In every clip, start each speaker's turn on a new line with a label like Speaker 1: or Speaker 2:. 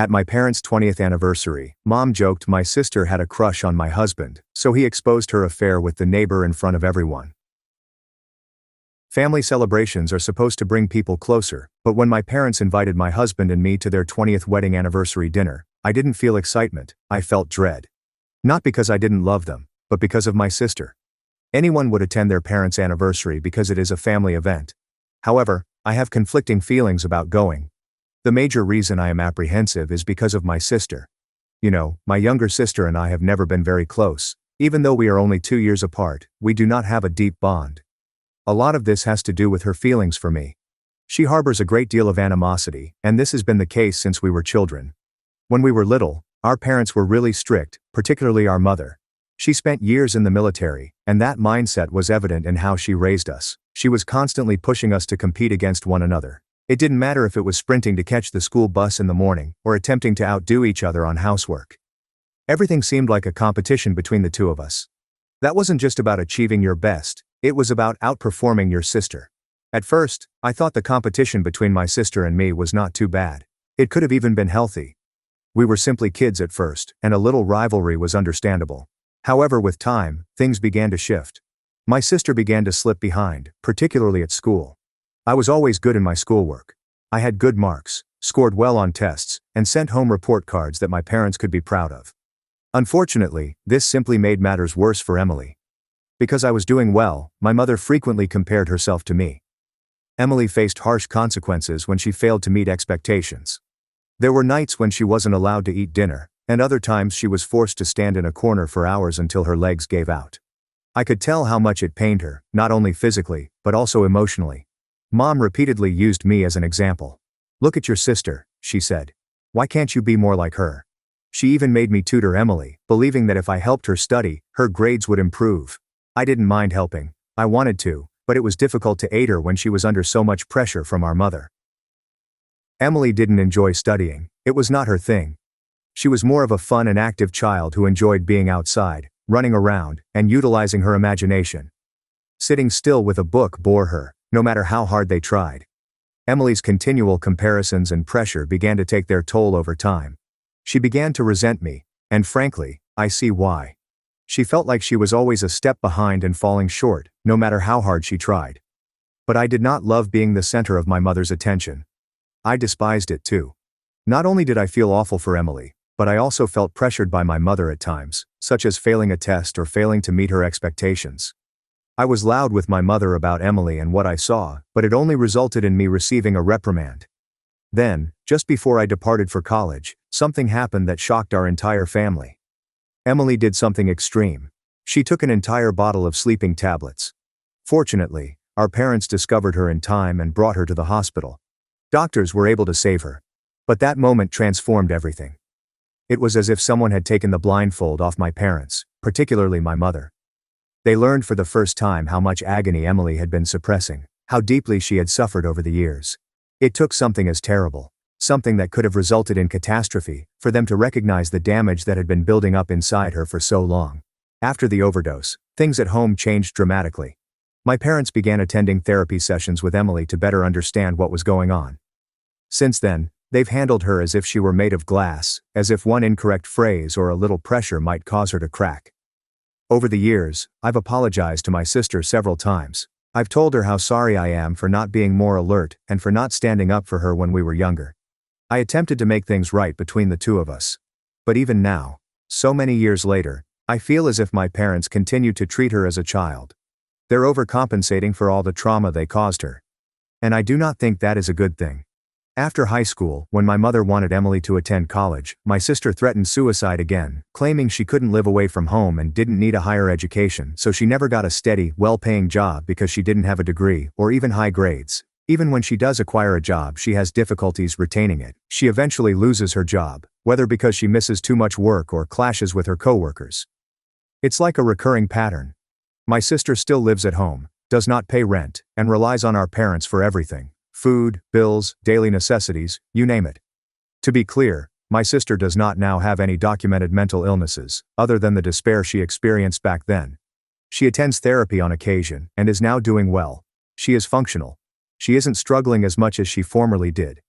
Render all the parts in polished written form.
Speaker 1: At my parents' 20th anniversary, Mom joked my sister had a crush on my husband, so he exposed her affair with the neighbor in front of everyone. Family celebrations are supposed to bring people closer, but when my parents invited my husband and me to their 20th wedding anniversary dinner, I didn't feel excitement, I felt dread. Not because I didn't love them, but because of my sister. Anyone would attend their parents' anniversary because it is a family event. However, I have conflicting feelings about going. The major reason I am apprehensive is because of my sister. You know, my younger sister and I have never been very close. Even though we are only 2 years apart, we do not have a deep bond. A lot of this has to do with her feelings for me. She harbors a great deal of animosity, and this has been the case since we were children. When we were little, our parents were really strict, particularly our mother. She spent years in the military, and that mindset was evident in how she raised us. She was constantly pushing us to compete against one another. It didn't matter if it was sprinting to catch the school bus in the morning or attempting to outdo each other on housework. Everything seemed like a competition between the two of us. That wasn't just about achieving your best, it was about outperforming your sister. At first, I thought the competition between my sister and me was not too bad. It could have even been healthy. We were simply kids at first, and a little rivalry was understandable. However, with time, things began to shift. My sister began to slip behind, particularly at school. I was always good in my schoolwork. I had good marks, scored well on tests, and sent home report cards that my parents could be proud of. Unfortunately, this simply made matters worse for Emily. Because I was doing well, my mother frequently compared herself to me. Emily faced harsh consequences when she failed to meet expectations. There were nights when she wasn't allowed to eat dinner, and other times she was forced to stand in a corner for hours until her legs gave out. I could tell how much it pained her, not only physically, but also emotionally. Mom repeatedly used me as an example. "Look at your sister," she said. "Why can't you be more like her?" She even made me tutor Emily, believing that if I helped her study, her grades would improve. I didn't mind helping. I wanted to, but it was difficult to aid her when she was under so much pressure from our mother. Emily didn't enjoy studying. It was not her thing. She was more of a fun and active child who enjoyed being outside, running around, and utilizing her imagination. Sitting still with a book bore her, no matter how hard they tried. Emily's continual comparisons and pressure began to take their toll over time. She began to resent me, and frankly, I see why. She felt like she was always a step behind and falling short, no matter how hard she tried. But I did not love being the center of my mother's attention. I despised it too. Not only did I feel awful for Emily, but I also felt pressured by my mother at times, such as failing a test or failing to meet her expectations. I was loud with my mother about Emily and what I saw, but it only resulted in me receiving a reprimand. Then, just before I departed for college, something happened that shocked our entire family. Emily did something extreme. She took an entire bottle of sleeping tablets. Fortunately, our parents discovered her in time and brought her to the hospital. Doctors were able to save her. But that moment transformed everything. It was as if someone had taken the blindfold off my parents, particularly my mother. They learned for the first time how much agony Emily had been suppressing, how deeply she had suffered over the years. It took something as terrible, something that could have resulted in catastrophe, for them to recognize the damage that had been building up inside her for so long. After the overdose, things at home changed dramatically. My parents began attending therapy sessions with Emily to better understand what was going on. Since then, they've handled her as if she were made of glass, as if one incorrect phrase or a little pressure might cause her to crack. Over the years, I've apologized to my sister several times. I've told her how sorry I am for not being more alert and for not standing up for her when we were younger. I attempted to make things right between the two of us. But even now, so many years later, I feel as if my parents continue to treat her as a child. They're overcompensating for all the trauma they caused her. And I do not think that is a good thing. After high school, when my mother wanted Emily to attend college, my sister threatened suicide again, claiming she couldn't live away from home and didn't need a higher education, so she never got a steady, well-paying job because she didn't have a degree or even high grades. Even when she does acquire a job, she has difficulties retaining it. She eventually loses her job, whether because she misses too much work or clashes with her coworkers. It's like a recurring pattern. My sister still lives at home, does not pay rent, and relies on our parents for everything. Food, bills, daily necessities, you name it. To be clear, my sister does not now have any documented mental illnesses, other than the despair she experienced back then. She attends therapy on occasion, and is now doing well. She is functional. She isn't struggling as much as she formerly did.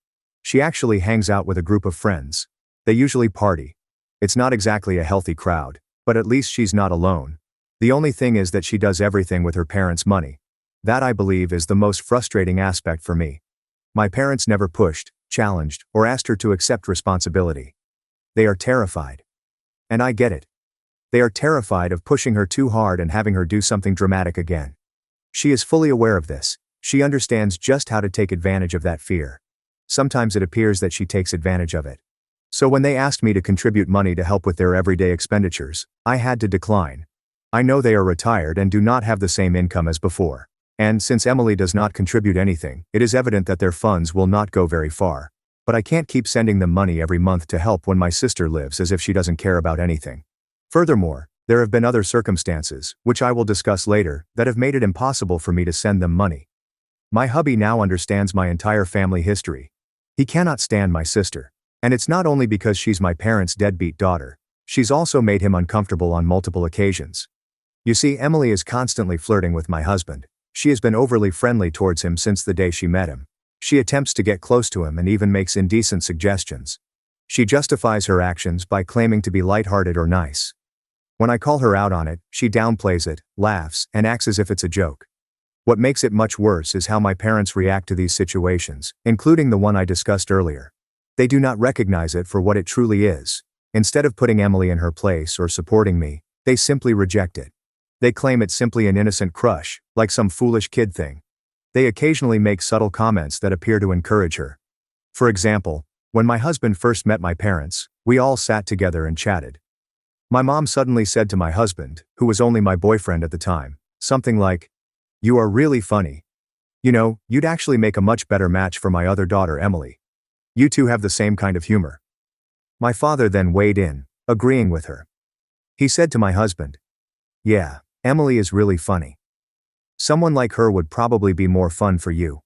Speaker 1: She actually hangs out with a group of friends. They usually party. It's not exactly a healthy crowd, but at least she's not alone. The only thing is that she does everything with her parents' money. That, I believe, is the most frustrating aspect for me. My parents never pushed, challenged, or asked her to accept responsibility. They are terrified. And I get it. They are terrified of pushing her too hard and having her do something dramatic again. She is fully aware of this. She understands just how to take advantage of that fear. Sometimes it appears that she takes advantage of it. So when they asked me to contribute money to help with their everyday expenditures, I had to decline. I know they are retired and do not have the same income as before. And since Emily does not contribute anything, it is evident that their funds will not go very far. But I can't keep sending them money every month to help when my sister lives as if she doesn't care about anything. Furthermore, there have been other circumstances, which I will discuss later, that have made it impossible for me to send them money. My hubby now understands my entire family history. He cannot stand my sister. And it's not only because she's my parents' deadbeat daughter. She's also made him uncomfortable on multiple occasions. You see, Emily is constantly flirting with my husband. She has been overly friendly towards him since the day she met him. She attempts to get close to him and even makes indecent suggestions. She justifies her actions by claiming to be lighthearted or nice. When I call her out on it, she downplays it, laughs, and acts as if it's a joke. What makes it much worse is how my parents react to these situations, including the one I discussed earlier. They do not recognize it for what it truly is. Instead of putting Emily in her place or supporting me, they simply reject it. They claim it's simply an innocent crush, like some foolish kid thing. They occasionally make subtle comments that appear to encourage her. For example, when my husband first met my parents, we all sat together and chatted. My mom suddenly said to my husband, who was only my boyfriend at the time, something like, "You are really funny. You know, you'd actually make a much better match for my other daughter Emily. You two have the same kind of humor." My father then weighed in, agreeing with her. He said to my husband, "Yeah, Emily is really funny. Someone like her would probably be more fun for you."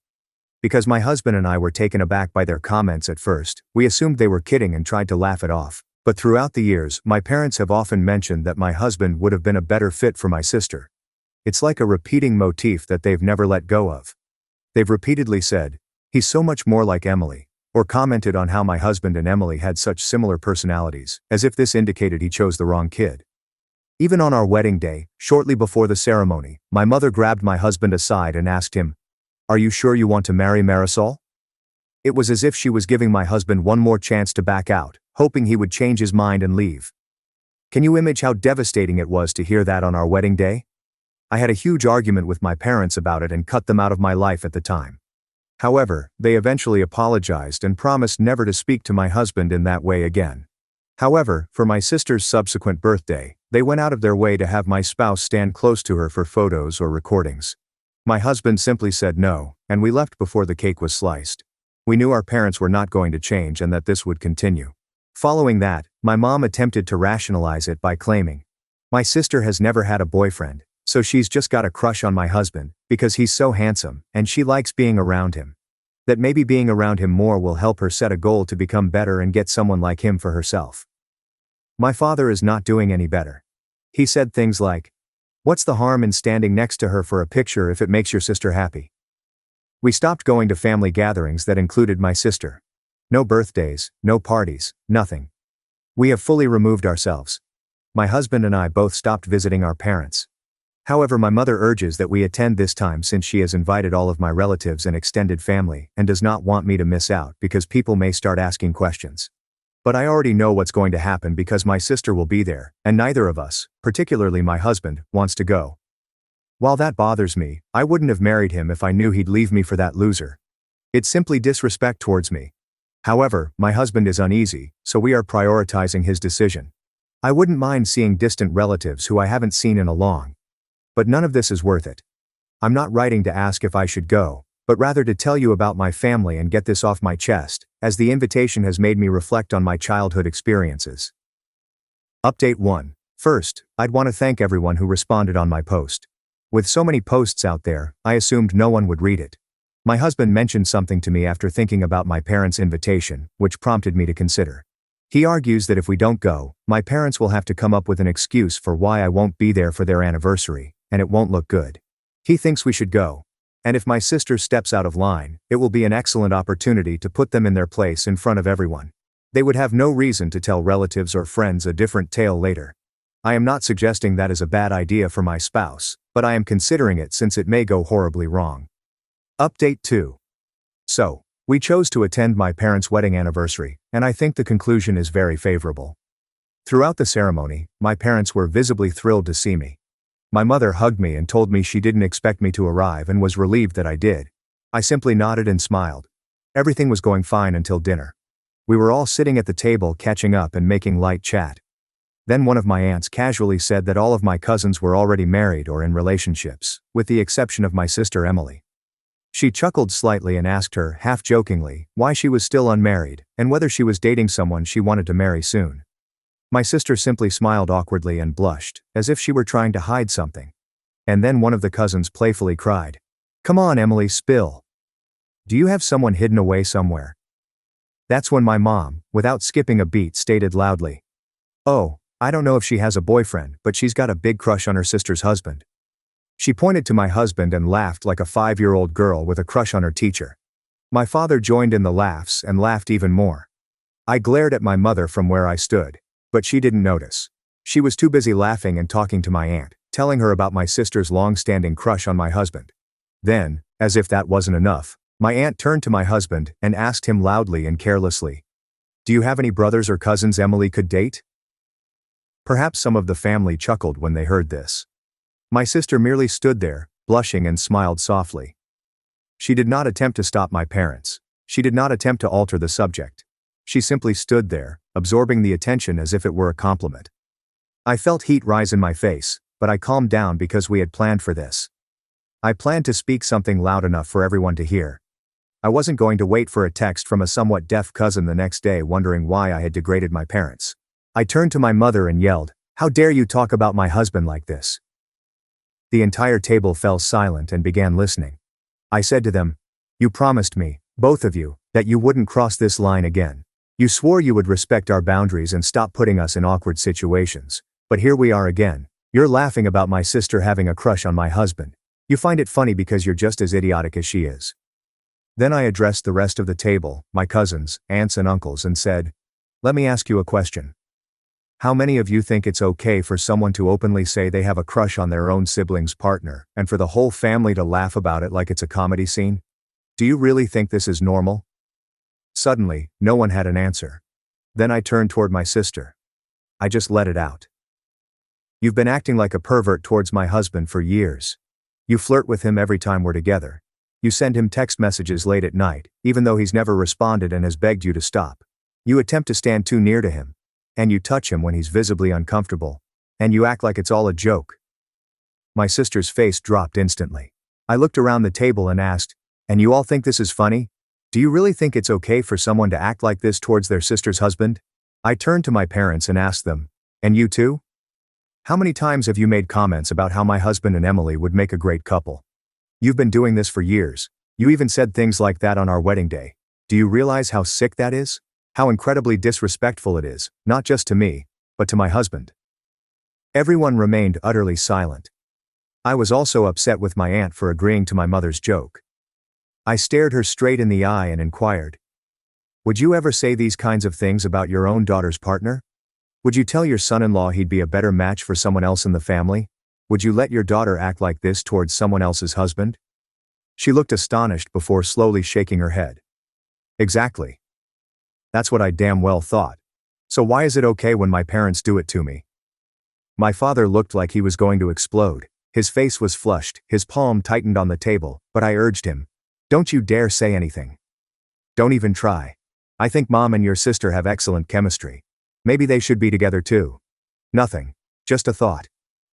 Speaker 1: Because my husband and I were taken aback by their comments at first, we assumed they were kidding and tried to laugh it off. But throughout the years, my parents have often mentioned that my husband would have been a better fit for my sister. It's like a repeating motif that they've never let go of. They've repeatedly said, "He's so much more like Emily," or commented on how my husband and Emily had such similar personalities, as if this indicated he chose the wrong kid. Even on our wedding day, shortly before the ceremony, my mother grabbed my husband aside and asked him, "Are you sure you want to marry Marisol?" It was as if she was giving my husband one more chance to back out, hoping he would change his mind and leave. Can you imagine how devastating it was to hear that on our wedding day? I had a huge argument with my parents about it and cut them out of my life at the time. However, they eventually apologized and promised never to speak to my husband in that way again. However, for my sister's subsequent birthday, they went out of their way to have my spouse stand close to her for photos or recordings. My husband simply said no, and we left before the cake was sliced. We knew our parents were not going to change and that this would continue. Following that, my mom attempted to rationalize it by claiming, "My sister has never had a boyfriend, so she's just got a crush on my husband, because he's so handsome, and she likes being around him. That maybe being around him more will help her set a goal to become better and get someone like him for herself." My father is not doing any better. He said things like, "What's the harm in standing next to her for a picture if it makes your sister happy?" We stopped going to family gatherings that included my sister. No birthdays, no parties, nothing. We have fully removed ourselves. My husband and I both stopped visiting our parents. However, my mother urges that we attend this time since she has invited all of my relatives and extended family and does not want me to miss out because people may start asking questions. But I already know what's going to happen because my sister will be there, and neither of us, particularly my husband, wants to go. While that bothers me, I wouldn't have married him if I knew he'd leave me for that loser. It's simply disrespect towards me. However, my husband is uneasy, so we are prioritizing his decision. I wouldn't mind seeing distant relatives who I haven't seen in a long. But none of this is worth it. I'm not writing to ask if I should go, but rather to tell you about my family and get this off my chest, as the invitation has made me reflect on my childhood experiences. Update 1. First, I'd want to thank everyone who responded on my post. With so many posts out there, I assumed no one would read it. My husband mentioned something to me after thinking about my parents' invitation, which prompted me to consider. He argues that if we don't go, my parents will have to come up with an excuse for why I won't be there for their anniversary, and it won't look good. He thinks we should go. And if my sister steps out of line, it will be an excellent opportunity to put them in their place in front of everyone. They would have no reason to tell relatives or friends a different tale later. I am not suggesting that is a bad idea for my spouse, but I am considering it since it may go horribly wrong. Update 2. So, we chose to attend my parents' wedding anniversary, and I think the conclusion is very favorable. Throughout the ceremony, my parents were visibly thrilled to see me. My mother hugged me and told me she didn't expect me to arrive and was relieved that I did. I simply nodded and smiled. Everything was going fine until dinner. We were all sitting at the table catching up and making light chat. Then one of my aunts casually said that all of my cousins were already married or in relationships, with the exception of my sister Emily. She chuckled slightly and asked her, half-jokingly, why she was still unmarried, and whether she was dating someone she wanted to marry soon. My sister simply smiled awkwardly and blushed, as if she were trying to hide something. And then one of the cousins playfully cried, "Come on, Emily, spill. Do you have someone hidden away somewhere?" That's when my mom, without skipping a beat, stated loudly, "Oh, I don't know if she has a boyfriend, but she's got a big crush on her sister's husband." She pointed to my husband and laughed like a 5-year-old girl with a crush on her teacher. My father joined in the laughs and laughed even more. I glared at my mother from where I stood, but she didn't notice. She was too busy laughing and talking to my aunt, telling her about my sister's long-standing crush on my husband. Then, as if that wasn't enough, my aunt turned to my husband and asked him loudly and carelessly, "Do you have any brothers or cousins Emily could date?" Perhaps some of the family chuckled when they heard this. My sister merely stood there, blushing and smiled softly. She did not attempt to stop my parents. She did not attempt to alter the subject. She simply stood there, absorbing the attention as if it were a compliment. I felt heat rise in my face, but I calmed down because we had planned for this. I planned to speak something loud enough for everyone to hear. I wasn't going to wait for a text from a somewhat deaf cousin the next day wondering why I had degraded my parents. I turned to my mother and yelled, "How dare you talk about my husband like this?" The entire table fell silent and began listening. I said to them, "You promised me, both of you, that you wouldn't cross this line again. You swore you would respect our boundaries and stop putting us in awkward situations. But here we are again. You're laughing about my sister having a crush on my husband. You find it funny because you're just as idiotic as she is." Then I addressed the rest of the table, my cousins, aunts and uncles, and said, "Let me ask you a question. How many of you think it's okay for someone to openly say they have a crush on their own sibling's partner, and for the whole family to laugh about it like it's a comedy scene? Do you really think this is normal?" Suddenly, no one had an answer. Then I turned toward my sister. I just let it out. "You've been acting like a pervert towards my husband for years. You flirt with him every time we're together. You send him text messages late at night, even though he's never responded and has begged you to stop. You attempt to stand too near to him. And you touch him when he's visibly uncomfortable. And you act like it's all a joke." My sister's face dropped instantly. I looked around the table and asked, "And you all think this is funny? Do you really think it's okay for someone to act like this towards their sister's husband?" I turned to my parents and asked them, "And you too? How many times have you made comments about how my husband and Emily would make a great couple? You've been doing this for years. You even said things like that on our wedding day. Do you realize how sick that is? How incredibly disrespectful it is, not just to me, but to my husband?" Everyone remained utterly silent. I was also upset with my aunt for agreeing to my mother's joke. I stared her straight in the eye and inquired, "Would you ever say these kinds of things about your own daughter's partner? Would you tell your son-in-law he'd be a better match for someone else in the family? Would you let your daughter act like this towards someone else's husband?" She looked astonished before slowly shaking her head. "Exactly. That's what I damn well thought. So why is it okay when my parents do it to me?" My father looked like he was going to explode. His face was flushed, his palm tightened on the table, but I urged him, "Don't you dare say anything. Don't even try. I think Mom and your sister have excellent chemistry. Maybe they should be together too. Nothing. Just a thought.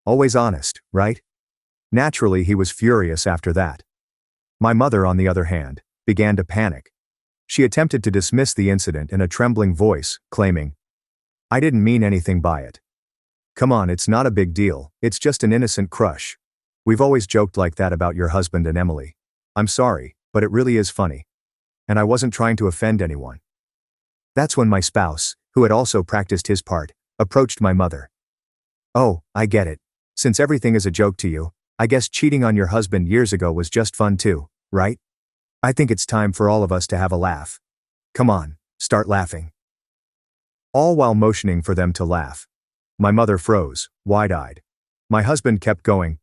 Speaker 1: Always honest, right?" Naturally, he was furious after that. My mother, on the other hand, began to panic. She attempted to dismiss the incident in a trembling voice, claiming, "I didn't mean anything by it. Come on, it's not a big deal, it's just an innocent crush. We've always joked like that about your husband and Emily. I'm sorry, but it really is funny. And I wasn't trying to offend anyone." That's when my spouse, who had also practiced his part, approached my mother. "Oh, I get it. Since everything is a joke to you, I guess cheating on your husband years ago was just fun too, right? I think it's time for all of us to have a laugh. Come on, start laughing." all while motioning for them to laugh. My mother froze, wide-eyed. My husband kept going.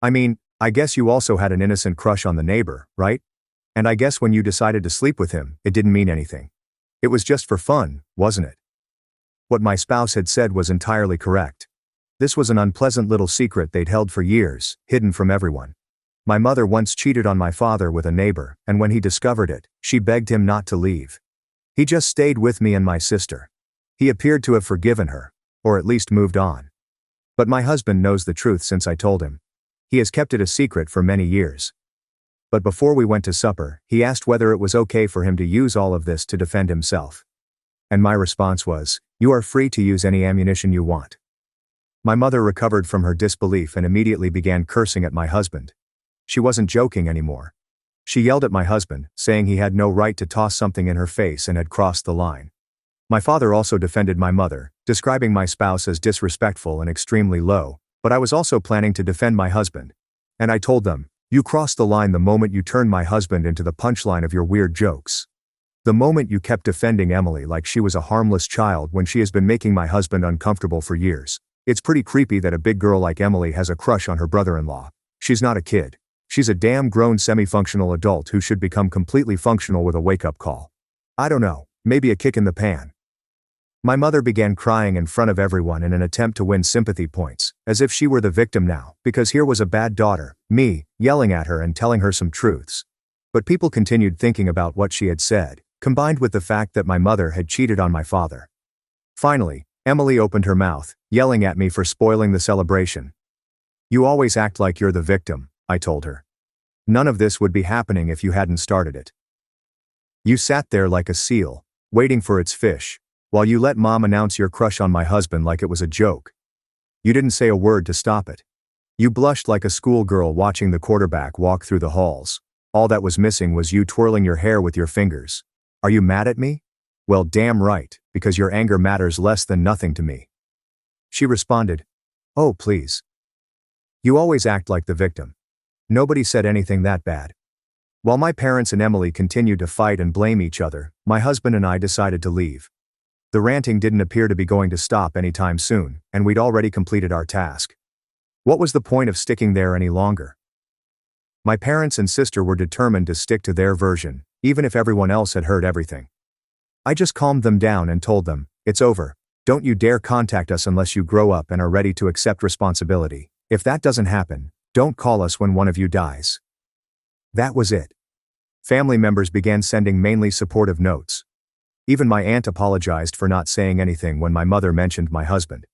Speaker 1: I mean, I guess you also had an innocent crush on the neighbor, right? And I guess when you decided to sleep with him, it didn't mean anything. It was just for fun, wasn't it? What my spouse had said was entirely correct. This was an unpleasant little secret they'd held for years, hidden from everyone. My mother once cheated on my father with a neighbor, and when he discovered it, she begged him not to leave. He just stayed with me and my sister. He appeared to have forgiven her, or at least moved on. But my husband knows the truth since I told him. He has kept it a secret for many years. But before we went to supper, he asked whether it was okay for him to use all of this to defend himself. And my response was, "You are free to use any ammunition you want." My mother recovered from her disbelief and immediately began cursing at my husband. She wasn't joking anymore. She yelled at my husband, saying he had no right to toss something in her face and had crossed the line. My father also defended my mother, describing my spouse as disrespectful and extremely low, but I was also planning to defend my husband. And I told them, "You crossed the line the moment you turned my husband into the punchline of your weird jokes. The moment you kept defending Emily like she was a harmless child when she has been making my husband uncomfortable for years. It's pretty creepy that a big girl like Emily has a crush on her brother-in-law. She's not a kid. She's a damn grown semi-functional adult who should become completely functional with a wake-up call. I don't know, maybe a kick in the pan." My mother began crying in front of everyone in an attempt to win sympathy points, as if she were the victim now, because here was a bad daughter, me, yelling at her and telling her some truths. But people continued thinking about what she had said, combined with the fact that my mother had cheated on my father. Finally, Emily opened her mouth, yelling at me for spoiling the celebration. "You always act like you're the victim," I told her. "None of this would be happening if you hadn't started it. You sat there like a seal, waiting for its fish, while you let Mom announce your crush on my husband like it was a joke. You didn't say a word to stop it. You blushed like a schoolgirl watching the quarterback walk through the halls. All that was missing was you twirling your hair with your fingers. Are you mad at me? Well, damn right, because your anger matters less than nothing to me." She responded, "Oh, please. You always act like the victim. Nobody said anything that bad." While my parents and Emily continued to fight and blame each other, my husband and I decided to leave. The ranting didn't appear to be going to stop anytime soon, and we'd already completed our task. What was the point of sticking there any longer? My parents and sister were determined to stick to their version, even if everyone else had heard everything. I just calmed them down and told them, "It's over. Don't you dare contact us unless you grow up and are ready to accept responsibility. If that doesn't happen, don't call us when one of you dies." That was it. Family members began sending mainly supportive notes. Even my aunt apologized for not saying anything when my mother mentioned my husband.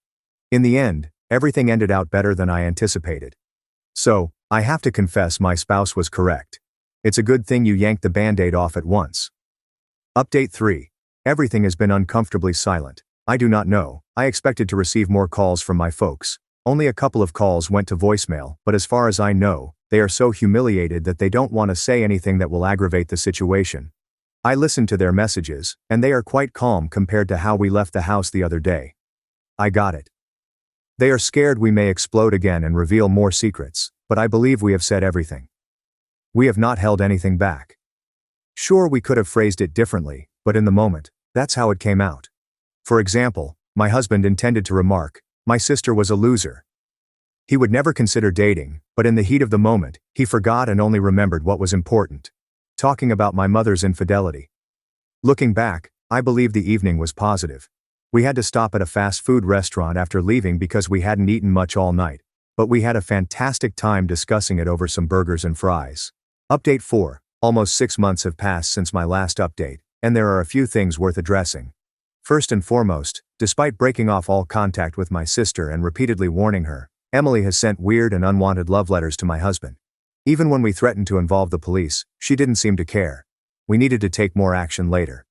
Speaker 1: In the end, everything ended out better than I anticipated. So, I have to confess my spouse was correct. It's a good thing you yanked the Band-Aid off at once. Update 3. Everything has been uncomfortably silent. I do not know. I expected to receive more calls from my folks. Only a couple of calls went to voicemail, but as far as I know, they are so humiliated that they don't want to say anything that will aggravate the situation. I listened to their messages, and they are quite calm compared to how we left the house the other day. I got it. They are scared we may explode again and reveal more secrets, but I believe we have said everything. We have not held anything back. Sure, we could have phrased it differently, but in the moment, that's how it came out. For example, my husband intended to remark, "My sister was a loser." He would never consider dating, but in the heat of the moment, he forgot and only remembered what was important. Talking about my mother's infidelity. Looking back, I believe the evening was positive. We had to stop at a fast food restaurant after leaving because we hadn't eaten much all night, but we had a fantastic time discussing it over some burgers and fries. Update 4. Almost 6 months have passed since my last update, and there are a few things worth addressing. First and foremost, despite breaking off all contact with my sister and repeatedly warning her, Emily has sent weird and unwanted love letters to my husband. Even when we threatened to involve the police, she didn't seem to care. We needed to take more action later.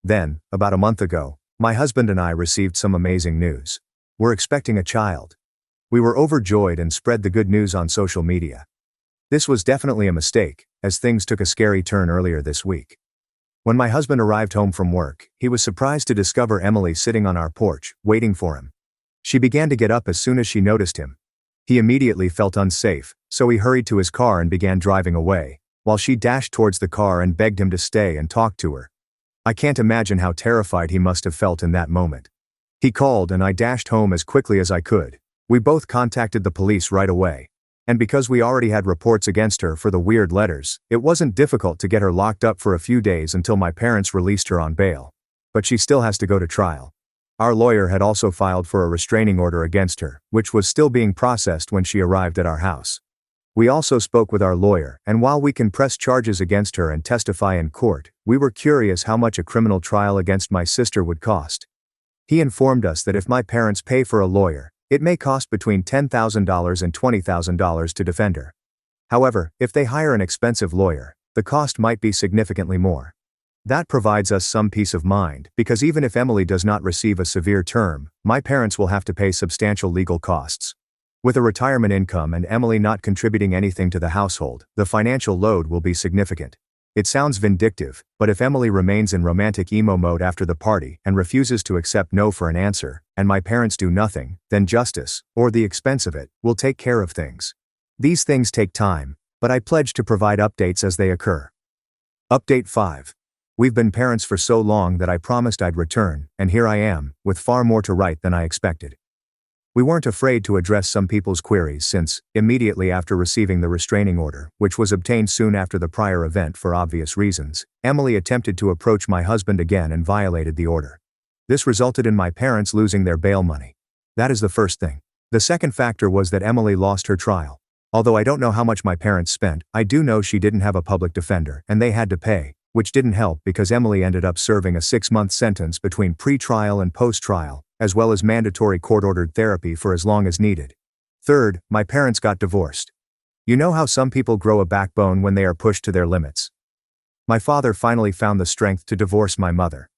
Speaker 1: Then, about a month ago, my husband and I received some amazing news. We're expecting a child. We were overjoyed and spread the good news on social media. This was definitely a mistake, as things took a scary turn earlier this week. When my husband arrived home from work, he was surprised to discover Emily sitting on our porch, waiting for him. She began to get up as soon as she noticed him. He immediately felt unsafe, so he hurried to his car and began driving away, while she dashed towards the car and begged him to stay and talk to her. I can't imagine how terrified he must have felt in that moment. He called and I dashed home as quickly as I could. We both contacted the police right away. And because we already had reports against her for the weird letters, it wasn't difficult to get her locked up for a few days until my parents released her on bail. But she still has to go to trial. Our lawyer had also filed for a restraining order against her, which was still being processed when she arrived at our house. We also spoke with our lawyer, and while we can press charges against her and testify in court, we were curious how much a criminal trial against my sister would cost. He informed us that if my parents pay for a lawyer, it may cost between $10,000 and $20,000 to defend her. However, if they hire an expensive lawyer, the cost might be significantly more. That provides us some peace of mind, because even if Emily does not receive a severe term, my parents will have to pay substantial legal costs. With a retirement income and Emily not contributing anything to the household, the financial load will be significant. It sounds vindictive, but if Emily remains in romantic emo mode after the party and refuses to accept no for an answer, and my parents do nothing, then justice, or the expense of it, will take care of things. These things take time, but I pledge to provide updates as they occur. Update 5. We've been parents for so long that I promised I'd return, and here I am, with far more to write than I expected. We weren't afraid to address some people's queries since, immediately after receiving the restraining order, which was obtained soon after the prior event for obvious reasons, Emily attempted to approach my husband again and violated the order. This resulted in my parents losing their bail money. That is the first thing. The second factor was that Emily lost her trial. Although I don't know how much my parents spent, I do know she didn't have a public defender and they had to pay, which didn't help because Emily ended up serving a 6-month sentence between pre-trial and post-trial, as well as mandatory court-ordered therapy for as long as needed. Third, my parents got divorced. You know how some people grow a backbone when they are pushed to their limits? My father finally found the strength to divorce my mother.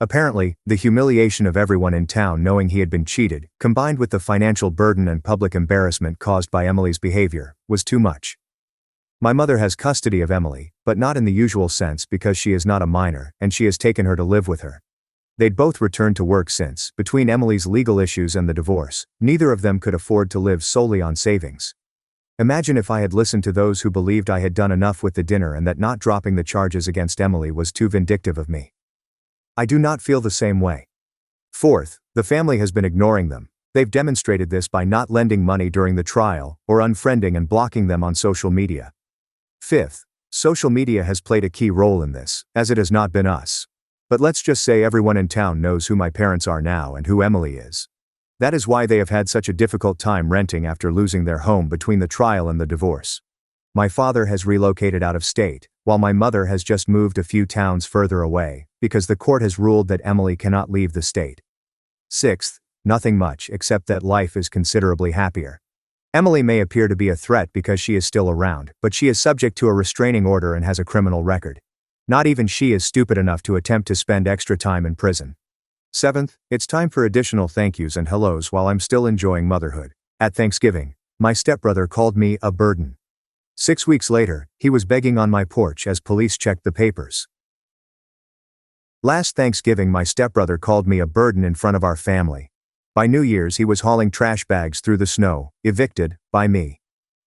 Speaker 1: Apparently, the humiliation of everyone in town knowing he had been cheated, combined with the financial burden and public embarrassment caused by Emily's behavior, was too much. My mother has custody of Emily, but not in the usual sense because she is not a minor and she has taken her to live with her. They'd both returned to work since, between Emily's legal issues and the divorce, neither of them could afford to live solely on savings. Imagine if I had listened to those who believed I had done enough with the dinner and that not dropping the charges against Emily was too vindictive of me. I do not feel the same way. Fourth, the family has been ignoring them. They've demonstrated this by not lending money during the trial, or unfriending and blocking them on social media. Fifth, social media has played a key role in this, as it has not been us. But let's just say everyone in town knows who my parents are now and who Emily is. That is why they have had such a difficult time renting after losing their home between the trial and the divorce. My father has relocated out of state, while my mother has just moved a few towns further away, because the court has ruled that Emily cannot leave the state. Sixth, nothing much except that life is considerably happier. Emily may appear to be a threat because she is still around, but she is subject to a restraining order and has a criminal record. Not even she is stupid enough to attempt to spend extra time in prison. Seventh, it's time for additional thank yous and hellos while I'm still enjoying motherhood. At Thanksgiving, my stepbrother called me a burden. 6 weeks later, he was begging on my porch as police checked the papers. Last Thanksgiving my stepbrother called me a burden in front of our family. By New Year's he was hauling trash bags through the snow, evicted, by me.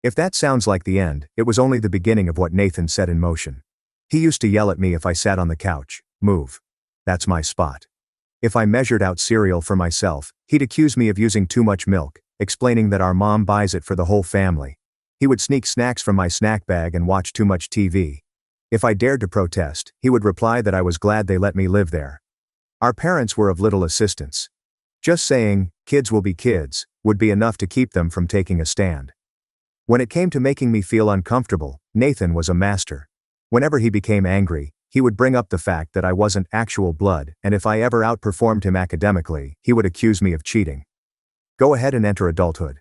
Speaker 1: If that sounds like the end, it was only the beginning of what Nathan set in motion. He used to yell at me if I sat on the couch, "Move. That's my spot." If I measured out cereal for myself, he'd accuse me of using too much milk, explaining that our mom buys it for the whole family. He would sneak snacks from my snack bag and watch too much TV. If I dared to protest, he would reply that I was glad they let me live there. Our parents were of little assistance. Just saying, "Kids will be kids," would be enough to keep them from taking a stand. When it came to making me feel uncomfortable, Nathan was a master. Whenever he became angry, he would bring up the fact that I wasn't actual blood, and if I ever outperformed him academically, he would accuse me of cheating. Go ahead and enter adulthood.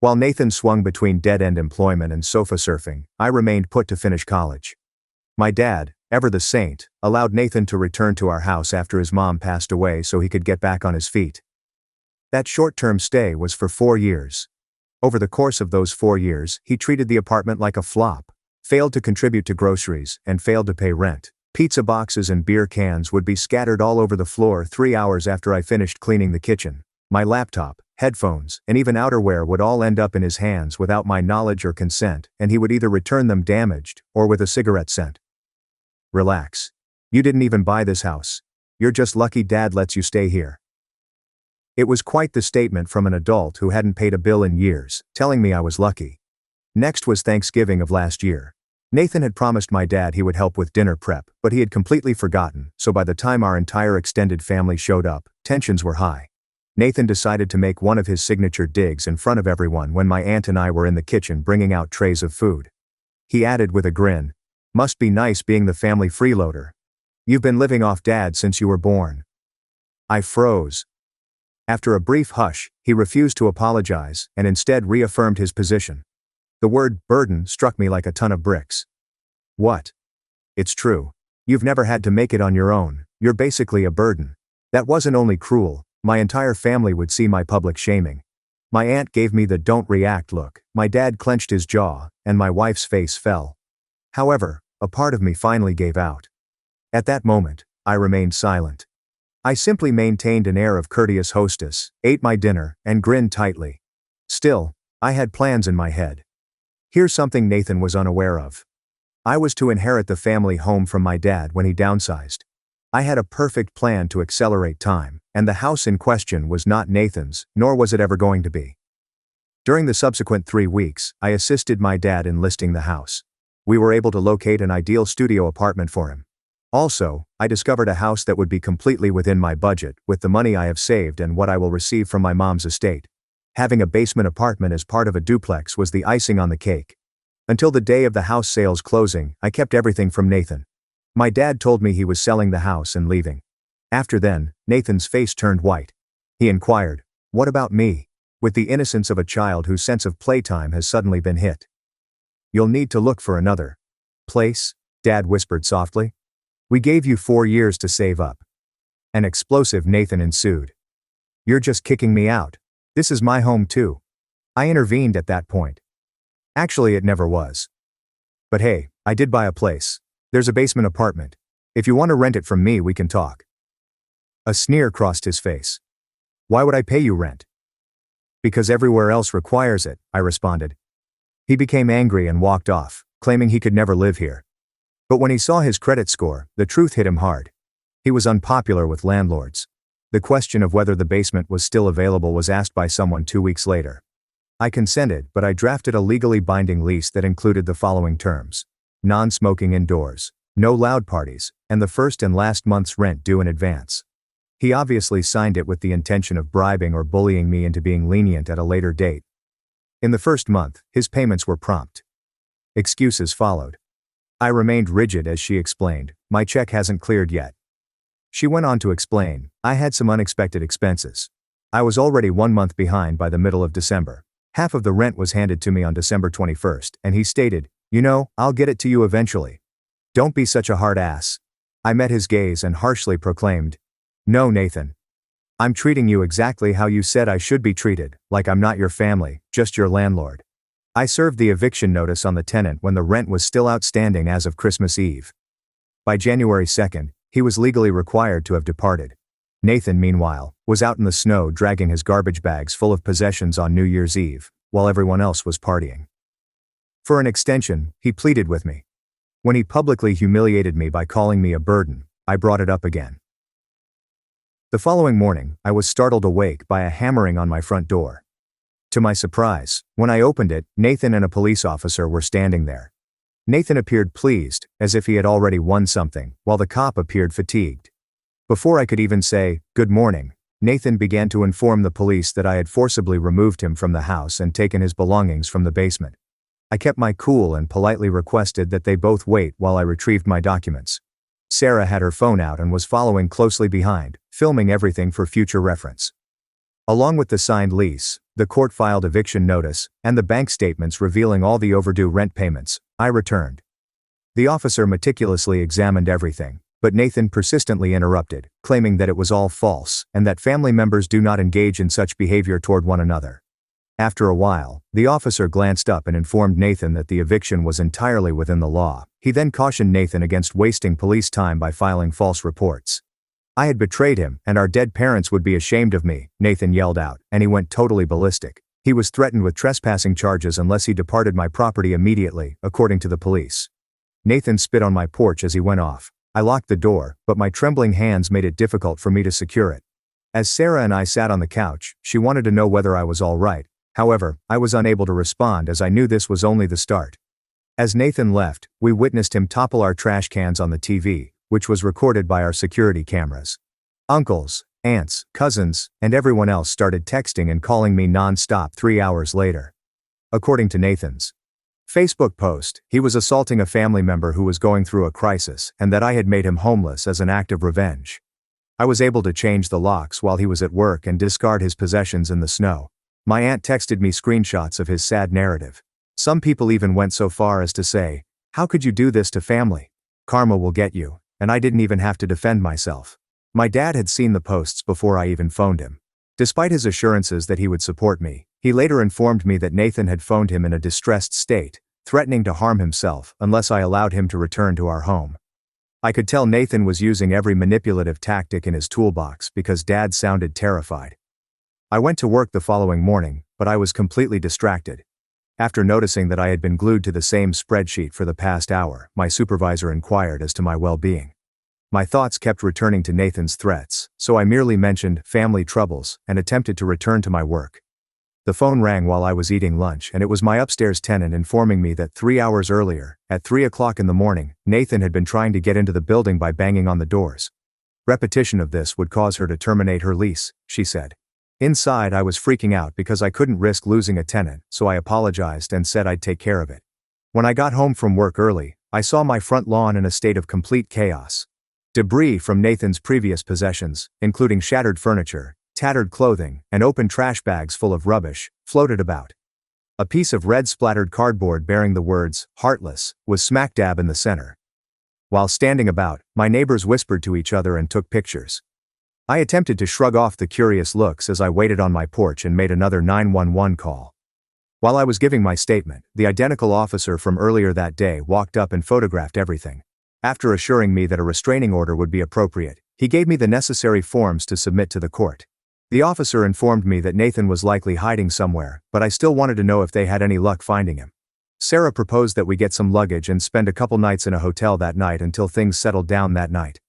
Speaker 1: While Nathan swung between dead-end employment and sofa surfing, I remained put to finish college. My dad, ever the saint, allowed Nathan to return to our house after his mom passed away so he could get back on his feet. That short-term stay was for 4 years. Over the course of those 4 years, he treated the apartment like a flop, failed to contribute to groceries, and failed to pay rent. Pizza boxes and beer cans would be scattered all over the floor 3 hours after I finished cleaning the kitchen. My laptop, headphones, and even outerwear would all end up in his hands without my knowledge or consent, and he would either return them damaged or with a cigarette scent. Relax. You didn't even buy this house. You're just lucky Dad lets you stay here." It was quite the statement from an adult who hadn't paid a bill in years, telling me I was lucky. Next was Thanksgiving of last year. Nathan had promised my dad he would help with dinner prep, but he had completely forgotten, so by the time our entire extended family showed up, tensions were high. Nathan decided to make one of his signature digs in front of everyone when my aunt and I were in the kitchen bringing out trays of food. He added with a grin, "Must be nice being the family freeloader. You've been living off Dad since you were born." I froze. After a brief hush, he refused to apologize and instead reaffirmed his position. The word burden struck me like a ton of bricks. "What? It's true. You've never had to make it on your own. You're basically a burden." That wasn't only cruel, my entire family would see my public shaming. My aunt gave me the "don't react" look, my dad clenched his jaw, and my wife's face fell. However, a part of me finally gave out. At that moment, I remained silent. I simply maintained an air of courteous hostess, ate my dinner, and grinned tightly. Still, I had plans in my head. Here's something Nathan was unaware of. I was to inherit the family home from my dad when he downsized. I had a perfect plan to accelerate time, and the house in question was not Nathan's, nor was it ever going to be. During the subsequent 3 weeks, I assisted my dad in listing the house. We were able to locate an ideal studio apartment for him. Also, I discovered a house that would be completely within my budget, with the money I have saved and what I will receive from my mom's estate. Having a basement apartment as part of a duplex was the icing on the cake. Until the day of the house sale's closing, I kept everything from Nathan. My dad told me he was selling the house and leaving. After then, Nathan's face turned white. He inquired, "What about me?" with the innocence of a child whose sense of playtime has suddenly been hit. "You'll need to look for another place," Dad whispered softly. "We gave you 4 years to save up." An explosive Nathan ensued. "You're just kicking me out. This is my home too." I intervened at that point. "Actually, it never was. But hey, I did buy a place. There's a basement apartment. If you want to rent it from me, we can talk." A sneer crossed his face. "Why would I pay you rent?" "Because everywhere else requires it," I responded. He became angry and walked off, claiming he could never live here. But when he saw his credit score, the truth hit him hard. He was unpopular with landlords. The question of whether the basement was still available was asked by someone 2 weeks later. I consented, but I drafted a legally binding lease that included the following terms: non-smoking indoors, no loud parties, and the first and last month's rent due in advance. He obviously signed it with the intention of bribing or bullying me into being lenient at a later date. In the first month, his payments were prompt. Excuses followed. I remained rigid as she explained, "My check hasn't cleared yet." She went on to explain, "I had some unexpected expenses. I was already 1 month behind by the middle of December. Half of the rent was handed to me on December 21st, and he stated, 'You know, I'll get it to you eventually. Don't be such a hard ass.'" I met his gaze and harshly proclaimed, "No, Nathan. I'm treating you exactly how you said I should be treated, like I'm not your family, just your landlord." I served the eviction notice on the tenant when the rent was still outstanding as of Christmas Eve. By January 2nd, he was legally required to have departed. Nathan, meanwhile, was out in the snow dragging his garbage bags full of possessions on New Year's Eve, while everyone else was partying. For an extension, he pleaded with me. When he publicly humiliated me by calling me a burden, I brought it up again. The following morning, I was startled awake by a hammering on my front door. To my surprise, when I opened it, Nathan and a police officer were standing there. Nathan appeared pleased, as if he had already won something, while the cop appeared fatigued. Before I could even say, "Good morning," Nathan began to inform the police that I had forcibly removed him from the house and taken his belongings from the basement. I kept my cool and politely requested that they both wait while I retrieved my documents. Sarah had her phone out and was following closely behind, filming everything for future reference. Along with the signed lease, the court-filed eviction notice, and the bank statements revealing all the overdue rent payments, I returned. The officer meticulously examined everything, but Nathan persistently interrupted, claiming that it was all false, and that family members do not engage in such behavior toward one another. After a while, the officer glanced up and informed Nathan that the eviction was entirely within the law. He then cautioned Nathan against wasting police time by filing false reports. I had betrayed him, and our dead parents would be ashamed of me, Nathan yelled out, and he went totally ballistic. He was threatened with trespassing charges unless he departed my property immediately, according to the police. Nathan spit on my porch as he went off. I locked the door, but my trembling hands made it difficult for me to secure it. As Sarah and I sat on the couch, she wanted to know whether I was all right. However, I was unable to respond as I knew this was only the start. As Nathan left, we witnessed him topple our trash cans on the TV, which was recorded by our security cameras. Uncles, aunts, cousins, and everyone else started texting and calling me non-stop 3 hours later. According to Nathan's Facebook post, he was assaulting a family member who was going through a crisis and that I had made him homeless as an act of revenge. I was able to change the locks while he was at work and discard his possessions in the snow. My aunt texted me screenshots of his sad narrative. Some people even went so far as to say, "How could you do this to family? Karma will get you," and I didn't even have to defend myself. My dad had seen the posts before I even phoned him. Despite his assurances that he would support me, he later informed me that Nathan had phoned him in a distressed state, threatening to harm himself unless I allowed him to return to our home. I could tell Nathan was using every manipulative tactic in his toolbox because Dad sounded terrified. I went to work the following morning, but I was completely distracted. After noticing that I had been glued to the same spreadsheet for the past hour, my supervisor inquired as to my well-being. My thoughts kept returning to Nathan's threats, so I merely mentioned family troubles and attempted to return to my work. The phone rang while I was eating lunch, and it was my upstairs tenant informing me that 3 hours earlier, at 3 o'clock in the morning, Nathan had been trying to get into the building by banging on the doors. Repetition of this would cause her to terminate her lease, she said. Inside, I was freaking out because I couldn't risk losing a tenant, so I apologized and said I'd take care of it. When I got home from work early, I saw my front lawn in a state of complete chaos. Debris from Nathan's previous possessions, including shattered furniture, tattered clothing, and open trash bags full of rubbish, floated about. A piece of red splattered cardboard bearing the words, "Heartless," was smack dab in the center. While standing about, my neighbors whispered to each other and took pictures. I attempted to shrug off the curious looks as I waited on my porch and made another 911 call. While I was giving my statement, the identical officer from earlier that day walked up and photographed everything. After assuring me that a restraining order would be appropriate, he gave me the necessary forms to submit to the court. The officer informed me that Nathan was likely hiding somewhere, but I still wanted to know if they had any luck finding him. Sarah proposed that we get some luggage and spend a couple nights in a hotel that night until things settled down that night.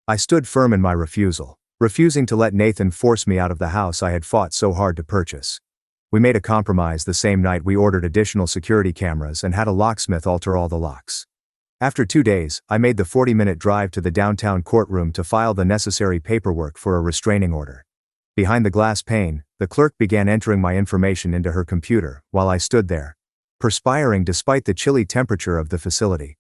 Speaker 1: I stood firm in my refusal, refusing to let Nathan force me out of the house I had fought so hard to purchase. We made a compromise the same night. We ordered additional security cameras and had a locksmith alter all the locks. After 2 days, I made the 40-minute drive to the downtown courtroom to file the necessary paperwork for a restraining order. Behind the glass pane, the clerk began entering my information into her computer while I stood there, perspiring despite the chilly temperature of the facility.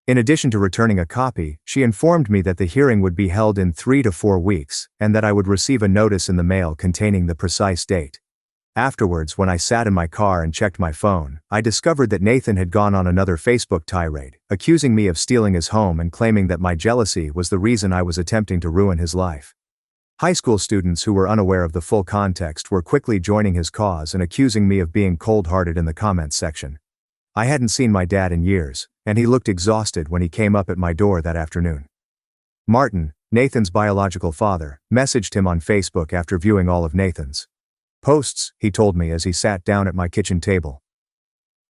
Speaker 1: In addition to returning a copy, she informed me that the hearing would be held in 3 to 4 weeks, and that I would receive a notice in the mail containing the precise date. Afterwards, when I sat in my car and checked my phone, I discovered that Nathan had gone on another Facebook tirade, accusing me of stealing his home and claiming that my jealousy was the reason I was attempting to ruin his life. High school students who were unaware of the full context were quickly joining his cause and accusing me of being cold-hearted in the comments section. I hadn't seen my dad in years, and he looked exhausted when he came up at my door that afternoon. Martin, Nathan's biological father, messaged him on Facebook after viewing all of Nathan's posts, he told me as he sat down at my kitchen table.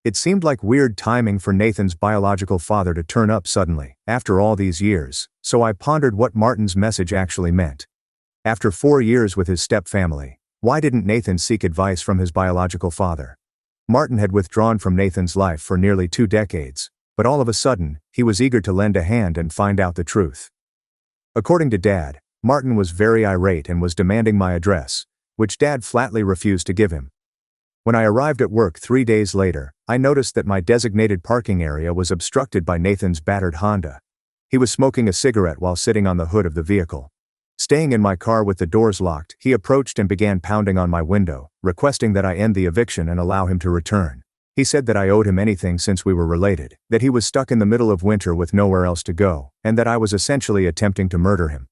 Speaker 1: It seemed like weird timing for Nathan's biological father to turn up suddenly, after all these years, so I pondered what Martin's message actually meant. After 4 years with his step-family, why didn't Nathan seek advice from his biological father? Martin had withdrawn from Nathan's life for nearly 2 decades, but all of a sudden, he was eager to lend a hand and find out the truth. According to Dad, Martin was very irate and was demanding my address, which Dad flatly refused to give him. When I arrived at work 3 days later, I noticed that my designated parking area was obstructed by Nathan's battered Honda. He was smoking a cigarette while sitting on the hood of the vehicle. Staying in my car with the doors locked, he approached and began pounding on my window, requesting that I end the eviction and allow him to return. He said that I owed him anything since we were related, that he was stuck in the middle of winter with nowhere else to go, and that I was essentially attempting to murder him.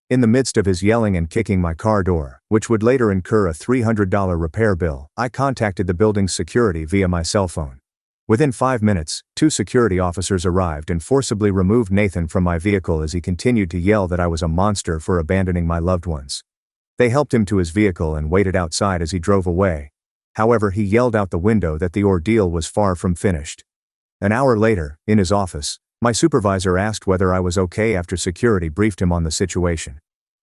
Speaker 1: In the midst of his yelling and kicking my car door, which would later incur a $300 repair bill, I contacted the building's security via my cell phone. Within 5 minutes, 2 security officers arrived and forcibly removed Nathan from my vehicle as he continued to yell that I was a monster for abandoning my loved ones. They helped him to his vehicle and waited outside as he drove away. However, he yelled out the window that the ordeal was far from finished. An hour later, in his office, My supervisor asked whether I was okay after security briefed him on the situation.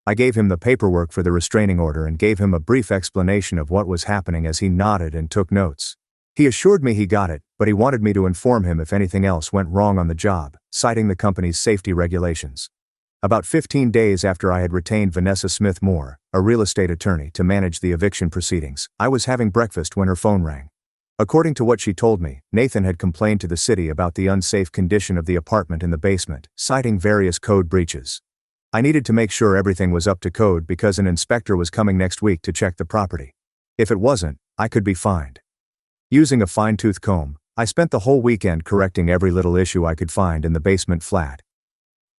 Speaker 1: I gave him the paperwork for the restraining order and gave him a brief explanation of what was happening as he nodded and took notes. He assured me he got it, but he wanted me to inform him if anything else went wrong on the job, citing the company's safety regulations. About 15 days after I had retained Vanessa Smith Moore, a real estate attorney, to manage the eviction proceedings, I was having breakfast when her phone rang. According to what she told me, Nathan had complained to the city about the unsafe condition of the apartment in the basement, citing various code breaches. I needed to make sure everything was up to code because an inspector was coming next week to check the property. If it wasn't, I could be fined. Using a fine-tooth comb, I spent the whole weekend correcting every little issue I could find in the basement flat.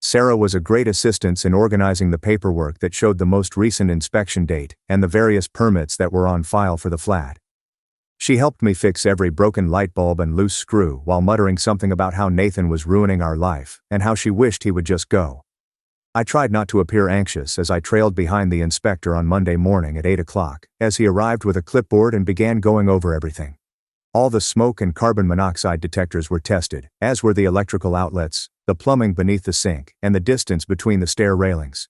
Speaker 1: Sarah was a great assistance in organizing the paperwork that showed the most recent inspection date and the various permits that were on file for the flat. She helped me fix every broken light bulb and loose screw while muttering something about how Nathan was ruining our life and how she wished he would just go. I tried not to appear anxious as I trailed behind the inspector on Monday morning at 8 o'clock as he arrived with a clipboard and began going over everything. All the smoke and carbon monoxide detectors were tested, as were the electrical outlets, the plumbing beneath the sink, and the distance between the stair railings.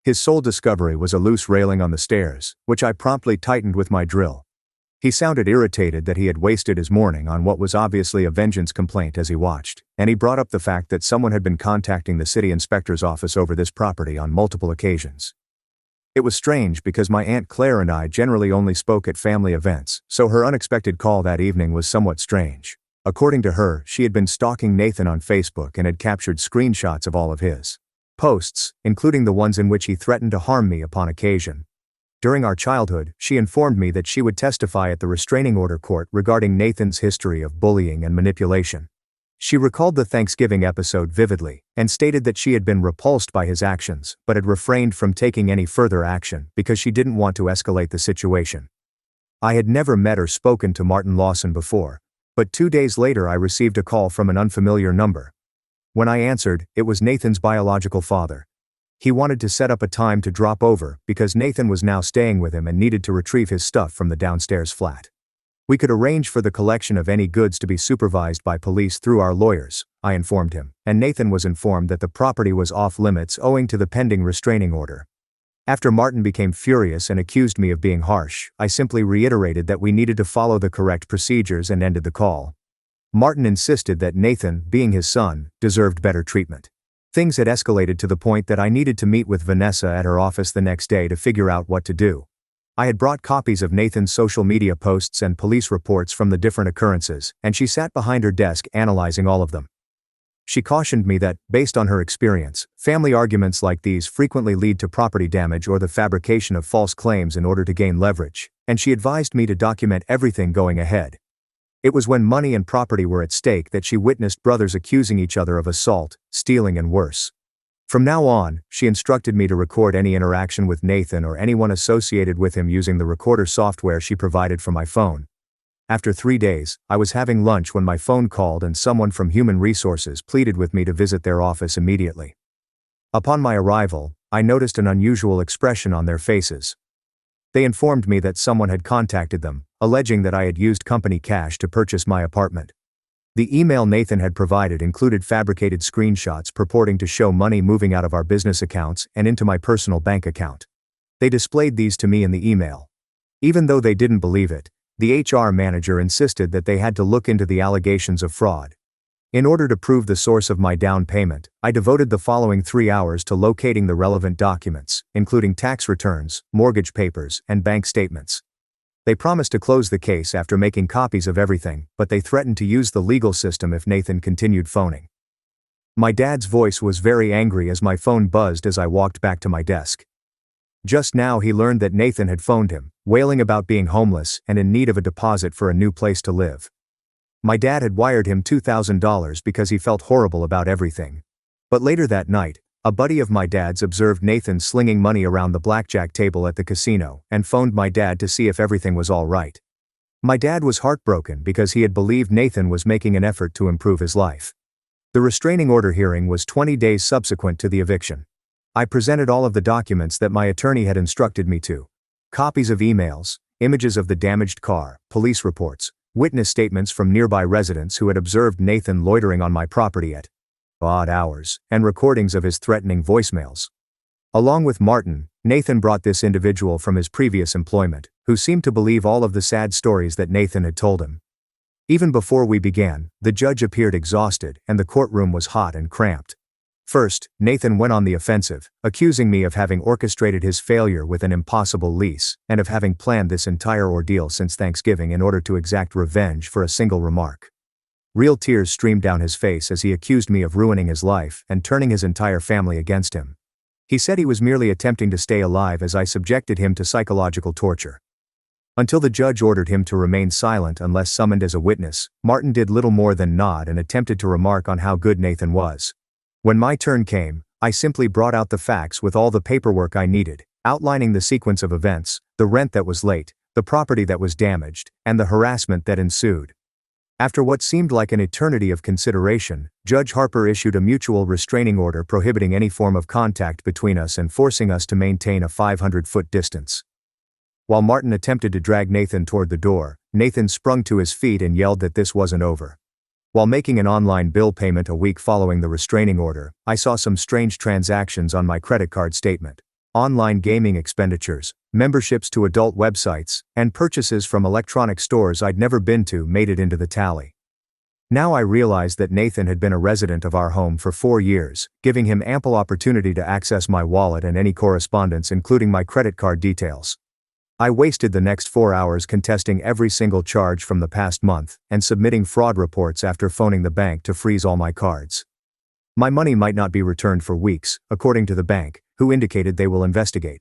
Speaker 1: His sole discovery was a loose railing on the stairs, which I promptly tightened with my drill. He sounded irritated that he had wasted his morning on what was obviously a vengeance complaint as he watched, and he brought up the fact that someone had been contacting the city inspector's office over this property on multiple occasions. It was strange because my Aunt Claire and I generally only spoke at family events, so her unexpected call that evening was somewhat strange. According to her, she had been stalking Nathan on Facebook and had captured screenshots of all of his posts, including the ones in which he threatened to harm me upon occasion. During our childhood, she informed me that she would testify at the restraining order court regarding Nathan's history of bullying and manipulation. She recalled the Thanksgiving episode vividly, and stated that she had been repulsed by his actions, but had refrained from taking any further action because she didn't want to escalate the situation. I had never met or spoken to Martin Lawson before, but 2 days later I received a call from an unfamiliar number. When I answered, it was Nathan's biological father. He wanted to set up a time to drop over because Nathan was now staying with him and needed to retrieve his stuff from the downstairs flat. We could arrange for the collection of any goods to be supervised by police through our lawyers, I informed him, and Nathan was informed that the property was off limits owing to the pending restraining order. After Martin became furious and accused me of being harsh, I simply reiterated that we needed to follow the correct procedures and ended the call. Martin insisted that Nathan, being his son, deserved better treatment. Things had escalated to the point that I needed to meet with Vanessa at her office the next day to figure out what to do. I had brought copies of Nathan's social media posts and police reports from the different occurrences, and she sat behind her desk analyzing all of them. She cautioned me that, based on her experience, family arguments like these frequently lead to property damage or the fabrication of false claims in order to gain leverage, and she advised me to document everything going ahead. It was when money and property were at stake that she witnessed brothers accusing each other of assault, stealing, and worse. From now on, she instructed me to record any interaction with Nathan or anyone associated with him using the recorder software she provided for my phone. After 3 days, I was having lunch when my phone called and someone from Human Resources pleaded with me to visit their office immediately. Upon my arrival, I noticed an unusual expression on their faces. They informed me that someone had contacted them, alleging that I had used company cash to purchase my apartment. The email Nathan had provided included fabricated screenshots purporting to show money moving out of our business accounts and into my personal bank account. They displayed these to me in the email. Even though they didn't believe it, the HR manager insisted that they had to look into the allegations of fraud. In order to prove the source of my down payment, I devoted the following 3 hours to locating the relevant documents, including tax returns, mortgage papers, and bank statements. They promised to close the case after making copies of everything, but they threatened to use the legal system if Nathan continued phoning. My dad's voice was very angry as my phone buzzed as I walked back to my desk. Just now he learned that Nathan had phoned him, wailing about being homeless and in need of a deposit for a new place to live. My dad had wired him $2,000 because he felt horrible about everything. But later that night, a buddy of my dad's observed Nathan slinging money around the blackjack table at the casino and phoned my dad to see if everything was all right. My dad was heartbroken because he had believed Nathan was making an effort to improve his life. The restraining order hearing was 20 days subsequent to the eviction. I presented all of the documents that my attorney had instructed me to. Copies of emails, images of the damaged car, police reports, witness statements from nearby residents who had observed Nathan loitering on my property at odd hours, and recordings of his threatening voicemails. Along with Martin, Nathan brought this individual from his previous employment, who seemed to believe all of the sad stories that Nathan had told him. Even before we began, the judge appeared exhausted and the courtroom was hot and cramped. First, Nathan went on the offensive, accusing me of having orchestrated his failure with an impossible lease, and of having planned this entire ordeal since Thanksgiving in order to exact revenge for a single remark. Real tears streamed down his face as he accused me of ruining his life and turning his entire family against him. He said he was merely attempting to stay alive as I subjected him to psychological torture. Until the judge ordered him to remain silent unless summoned as a witness, Martin did little more than nod and attempted to remark on how good Nathan was. When my turn came, I simply brought out the facts with all the paperwork I needed, outlining the sequence of events, the rent that was late, the property that was damaged, and the harassment that ensued. After what seemed like an eternity of consideration, Judge Harper issued a mutual restraining order prohibiting any form of contact between us and forcing us to maintain a 500-foot distance. While Martin attempted to drag Nathan toward the door, Nathan sprung to his feet and yelled that this wasn't over. While making an online bill payment a week following the restraining order, I saw some strange transactions on my credit card statement. Online gaming expenditures, memberships to adult websites, and purchases from electronic stores I'd never been to made it into the tally. Now I realized that Nathan had been a resident of our home for 4 years, giving him ample opportunity to access my wallet and any correspondence including my credit card details. I wasted the next 4 hours contesting every single charge from the past month and submitting fraud reports after phoning the bank to freeze all my cards. My money might not be returned for weeks, according to the bank, who indicated they will investigate.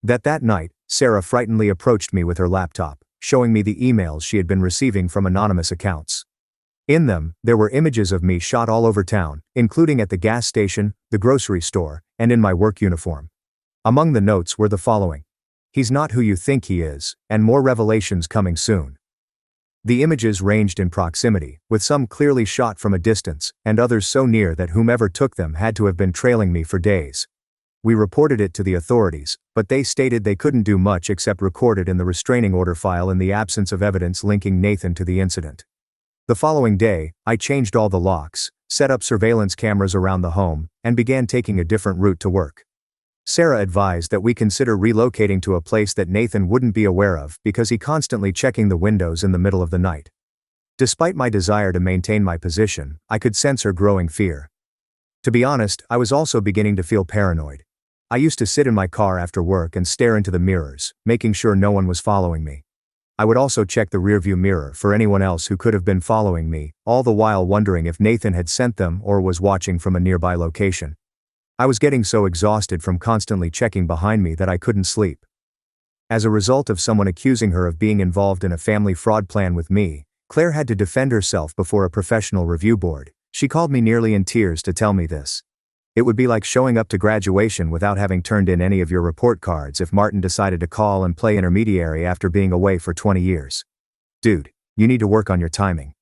Speaker 1: That night, Sarah frighteningly approached me with her laptop, showing me the emails she had been receiving from anonymous accounts. In them, there were images of me shot all over town, including at the gas station, the grocery store, and in my work uniform. Among the notes were the following: "He's not who you think he is, and more revelations coming soon." The images ranged in proximity, with some clearly shot from a distance, and others so near that whomever took them had to have been trailing me for days. We reported it to the authorities, but they stated they couldn't do much except record it in the restraining order file in the absence of evidence linking Nathan to the incident. The following day, I changed all the locks, set up surveillance cameras around the home, and began taking a different route to work. Sarah advised that we consider relocating to a place that Nathan wouldn't be aware of because he constantly checking the windows in the middle of the night. Despite my desire to maintain my position, I could sense her growing fear. To be honest, I was also beginning to feel paranoid. I used to sit in my car after work and stare into the mirrors, making sure no one was following me. I would also check the rearview mirror for anyone else who could have been following me, all the while wondering if Nathan had sent them or was watching from a nearby location. I was getting so exhausted from constantly checking behind me that I couldn't sleep. As a result of someone accusing her of being involved in a family fraud plan with me, Claire had to defend herself before a professional review board. She called me nearly in tears to tell me this. It would be like showing up to graduation without having turned in any of your report cards if Martin decided to call and play intermediary after being away for 20 years. Dude, you need to work on your timing.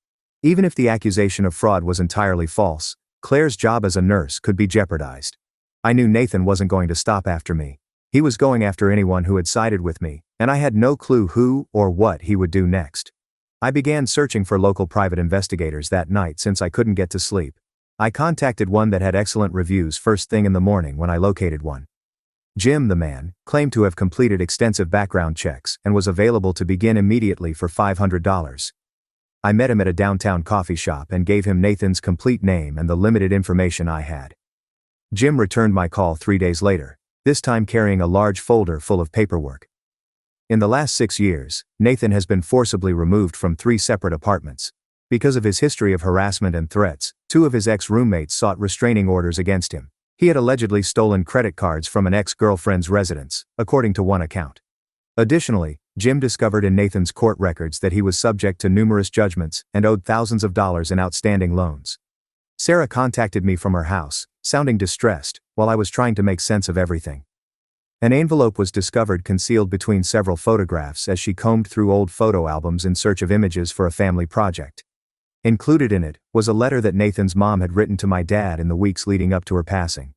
Speaker 1: Even if the accusation of fraud was entirely false, Claire's job as a nurse could be jeopardized. I knew Nathan wasn't going to stop after me. He was going after anyone who had sided with me, and I had no clue who or what he would do next. I began searching for local private investigators that night since I couldn't get to sleep. I contacted one that had excellent reviews first thing in the morning when I located one. Jim, the man, claimed to have completed extensive background checks and was available to begin immediately for $500. I met him at a downtown coffee shop and gave him Nathan's complete name and the limited information I had. Jim returned my call 3 days later, this time carrying a large folder full of paperwork. In the last 6 years, Nathan has been forcibly removed from 3 separate apartments. Because of his history of harassment and threats, 2 of his ex-roommates sought restraining orders against him. He had allegedly stolen credit cards from an ex-girlfriend's residence, according to one account. Additionally, Jim discovered in Nathan's court records that he was subject to numerous judgments and owed thousands of dollars in outstanding loans. Sarah contacted me from her house, sounding distressed, while I was trying to make sense of everything. An envelope was discovered concealed between several photographs as she combed through old photo albums in search of images for a family project. Included in it was a letter that Nathan's mom had written to my dad in the weeks leading up to her passing.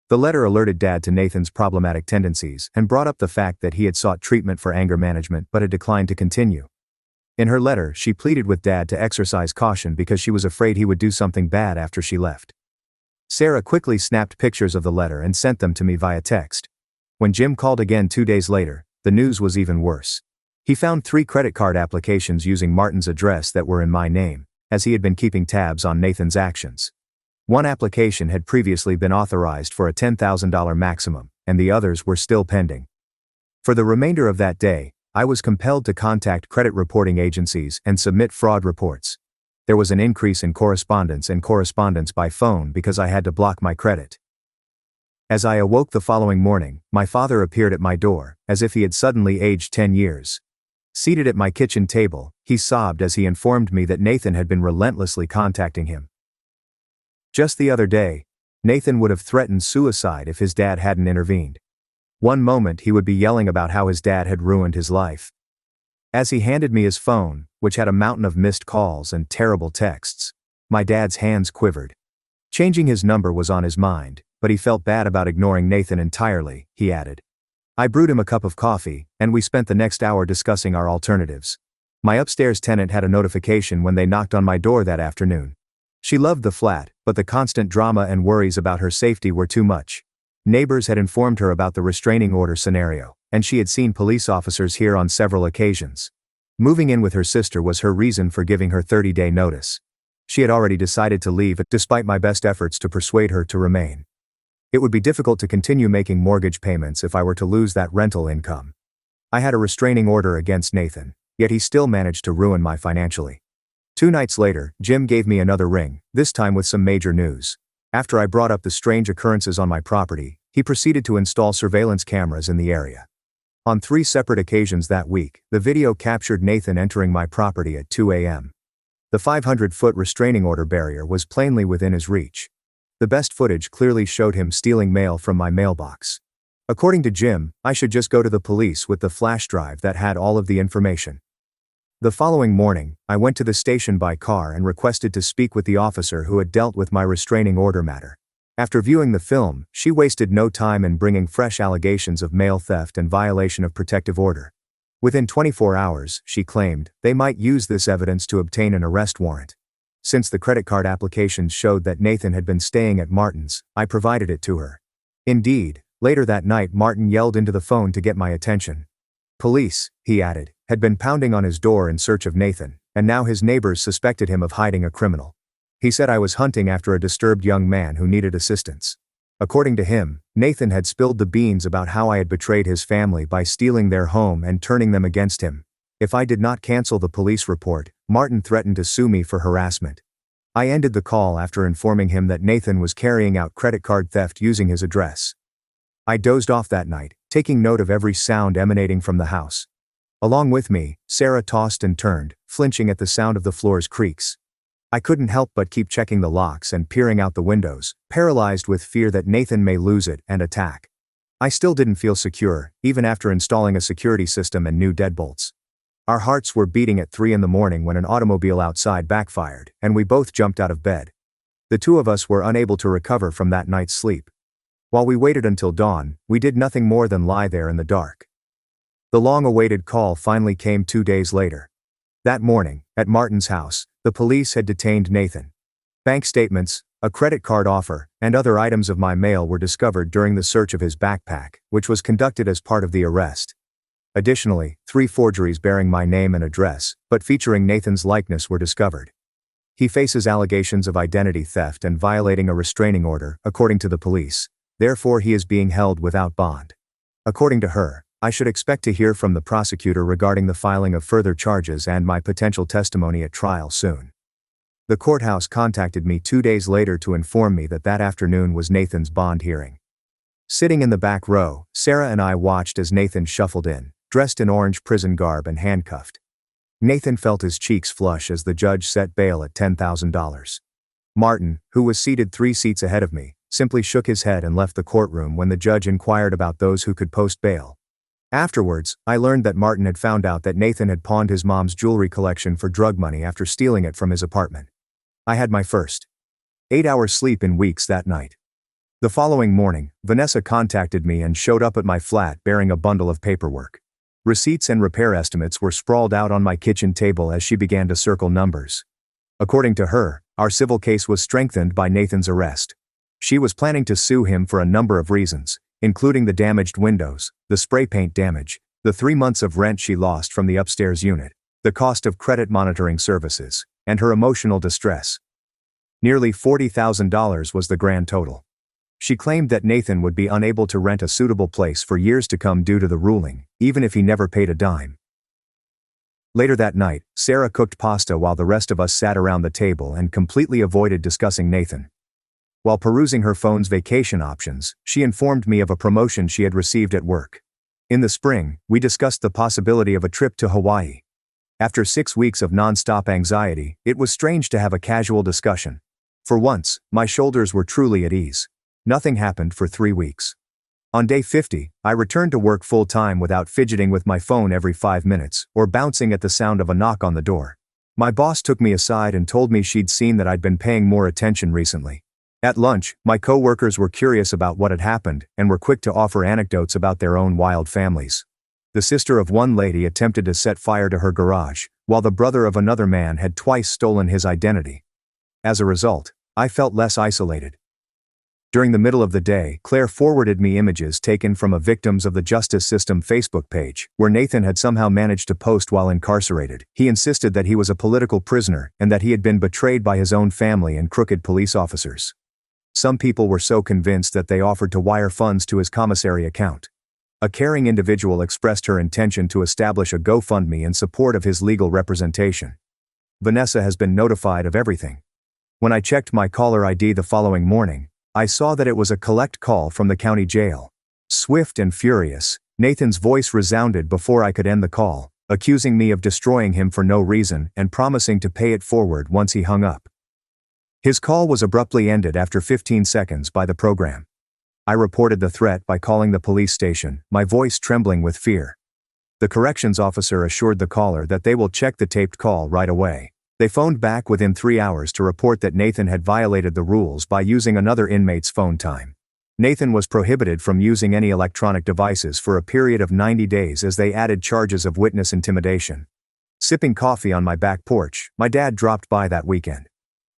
Speaker 1: The letter alerted Dad to Nathan's problematic tendencies and brought up the fact that he had sought treatment for anger management but had declined to continue. In her letter, she pleaded with Dad to exercise caution because she was afraid he would do something bad after she left. Sarah quickly snapped pictures of the letter and sent them to me via text. When Jim called again 2 days later, the news was even worse. He found 3 credit card applications using Martin's address that were in my name, as he had been keeping tabs on Nathan's actions. One application had previously been authorized for a $10,000 maximum, and the others were still pending. For the remainder of that day, I was compelled to contact credit reporting agencies and submit fraud reports. There was an increase in correspondence by phone because I had to block my credit. As I awoke the following morning, my father appeared at my door, as if he had suddenly aged 10 years. Seated at my kitchen table, he sobbed as he informed me that Nathan had been relentlessly contacting him. Just the other day, Nathan would have threatened suicide if his dad hadn't intervened. One moment he would be yelling about how his dad had ruined his life. As he handed me his phone, which had a mountain of missed calls and terrible texts, my dad's hands quivered. Changing his number was on his mind, but he felt bad about ignoring Nathan entirely, he added. I brewed him a cup of coffee, and we spent the next hour discussing our alternatives. My upstairs tenant had a notification when they knocked on my door that afternoon. She loved the flat, but the constant drama and worries about her safety were too much. Neighbors had informed her about the restraining order scenario, and she had seen police officers here on several occasions. Moving in with her sister was her reason for giving her 30-day notice. She had already decided to leave, despite my best efforts to persuade her to remain. It would be difficult to continue making mortgage payments if I were to lose that rental income. I had a restraining order against Nathan, yet he still managed to ruin my financially. 2 nights later, Jim gave me another ring, this time with some major news. After I brought up the strange occurrences on my property, he proceeded to install surveillance cameras in the area. On 3 separate occasions that week, the video captured Nathan entering my property at 2 a.m. The 500-foot restraining order barrier was plainly within his reach. The best footage clearly showed him stealing mail from my mailbox. According to Jim, I should just go to the police with the flash drive that had all of the information. The following morning, I went to the station by car and requested to speak with the officer who had dealt with my restraining order matter. After viewing the film, she wasted no time in bringing fresh allegations of mail theft and violation of protective order. Within 24 hours, she claimed, they might use this evidence to obtain an arrest warrant. Since the credit card applications showed that Nathan had been staying at Martin's, I provided it to her. Indeed, later that night Martin yelled into the phone to get my attention. Police, he added, had been pounding on his door in search of Nathan, and now his neighbors suspected him of hiding a criminal. He said I was hunting after a disturbed young man who needed assistance. According to him, Nathan had spilled the beans about how I had betrayed his family by stealing their home and turning them against him. If I did not cancel the police report, Martin threatened to sue me for harassment. I ended the call after informing him that Nathan was carrying out credit card theft using his address. I dozed off that night, taking note of every sound emanating from the house. Along with me, Sarah tossed and turned, flinching at the sound of the floor's creaks. I couldn't help but keep checking the locks and peering out the windows, paralyzed with fear that Nathan may lose it and attack. I still didn't feel secure, even after installing a security system and new deadbolts. Our hearts were beating at 3 a.m. when an automobile outside backfired, and we both jumped out of bed. The 2 of us were unable to recover from that night's sleep. While we waited until dawn, we did nothing more than lie there in the dark. The long-awaited call finally came 2 days later. That morning, at Martin's house, the police had detained Nathan. Bank statements, a credit card offer, and other items of my mail were discovered during the search of his backpack, which was conducted as part of the arrest. Additionally, 3 forgeries bearing my name and address, but featuring Nathan's likeness were discovered. He faces allegations of identity theft and violating a restraining order, according to the police. Therefore, he is being held without bond. According to her, I should expect to hear from the prosecutor regarding the filing of further charges and my potential testimony at trial soon. The courthouse contacted me 2 days later to inform me that that afternoon was Nathan's bond hearing. Sitting in the back row, Sarah and I watched as Nathan shuffled in, dressed in orange prison garb and handcuffed. Nathan felt his cheeks flush as the judge set bail at $10,000. Martin, who was seated 3 seats ahead of me, simply shook his head and left the courtroom when the judge inquired about those who could post bail. Afterwards, I learned that Martin had found out that Nathan had pawned his mom's jewelry collection for drug money after stealing it from his apartment. I had my first 8-hour sleep in weeks that night. The following morning, Vanessa contacted me and showed up at my flat bearing a bundle of paperwork. Receipts and repair estimates were sprawled out on my kitchen table as she began to circle numbers. According to her, our civil case was strengthened by Nathan's arrest. She was planning to sue him for a number of reasons, including the damaged windows, the spray paint damage, the 3 months of rent she lost from the upstairs unit, the cost of credit monitoring services, and her emotional distress. Nearly $40,000 was the grand total. She claimed that Nathan would be unable to rent a suitable place for years to come due to the ruling, even if he never paid a dime. Later that night, Sarah cooked pasta while the rest of us sat around the table and completely avoided discussing Nathan. While perusing her phone's vacation options, she informed me of a promotion she had received at work. In the spring, we discussed the possibility of a trip to Hawaii. After 6 weeks of non-stop anxiety, it was strange to have a casual discussion. For once, my shoulders were truly at ease. Nothing happened for 3 weeks. On day 50, I returned to work full-time without fidgeting with my phone every 5 minutes, or bouncing at the sound of a knock on the door. My boss took me aside and told me she'd seen that I'd been paying more attention recently. At lunch, my co-workers were curious about what had happened, and were quick to offer anecdotes about their own wild families. The sister of one lady attempted to set fire to her garage, while the brother of another man had twice stolen his identity. As a result, I felt less isolated. During the middle of the day, Claire forwarded me images taken from a Victims of the Justice System Facebook page, where Nathan had somehow managed to post while incarcerated. He insisted that he was a political prisoner and that he had been betrayed by his own family and crooked police officers. Some people were so convinced that they offered to wire funds to his commissary account. A caring individual expressed her intention to establish a GoFundMe in support of his legal representation. Vanessa has been notified of everything. When I checked my caller ID the following morning, I saw that it was a collect call from the county jail. Swift and furious, Nathan's voice resounded before I could end the call, accusing me of destroying him for no reason and promising to pay it forward once he hung up. His call was abruptly ended after 15 seconds by the program. I reported the threat by calling the police station, my voice trembling with fear. The corrections officer assured the caller that they will check the taped call right away. They phoned back within 3 hours to report that Nathan had violated the rules by using another inmate's phone time. Nathan was prohibited from using any electronic devices for a period of 90 days as they added charges of witness intimidation. Sipping coffee on my back porch, my dad dropped by that weekend.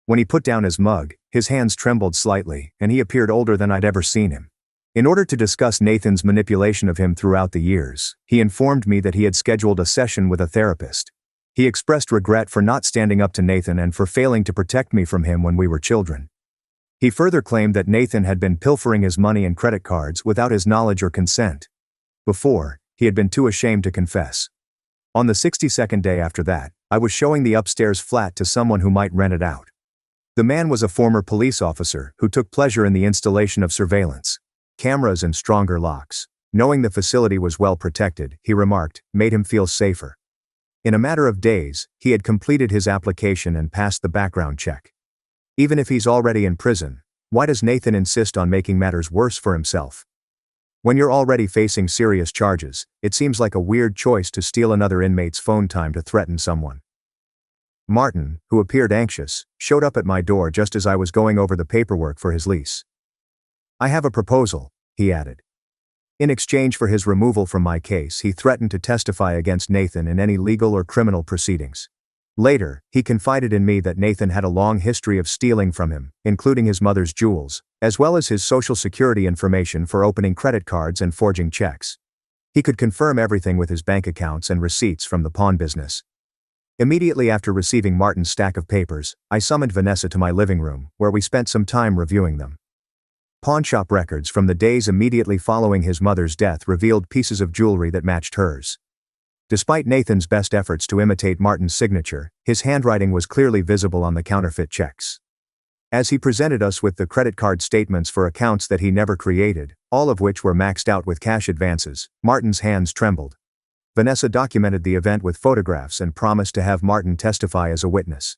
Speaker 1: When he put down his mug, his hands trembled slightly, and he appeared older than I'd ever seen him. In order to discuss Nathan's manipulation of him throughout the years, he informed me that he had scheduled a session with a therapist. He expressed regret for not standing up to Nathan and for failing to protect me from him when we were children. He further claimed that Nathan had been pilfering his money and credit cards without his knowledge or consent. Before, he had been too ashamed to confess. On the 62nd day after that, I was showing the upstairs flat to someone who might rent it out. The man was a former police officer who took pleasure in the installation of surveillance, cameras and stronger locks. Knowing the facility was well protected, he remarked, made him feel safer. In a matter of days, he had completed his application and passed the background check. Even if he's already in prison, why does Nathan insist on making matters worse for himself? When you're already facing serious charges, it seems like a weird choice to steal another inmate's phone time to threaten someone. Martin, who appeared anxious, showed up at my door just as I was going over the paperwork for his lease. I have a proposal, he added. In exchange for his removal from my case, he threatened to testify against Nathan in any legal or criminal proceedings. Later, he confided in me that Nathan had a long history of stealing from him, including his mother's jewels, as well as his social security information for opening credit cards and forging checks. He could confirm everything with his bank accounts and receipts from the pawn business. Immediately after receiving Martin's stack of papers, I summoned Vanessa to my living room, where we spent some time reviewing them. Pawnshop records from the days immediately following his mother's death revealed pieces of jewelry that matched hers. Despite Nathan's best efforts to imitate Martin's signature, his handwriting was clearly visible on the counterfeit checks. As he presented us with the credit card statements for accounts that he never created, all of which were maxed out with cash advances, Martin's hands trembled. Vanessa documented the event with photographs and promised to have Martin testify as a witness.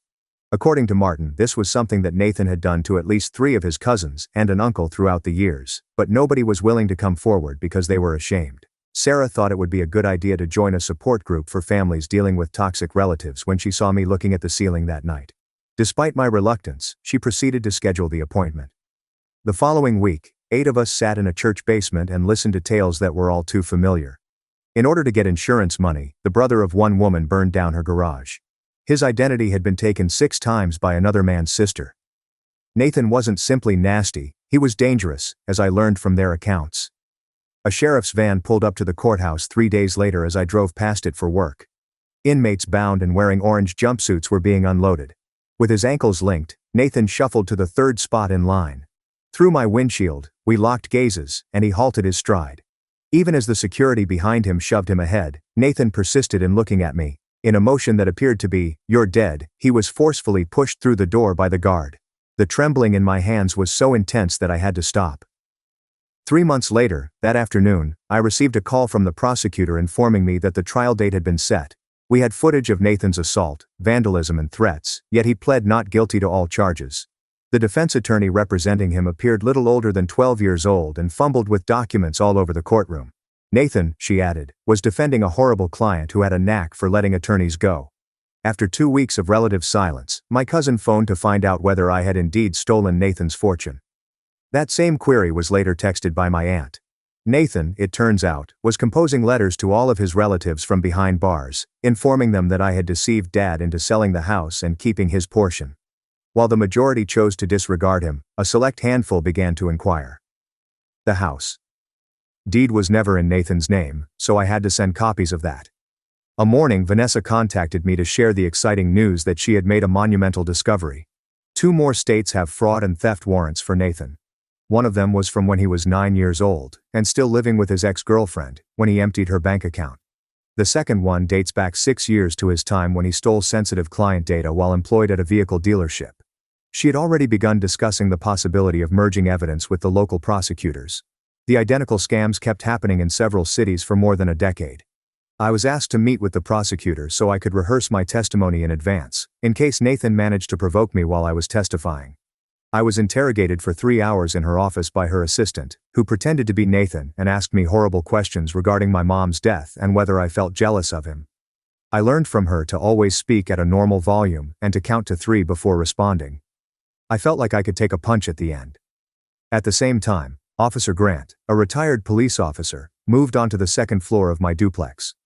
Speaker 1: According to Martin, this was something that Nathan had done to at least 3 of his cousins and an uncle throughout the years, but nobody was willing to come forward because they were ashamed. Sarah thought it would be a good idea to join a support group for families dealing with toxic relatives when she saw me looking at the ceiling that night. Despite my reluctance, she proceeded to schedule the appointment. The following week, 8 of us sat in a church basement and listened to tales that were all too familiar. In order to get insurance money, the brother of one woman burned down her garage. His identity had been taken 6 times by another man's sister. Nathan wasn't simply nasty, he was dangerous, as I learned from their accounts. A sheriff's van pulled up to the courthouse 3 days later as I drove past it for work. Inmates bound and wearing orange jumpsuits were being unloaded. With his ankles linked, Nathan shuffled to the 3rd spot in line. Through my windshield, we locked gazes, and he halted his stride. Even as the security behind him shoved him ahead, Nathan persisted in looking at me. In a motion that appeared to be, "You're dead," he was forcefully pushed through the door by the guard. The trembling in my hands was so intense that I had to stop. 3 months later, that afternoon, I received a call from the prosecutor informing me that the trial date had been set. We had footage of Nathan's assault, vandalism and threats, yet he pled not guilty to all charges. The defense attorney representing him appeared little older than 12 years old and fumbled with documents all over the courtroom. Nathan, she added, was defending a horrible client who had a knack for letting attorneys go. After 2 weeks of relative silence, my cousin phoned to find out whether I had indeed stolen Nathan's fortune. That same query was later texted by my aunt. Nathan, it turns out, was composing letters to all of his relatives from behind bars, informing them that I had deceived Dad into selling the house and keeping his portion. While the majority chose to disregard him, a select handful began to inquire. The house deed was never in Nathan's name, so I had to send copies of that. A morning, Vanessa contacted me to share the exciting news that she had made a monumental discovery. 2 more states have fraud and theft warrants for Nathan. One of them was from when he was 9 years old, and still living with his ex-girlfriend, when he emptied her bank account. The second one dates back 6 years to his time when he stole sensitive client data while employed at a vehicle dealership. She had already begun discussing the possibility of merging evidence with the local prosecutors. The identical scams kept happening in several cities for more than a decade. I was asked to meet with the prosecutor so I could rehearse my testimony in advance, in case Nathan managed to provoke me while I was testifying. I was interrogated for 3 hours in her office by her assistant, who pretended to be Nathan and asked me horrible questions regarding my mom's death and whether I felt jealous of him. I learned from her to always speak at a normal volume and to count to 3 before responding. I felt like I could take a punch at the end. At the same time, Officer Grant, a retired police officer, moved onto the 2nd floor of my duplex.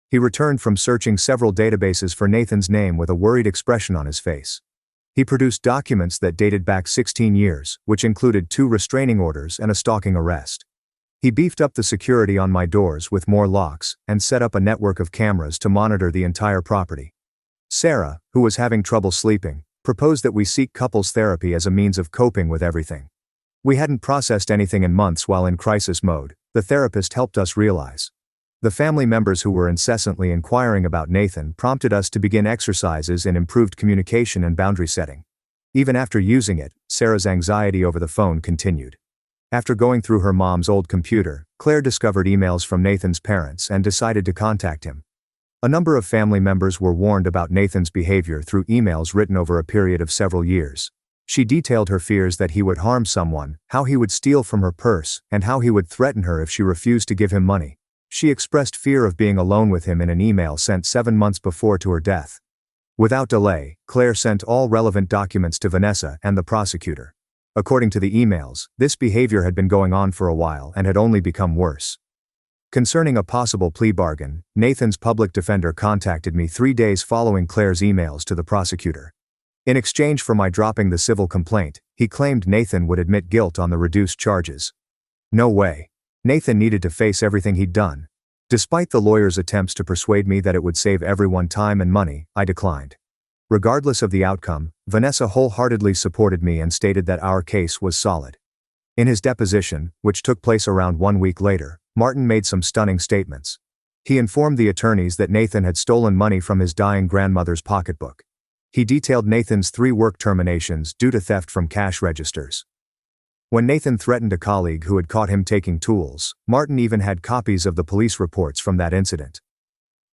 Speaker 1: He returned from searching several databases for Nathan's name with a worried expression on his face. He produced documents that dated back 16 years, which included 2 restraining orders and a stalking arrest. He beefed up the security on my doors with more locks and set up a network of cameras to monitor the entire property. Sarah, who was having trouble sleeping, proposed that we seek couples therapy as a means of coping with everything. We hadn't processed anything in months while in crisis mode, the therapist helped us realize. The family members who were incessantly inquiring about Nathan prompted us to begin exercises in improved communication and boundary setting. Even after using it, Sarah's anxiety over the phone continued. After going through her mom's old computer, Claire discovered emails from Nathan's parents and decided to contact him. A number of family members were warned about Nathan's behavior through emails written over a period of several years. She detailed her fears that he would harm someone, how he would steal from her purse, and how he would threaten her if she refused to give him money. She expressed fear of being alone with him in an email sent 7 months before to her death. Without delay, Claire sent all relevant documents to Vanessa and the prosecutor. According to the emails, this behavior had been going on for a while and had only become worse. Concerning a possible plea bargain, Nathan's public defender contacted me 3 days following Claire's emails to the prosecutor. In exchange for my dropping the civil complaint, he claimed Nathan would admit guilt on the reduced charges. No way. Nathan needed to face everything he'd done. Despite the lawyer's attempts to persuade me that it would save everyone time and money, I declined. Regardless of the outcome, Vanessa wholeheartedly supported me and stated that our case was solid. In his deposition, which took place around 1 week later, Martin made some stunning statements. He informed the attorneys that Nathan had stolen money from his dying grandmother's pocketbook. He detailed Nathan's 3 work terminations due to theft from cash registers. When Nathan threatened a colleague who had caught him taking tools, Martin even had copies of the police reports from that incident.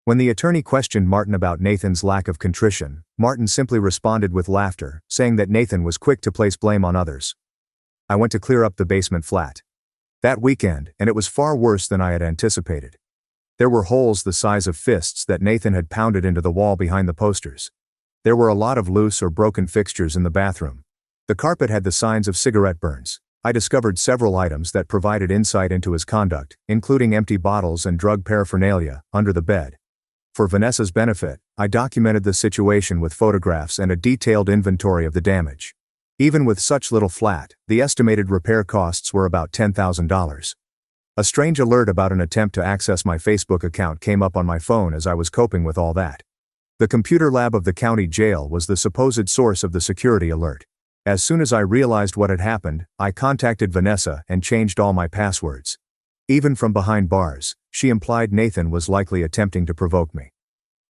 Speaker 1: When the attorney questioned Martin about Nathan's lack of contrition, Martin simply responded with laughter, saying that Nathan was quick to place blame on others. I went to clear up the basement flat that weekend, and it was far worse than I had anticipated. There were holes the size of fists that Nathan had pounded into the wall behind the posters. There were a lot of loose or broken fixtures in the bathroom. The carpet had the signs of cigarette burns. I discovered several items that provided insight into his conduct, including empty bottles and drug paraphernalia under the bed. For Vanessa's benefit, I documented the situation with photographs and a detailed inventory of the damage. Even with such little flat, the estimated repair costs were about $10,000. A strange alert about an attempt to access my Facebook account came up on my phone as I was coping with all that. The computer lab of the county jail was the supposed source of the security alert. As soon as I realized what had happened, I contacted Vanessa and changed all my passwords. Even from behind bars, she implied Nathan was likely attempting to provoke me.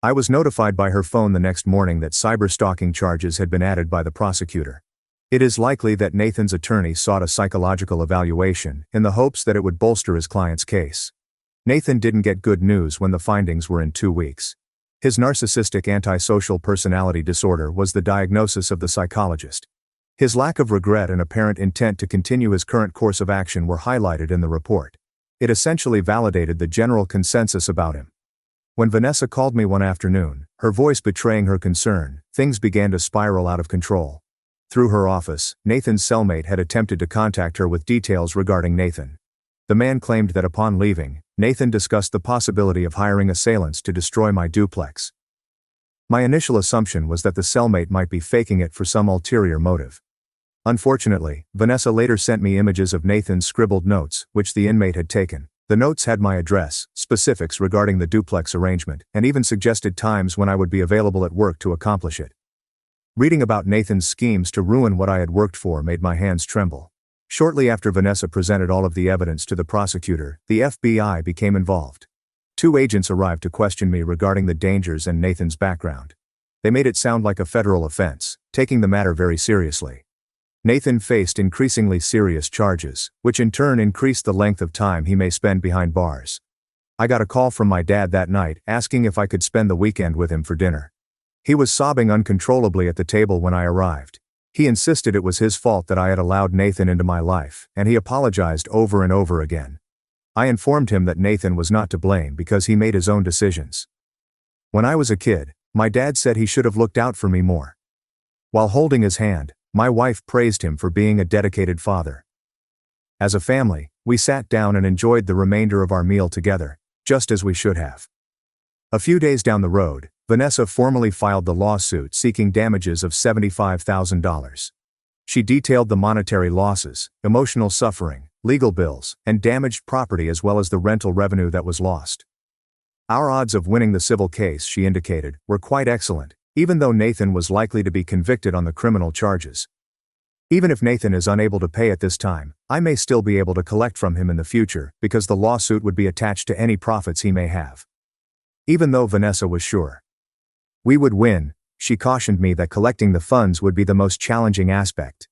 Speaker 1: I was notified by her phone the next morning that cyberstalking charges had been added by the prosecutor. It is likely that Nathan's attorney sought a psychological evaluation in the hopes that it would bolster his client's case. Nathan didn't get good news when the findings were in 2 weeks. His narcissistic antisocial personality disorder was the diagnosis of the psychologist. His lack of regret and apparent intent to continue his current course of action were highlighted in the report. It essentially validated the general consensus about him. When Vanessa called me one afternoon, her voice betraying her concern, things began to spiral out of control. Through her office, Nathan's cellmate had attempted to contact her with details regarding Nathan. The man claimed that upon leaving, Nathan discussed the possibility of hiring assailants to destroy my duplex. My initial assumption was that the cellmate might be faking it for some ulterior motive. Unfortunately, Vanessa later sent me images of Nathan's scribbled notes, which the inmate had taken. The notes had my address, specifics regarding the duplex arrangement, and even suggested times when I would be available at work to accomplish it. Reading about Nathan's schemes to ruin what I had worked for made my hands tremble. Shortly after Vanessa presented all of the evidence to the prosecutor, the FBI became involved. 2 agents arrived to question me regarding the dangers and Nathan's background. They made it sound like a federal offense, taking the matter very seriously. Nathan faced increasingly serious charges, which in turn increased the length of time he may spend behind bars. I got a call from my dad that night asking if I could spend the weekend with him for dinner. He was sobbing uncontrollably at the table when I arrived. He insisted it was his fault that I had allowed Nathan into my life, and he apologized over and over again. I informed him that Nathan was not to blame because he made his own decisions. When I was a kid, my dad said he should have looked out for me more. While holding his hand, my wife praised him for being a dedicated father. As a family, we sat down and enjoyed the remainder of our meal together, just as we should have. A few days down the road, Vanessa formally filed the lawsuit seeking damages of $75,000. She detailed the monetary losses, emotional suffering, legal bills, and damaged property as well as the rental revenue that was lost. Our odds of winning the civil case, she indicated, were quite excellent, even though Nathan was likely to be convicted on the criminal charges. Even if Nathan is unable to pay at this time, I may still be able to collect from him in the future because the lawsuit would be attached to any profits he may have. Even though Vanessa was sure we would win, she cautioned me that collecting the funds would be the most challenging aspect.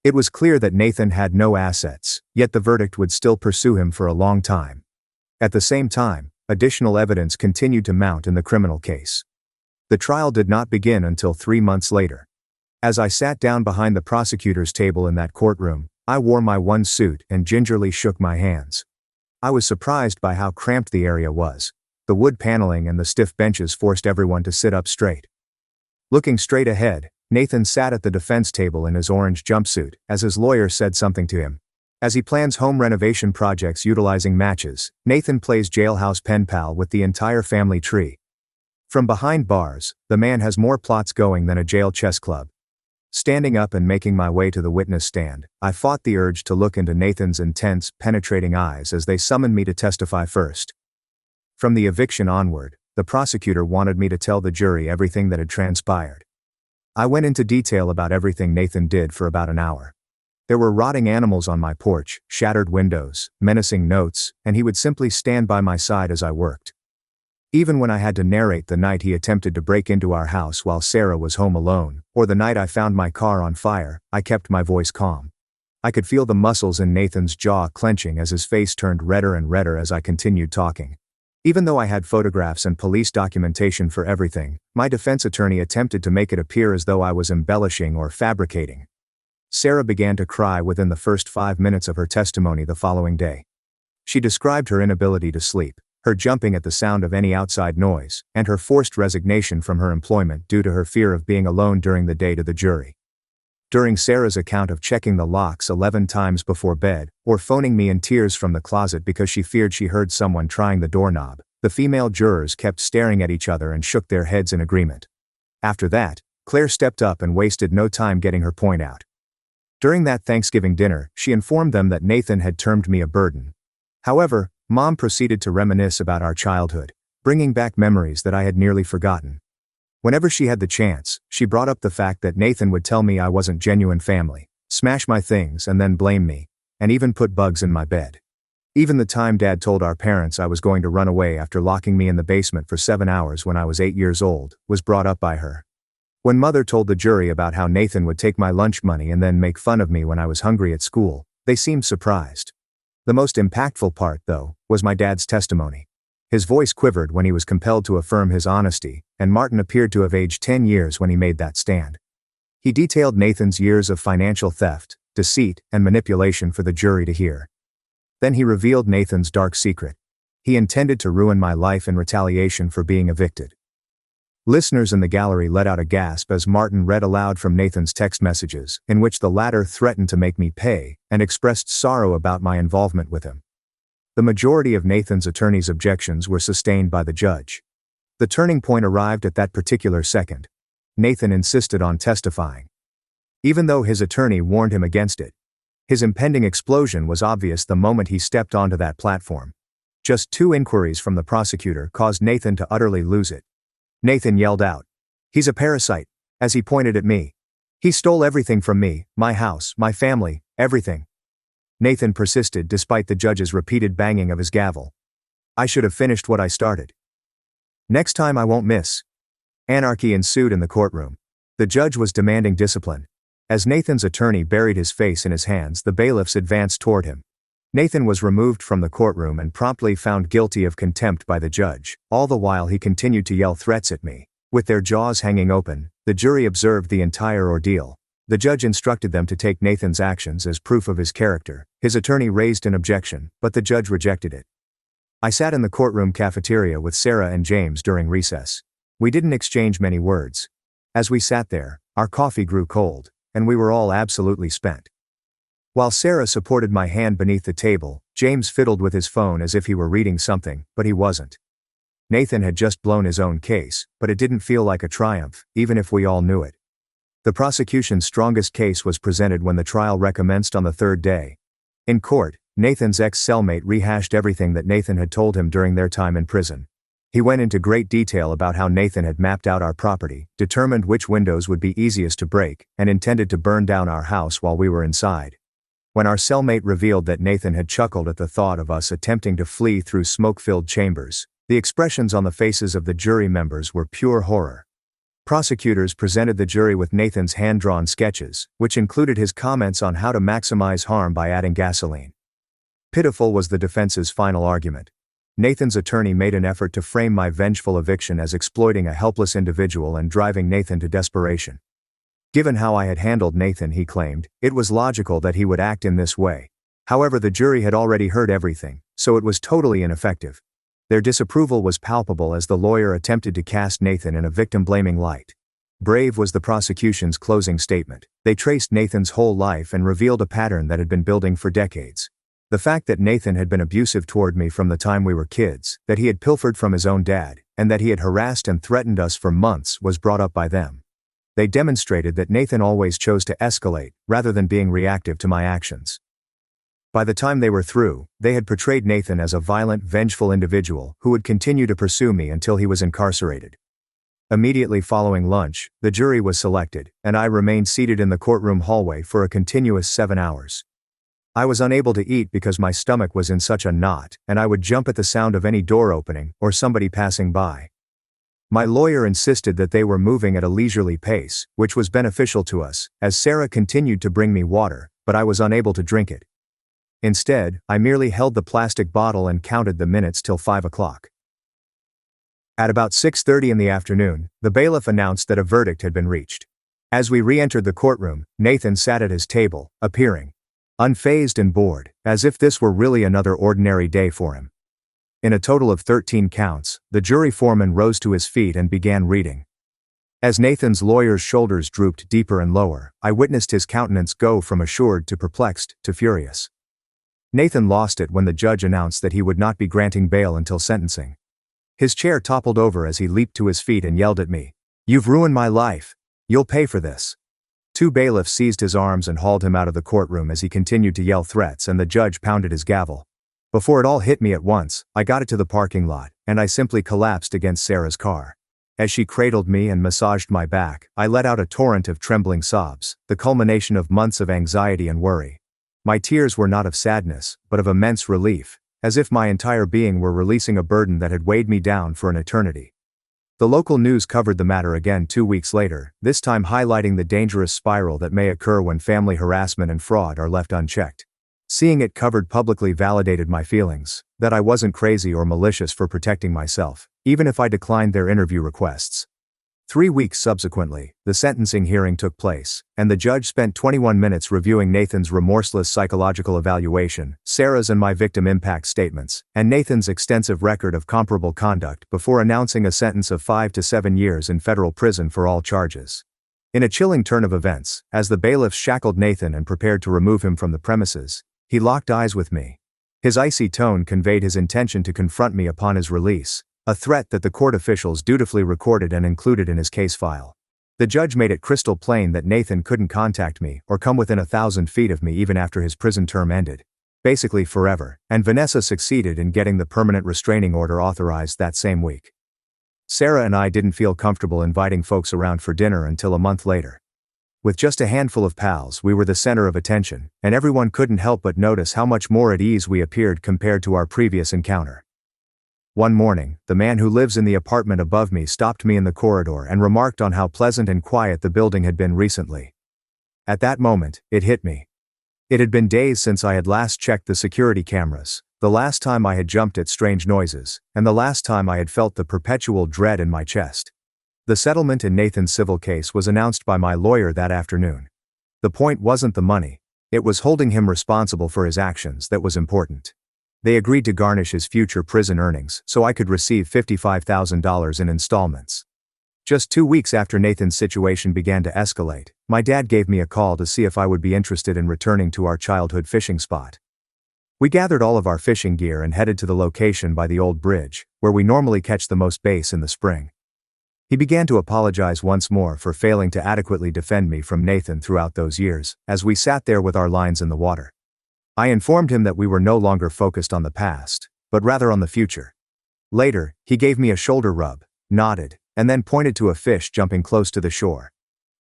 Speaker 1: It was clear that Nathan had no assets, yet the verdict would still pursue him for a long time. At the same time, additional evidence continued to mount in the criminal case. The trial did not begin until 3 months later. As I sat down behind the prosecutor's table in that courtroom, I wore my one suit and gingerly shook my hands. I was surprised by how cramped the area was. The wood paneling and the stiff benches forced everyone to sit up straight. Looking straight ahead, Nathan sat at the defense table in his orange jumpsuit as his lawyer said something to him. As he plans home renovation projects utilizing matches, Nathan plays jailhouse pen pal with the entire family tree. From behind bars, the man has more plots going than a jail chess club. Standing up and making my way to the witness stand, I fought the urge to look into Nathan's intense, penetrating eyes as they summoned me to testify first. From the eviction onward, the prosecutor wanted me to tell the jury everything that had transpired. I went into detail about everything Nathan did for about an hour. There were rotting animals on my porch, shattered windows, menacing notes, and he would simply stand by my side as I worked. Even when I had to narrate the night he attempted to break into our house while Sarah was home alone, or the night I found my car on fire, I kept my voice calm. I could feel the muscles in Nathan's jaw clenching as his face turned redder and redder as I continued talking. Even though I had photographs and police documentation for everything, my defense attorney attempted to make it appear as though I was embellishing or fabricating. Sarah began to cry within the first 5 minutes of her testimony the following day. She described her inability to sleep, her jumping at the sound of any outside noise, and her forced resignation from her employment due to her fear of being alone during the day to the jury. During Sarah's account of checking the locks 11 times before bed, or phoning me in tears from the closet because she feared she heard someone trying the doorknob, the female jurors kept staring at each other and shook their heads in agreement. After that, Claire stepped up and wasted no time getting her point out. During that Thanksgiving dinner, she informed them that Nathan had termed me a burden. However, Mom proceeded to reminisce about our childhood, bringing back memories that I had nearly forgotten. Whenever she had the chance, she brought up the fact that Nathan would tell me I wasn't genuine family, smash my things and then blame me, and even put bugs in my bed. Even the time Dad told our parents I was going to run away after locking me in the basement for 7 hours when I was 8 years old, was brought up by her. When Mother told the jury about how Nathan would take my lunch money and then make fun of me when I was hungry at school, they seemed surprised. The most impactful part, though, was my dad's testimony. His voice quivered when he was compelled to affirm his honesty, and Martin appeared to have aged 10 years when he made that stand. He detailed Nathan's years of financial theft, deceit, and manipulation for the jury to hear. Then he revealed Nathan's dark secret. He intended to ruin my life in retaliation for being evicted. Listeners in the gallery let out a gasp as Martin read aloud from Nathan's text messages, in which the latter threatened to make me pay, and expressed sorrow about my involvement with him. The majority of Nathan's attorney's objections were sustained by the judge. The turning point arrived at that particular second. Nathan insisted on testifying. Even though his attorney warned him against it, his impending explosion was obvious the moment he stepped onto that platform. Just 2 inquiries from the prosecutor caused Nathan to utterly lose it. Nathan yelled out, "He's a parasite," as he pointed at me. "He stole everything from me, my house, my family, everything." Nathan persisted despite the judge's repeated banging of his gavel. I should have finished what I started. "Next time I won't miss." Anarchy ensued in the courtroom. The judge was demanding discipline. As Nathan's attorney buried his face in his hands, the bailiffs advanced toward him. Nathan was removed from the courtroom and promptly found guilty of contempt by the judge. All the while he continued to yell threats at me. With their jaws hanging open, the jury observed the entire ordeal. The judge instructed them to take Nathan's actions as proof of his character. His attorney raised an objection, but the judge rejected it. I sat in the courtroom cafeteria with Sarah and James during recess. We didn't exchange many words. As we sat there, our coffee grew cold, and we were all absolutely spent. While Sarah supported my hand beneath the table, James fiddled with his phone as if he were reading something, but he wasn't. Nathan had just blown his own case, but it didn't feel like a triumph, even if we all knew it. The prosecution's strongest case was presented when the trial recommenced on the 3rd day. In court, Nathan's ex-cellmate rehashed everything that Nathan had told him during their time in prison. He went into great detail about how Nathan had mapped out our property, determined which windows would be easiest to break, and intended to burn down our house while we were inside. When our cellmate revealed that Nathan had chuckled at the thought of us attempting to flee through smoke-filled chambers, the expressions on the faces of the jury members were pure horror. Prosecutors presented the jury with Nathan's hand-drawn sketches, which included his comments on how to maximize harm by adding gasoline. Pitiful was the defense's final argument. Nathan's attorney made an effort to frame my vengeful eviction as exploiting a helpless individual and driving Nathan to desperation. Given how I had handled Nathan, he claimed, it was logical that he would act in this way. However, the jury had already heard everything, so it was totally ineffective. Their disapproval was palpable as the lawyer attempted to cast Nathan in a victim-blaming light. Brave was the prosecution's closing statement. They traced Nathan's whole life and revealed a pattern that had been building for decades. The fact that Nathan had been abusive toward me from the time we were kids, that he had pilfered from his own dad, and that he had harassed and threatened us for months was brought up by them. They demonstrated that Nathan always chose to escalate, rather than being reactive to my actions. By the time they were through, they had portrayed Nathan as a violent, vengeful individual who would continue to pursue me until he was incarcerated. Immediately following lunch, the jury was selected, and I remained seated in the courtroom hallway for a continuous 7 hours. I was unable to eat because my stomach was in such a knot, and I would jump at the sound of any door opening or somebody passing by. My lawyer insisted that they were moving at a leisurely pace, which was beneficial to us, as Sarah continued to bring me water, but I was unable to drink it. Instead, I merely held the plastic bottle and counted the minutes till 5 o'clock. At about 6:30 in the afternoon, the bailiff announced that a verdict had been reached. As we re-entered the courtroom, Nathan sat at his table, appearing unfazed and bored, as if this were really another ordinary day for him. In a total of 13 counts, the jury foreman rose to his feet and began reading. As Nathan's lawyer's shoulders drooped deeper and lower, I witnessed his countenance go from assured to perplexed to furious. Nathan lost it when the judge announced that he would not be granting bail until sentencing. His chair toppled over as he leaped to his feet and yelled at me, "You've ruined my life. You'll pay for this." Two bailiffs seized his arms and hauled him out of the courtroom as he continued to yell threats, and the judge pounded his gavel. Before it all hit me at once, I got it to the parking lot, and I simply collapsed against Sarah's car. As she cradled me and massaged my back, I let out a torrent of trembling sobs, the culmination of months of anxiety and worry. My tears were not of sadness, but of immense relief, as if my entire being were releasing a burden that had weighed me down for an eternity. The local news covered the matter again 2 weeks later, this time highlighting the dangerous spiral that may occur when family harassment and fraud are left unchecked. Seeing it covered publicly validated my feelings, that I wasn't crazy or malicious for protecting myself, even if I declined their interview requests. 3 weeks subsequently, the sentencing hearing took place, and the judge spent 21 minutes reviewing Nathan's remorseless psychological evaluation, Sarah's and my victim impact statements, and Nathan's extensive record of comparable conduct before announcing a sentence of 5 to 7 years in federal prison for all charges. In a chilling turn of events, as the bailiffs shackled Nathan and prepared to remove him from the premises, he locked eyes with me. His icy tone conveyed his intention to confront me upon his release, a threat that the court officials dutifully recorded and included in his case file. The judge made it crystal plain that Nathan couldn't contact me or come within 1,000 feet of me even after his prison term ended. Basically forever, and Vanessa succeeded in getting the permanent restraining order authorized that same week. Sarah and I didn't feel comfortable inviting folks around for dinner until a month later. With just a handful of pals, we were the center of attention, and everyone couldn't help but notice how much more at ease we appeared compared to our previous encounter. One morning, the man who lives in the apartment above me stopped me in the corridor and remarked on how pleasant and quiet the building had been recently. At that moment, it hit me. It had been days since I had last checked the security cameras, the last time I had jumped at strange noises, and the last time I had felt the perpetual dread in my chest. The settlement in Nathan's civil case was announced by my lawyer that afternoon. The point wasn't the money. It was holding him responsible for his actions that was important. They agreed to garnish his future prison earnings so I could receive $55,000 in installments. Just 2 weeks after Nathan's situation began to escalate, my dad gave me a call to see if I would be interested in returning to our childhood fishing spot. We gathered all of our fishing gear and headed to the location by the old bridge, where we normally catch the most bass in the spring. He began to apologize once more for failing to adequately defend me from Nathan throughout those years, as we sat there with our lines in the water. I informed him that we were no longer focused on the past, but rather on the future. Later, he gave me a shoulder rub, nodded, and then pointed to a fish jumping close to the shore.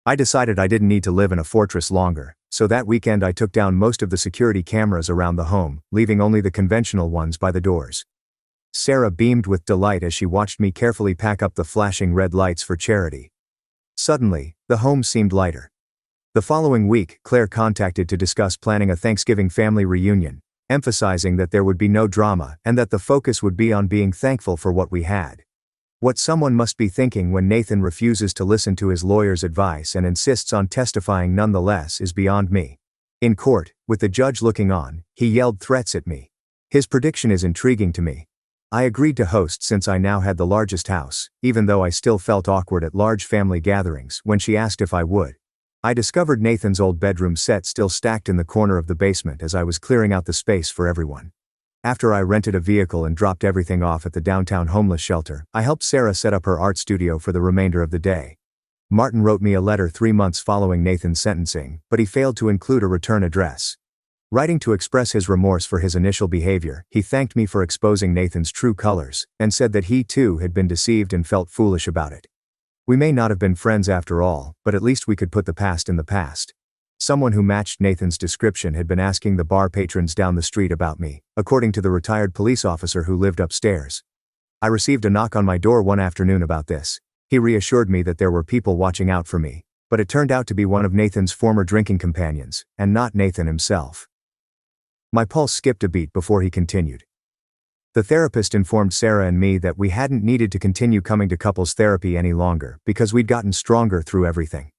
Speaker 1: I decided I didn't need to live in a fortress longer, so that weekend I took down most of the security cameras around the home, leaving only the conventional ones by the doors. Sarah beamed with delight as she watched me carefully pack up the flashing red lights for charity. Suddenly, the home seemed lighter. The following week, Claire contacted to discuss planning a Thanksgiving family reunion, emphasizing that there would be no drama and that the focus would be on being thankful for what we had. What someone must be thinking when Nathan refuses to listen to his lawyer's advice and insists on testifying nonetheless is beyond me. In court, with the judge looking on, he yelled threats at me. His prediction is intriguing to me. I agreed to host since I now had the largest house, even though I still felt awkward at large family gatherings when she asked if I would. I discovered Nathan's old bedroom set still stacked in the corner of the basement as I was clearing out the space for everyone. After I rented a vehicle and dropped everything off at the downtown homeless shelter, I helped Sarah set up her art studio for the remainder of the day. Martin wrote me a letter 3 months following Nathan's sentencing, but he failed to include a return address. Writing to express his remorse for his initial behavior, he thanked me for exposing Nathan's true colors, and said that he too had been deceived and felt foolish about it. We may not have been friends after all, but at least we could put the past in the past. Someone who matched Nathan's description had been asking the bar patrons down the street about me, according to the retired police officer who lived upstairs. I received a knock on my door one afternoon about this. He reassured me that there were people watching out for me, but it turned out to be one of Nathan's former drinking companions, and not Nathan himself. My pulse skipped a beat before he continued. The therapist informed Sarah and me that we hadn't needed to continue coming to couples therapy any longer because we'd gotten stronger through everything.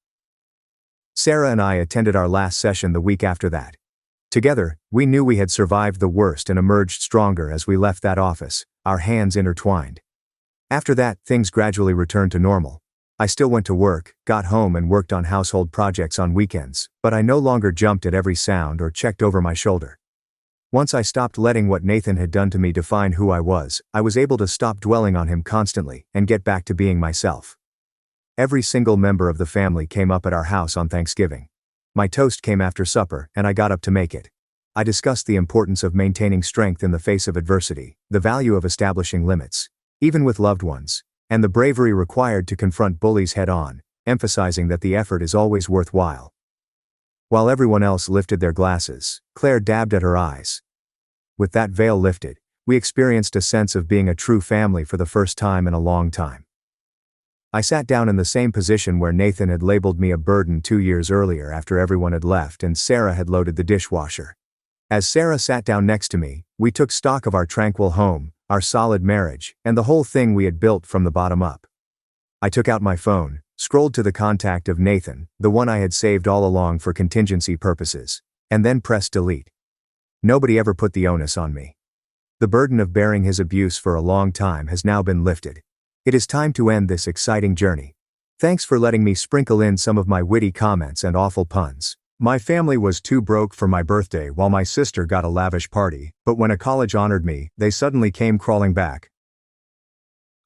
Speaker 1: Sarah and I attended our last session the week after that. Together, we knew we had survived the worst and emerged stronger as we left that office, our hands intertwined. After that, things gradually returned to normal. I still went to work, got home and worked on household projects on weekends, but I no longer jumped at every sound or checked over my shoulder. Once I stopped letting what Nathan had done to me define who I was able to stop dwelling on him constantly and get back to being myself. Every single member of the family came up at our house on Thanksgiving. My toast came after supper, and I got up to make it. I discussed the importance of maintaining strength in the face of adversity, the value of establishing limits, even with loved ones, and the bravery required to confront bullies head-on, emphasizing that the effort is always worthwhile. While everyone else lifted their glasses, Claire dabbed at her eyes. With that veil lifted, we experienced a sense of being a true family for the first time in a long time. I sat down in the same position where Nathan had labeled me a burden 2 years earlier after everyone had left and Sarah had loaded the dishwasher. As Sarah sat down next to me, we took stock of our tranquil home, our solid marriage, and the whole thing we had built from the bottom up. I took out my phone, scrolled to the contact of Nathan, the one I had saved all along for contingency purposes, and then pressed delete. Nobody ever put the onus on me. The burden of bearing his abuse for a long time has now been lifted. It is time to end this exciting journey. Thanks for letting me sprinkle in some of my witty comments and awful puns. My family was too broke for my birthday while my sister got a lavish party, but when a college honored me, they suddenly came crawling back.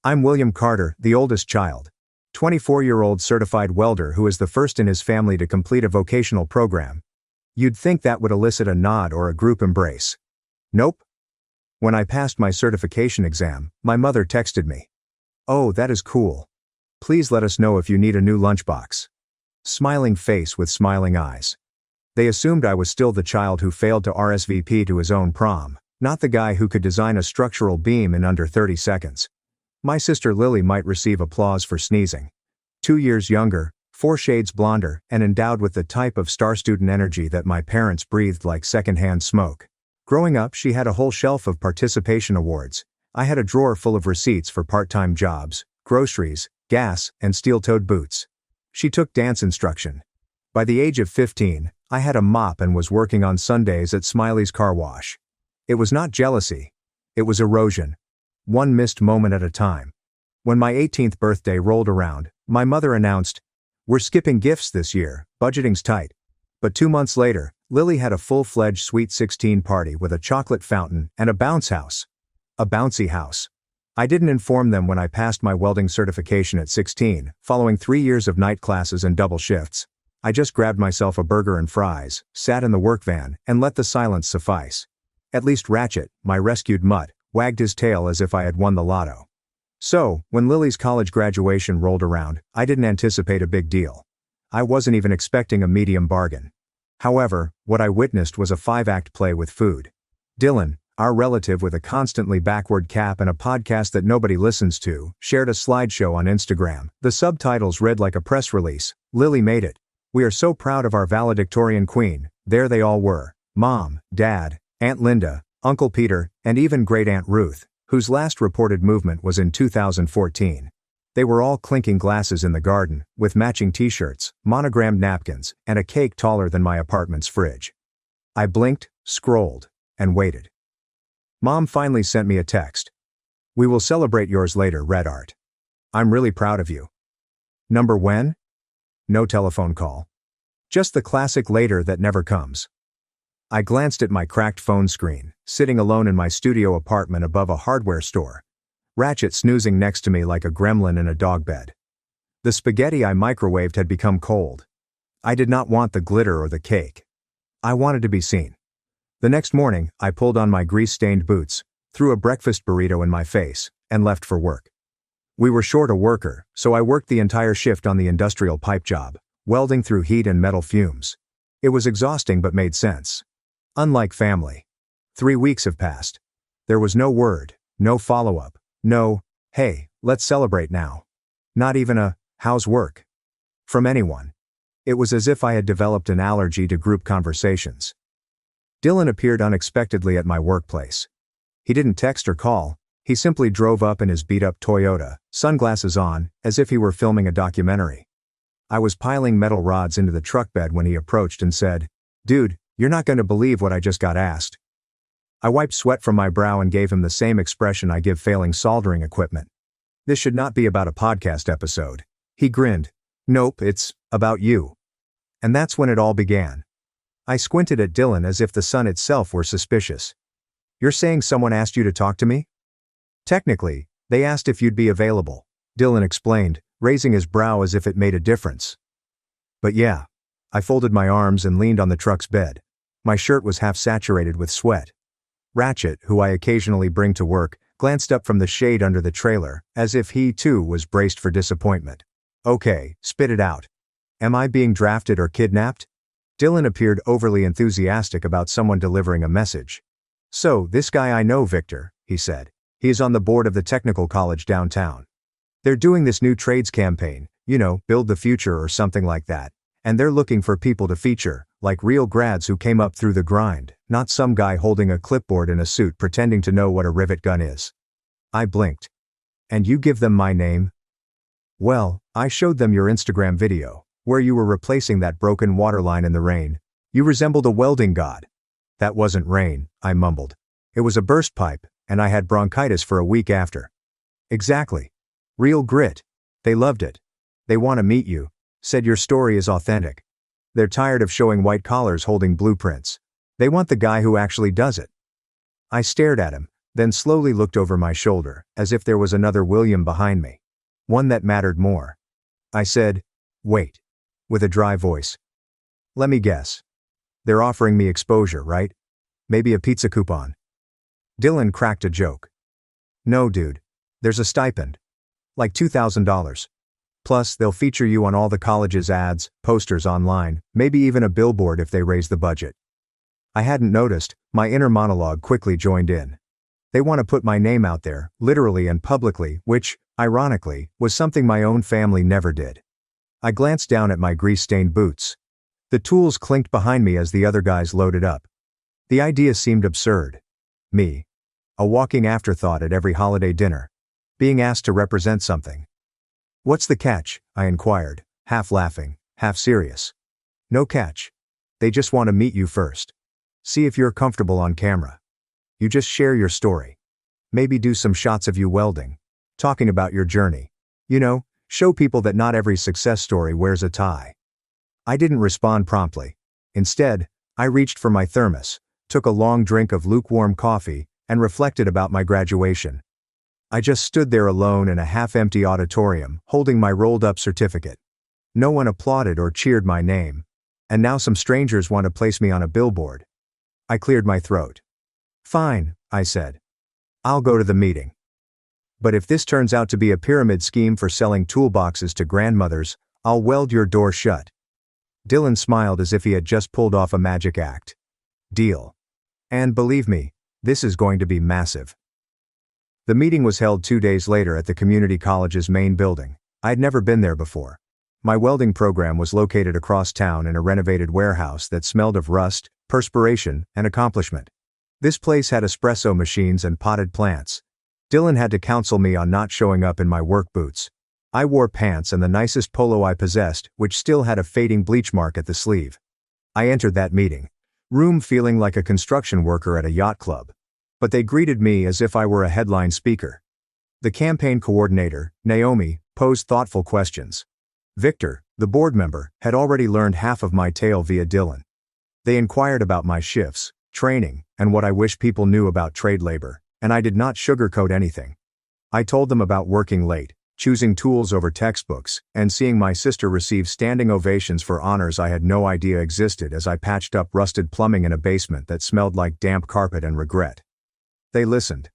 Speaker 1: I'm William Carter, the oldest child. 24-year-old certified welder who is the first in his family to complete a vocational program. You'd think that would elicit a nod or a group embrace. Nope. When I passed my certification exam, my mother texted me. "Oh, that is cool. Please let us know if you need a new lunchbox." Smiling face with smiling eyes. They assumed I was still the child who failed to RSVP to his own prom, not the guy who could design a structural beam in under 30 seconds. My sister Lily might receive applause for sneezing. 2 years younger, 4 shades blonder, and endowed with the type of star student energy that my parents breathed like secondhand smoke. Growing up, she had a whole shelf of participation awards. I had a drawer full of receipts for part-time jobs, groceries, gas, and steel-toed boots. She took dance instruction. By the age of 15, I had a mop and was working on Sundays at Smiley's car wash. It was not jealousy. It was erosion. One missed moment at a time. When my 18th birthday rolled around, my mother announced, "We're skipping gifts this year, budgeting's tight." But 2 months later, Lily had a full-fledged Sweet 16 party with a chocolate fountain and a bounce house. A bouncy house. I didn't inform them when I passed my welding certification at 16, following 3 years of night classes and double shifts. I just grabbed myself a burger and fries, sat in the work van, and let the silence suffice. At least Ratchet, my rescued mutt, wagged his tail as if I had won the lotto. So, when Lily's college graduation rolled around, I didn't anticipate a big deal. I wasn't even expecting a medium bargain. However, what I witnessed was a 5-act play with food. Dylan, our relative with a constantly backward cap and a podcast that nobody listens to, shared a slideshow on Instagram. The subtitles read like a press release. "Lily made it. We are so proud of our valedictorian queen." There they all were. Mom, Dad, Aunt Linda, Uncle Peter, and even Great Aunt Ruth, whose last reported movement was in 2014. They were all clinking glasses in the garden, with matching t-shirts, monogrammed napkins, and a cake taller than my apartment's fridge. I blinked, scrolled, and waited. Mom finally sent me a text. "We will celebrate yours later, Red Art. I'm really proud of you." Number when? No telephone call. Just the classic later that never comes. I glanced at my cracked phone screen, sitting alone in my studio apartment above a hardware store. Ratchet snoozing next to me like a gremlin in a dog bed. The spaghetti I microwaved had become cold. I did not want the glitter or the cake. I wanted to be seen. The next morning, I pulled on my grease-stained boots, threw a breakfast burrito in my face, and left for work. We were short a worker, so I worked the entire shift on the industrial pipe job, welding through heat and metal fumes. It was exhausting but made sense. Unlike family. 3 weeks have passed. There was no word, no follow-up, no, "Hey, let's celebrate now." Not even a, "How's work?" from anyone. It was as if I had developed an allergy to group conversations. Dylan appeared unexpectedly at my workplace. He didn't text or call. He simply drove up in his beat-up Toyota, sunglasses on, as if he were filming a documentary. I was piling metal rods into the truck bed when he approached and said, "Dude, you're not going to believe what I just got asked." I wiped sweat from my brow and gave him the same expression I give failing soldering equipment. This should not be about a podcast episode. He grinned. Nope, it's about you. And that's when it all began. I squinted at Dylan as if the sun itself were suspicious. You're saying someone asked you to talk to me? Technically, they asked if you'd be available, Dylan explained, raising his brow as if it made a difference. But yeah. I folded my arms and leaned on the truck's bed. My shirt was half saturated with sweat. Ratchet, who I occasionally bring to work, glanced up from the shade under the trailer, as if he too was braced for disappointment. Okay, spit it out. Am I being drafted or kidnapped? Dylan appeared overly enthusiastic about someone delivering a message. So, this guy I know, Victor, he said. He is on the board of the technical college downtown. They're doing this new trades campaign, build the future or something like that. And they're looking for people to feature, like real grads who came up through the grind, not some guy holding a clipboard in a suit pretending to know what a rivet gun is. I blinked. And you give them my name? Well, I showed them your Instagram video, where you were replacing that broken waterline in the rain. You resembled a welding god. That wasn't rain, I mumbled. It was a burst pipe, and I had bronchitis for a week after. Exactly. Real grit. They loved it. They want to meet you. Said your story is authentic. They're tired of showing white collars holding blueprints. They want the guy who actually does it. I stared at him, then slowly looked over my shoulder, as if there was another William behind me. One that mattered more. I said, wait. With a dry voice. Let me guess. They're offering me exposure, right? Maybe a pizza coupon. Dylan cracked a joke. No, dude. There's a stipend. Like $2,000. Plus, they'll feature you on all the college's ads, posters online, maybe even a billboard if they raise the budget. I hadn't noticed, my inner monologue quickly joined in. They want to put my name out there, literally and publicly, which, ironically, was something my own family never did. I glanced down at my grease-stained boots. The tools clinked behind me as the other guys loaded up. The idea seemed absurd. Me. A walking afterthought at every holiday dinner. Being asked to represent something. What's the catch? I inquired, half laughing, half serious. No catch. They just want to meet you first. See if you're comfortable on camera. You just share your story. Maybe do some shots of you welding. Talking about your journey. Show people that not every success story wears a tie. I didn't respond promptly. Instead, I reached for my thermos, took a long drink of lukewarm coffee, and reflected about my graduation. I just stood there alone in a half-empty auditorium, holding my rolled-up certificate. No one applauded or cheered my name. And now some strangers want to place me on a billboard. I cleared my throat. Fine, I said. I'll go to the meeting. But if this turns out to be a pyramid scheme for selling toolboxes to grandmothers, I'll weld your door shut. Dylan smiled as if he had just pulled off a magic act. Deal. And believe me, this is going to be massive. The meeting was held 2 days later at the community college's main building. I'd never been there before. My welding program was located across town in a renovated warehouse that smelled of rust, perspiration, and accomplishment. This place had espresso machines and potted plants. Dylan had to counsel me on not showing up in my work boots. I wore pants and the nicest polo I possessed, which still had a fading bleach mark at the sleeve. I entered that meeting room feeling like a construction worker at a yacht club. But they greeted me as if I were a headline speaker. The campaign coordinator, Naomi, posed thoughtful questions. Victor, the board member, had already learned half of my tale via Dylan. They inquired about my shifts, training, and what I wish people knew about trade labor, and I did not sugarcoat anything. I told them about working late, choosing tools over textbooks, and seeing my sister receive standing ovations for honors I had no idea existed as I patched up rusted plumbing in a basement that smelled like damp carpet and regret. They listened.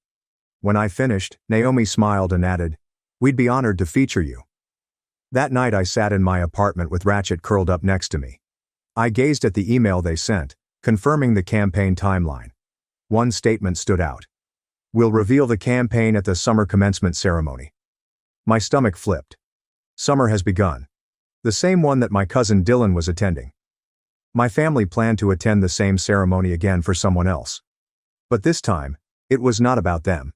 Speaker 1: When I finished, Naomi smiled and added, "We'd be honored to feature you." That night I sat in my apartment with Ratchet curled up next to me. I gazed at the email they sent, confirming the campaign timeline. One statement stood out. We'll reveal the campaign at the summer commencement ceremony. My stomach flipped. Summer has begun. The same one that my cousin Dylan was attending. My family planned to attend the same ceremony again for someone else. But this time, it was not about them.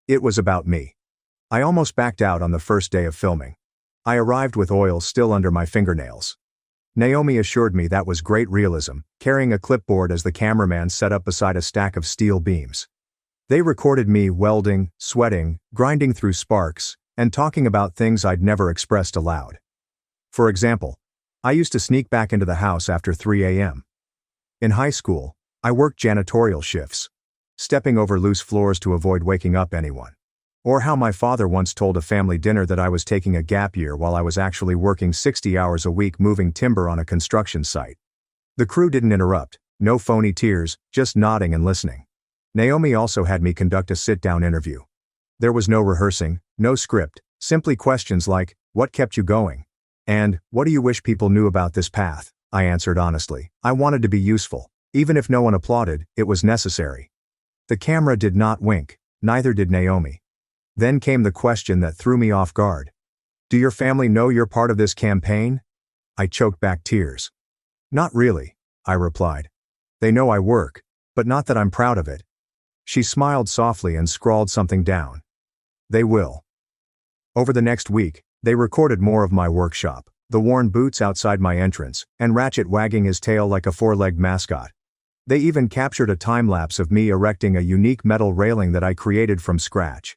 Speaker 1: It was about me. I almost backed out on the first day of filming. I arrived with oil still under my fingernails. Naomi assured me that was great realism, carrying a clipboard as the cameraman set up beside a stack of steel beams. They recorded me welding, sweating, grinding through sparks, and talking about things I'd never expressed aloud. For example, I used to sneak back into the house after 3 a.m. In high school, I worked janitorial shifts, stepping over loose floors to avoid waking up anyone. Or how my father once told a family dinner that I was taking a gap year while I was actually working 60 hours a week moving timber on a construction site. The crew didn't interrupt, no phony tears, just nodding and listening. Naomi also had me conduct a sit-down interview. There was no rehearsing, no script, simply questions like, "What kept you going?" And, "What do you wish people knew about this path?" I answered honestly. I wanted to be useful. Even if no one applauded, it was necessary. The camera did not wink, neither did Naomi. Then came the question that threw me off guard. "Do your family know you're part of this campaign?" I choked back tears. "Not really," I replied. "They know I work, but not that I'm proud of it." She smiled softly and scrawled something down. "They will." Over the next week, they recorded more of my workshop, the worn boots outside my entrance, and Ratchet wagging his tail like a four-legged mascot. They even captured a time-lapse of me erecting a unique metal railing that I created from scratch.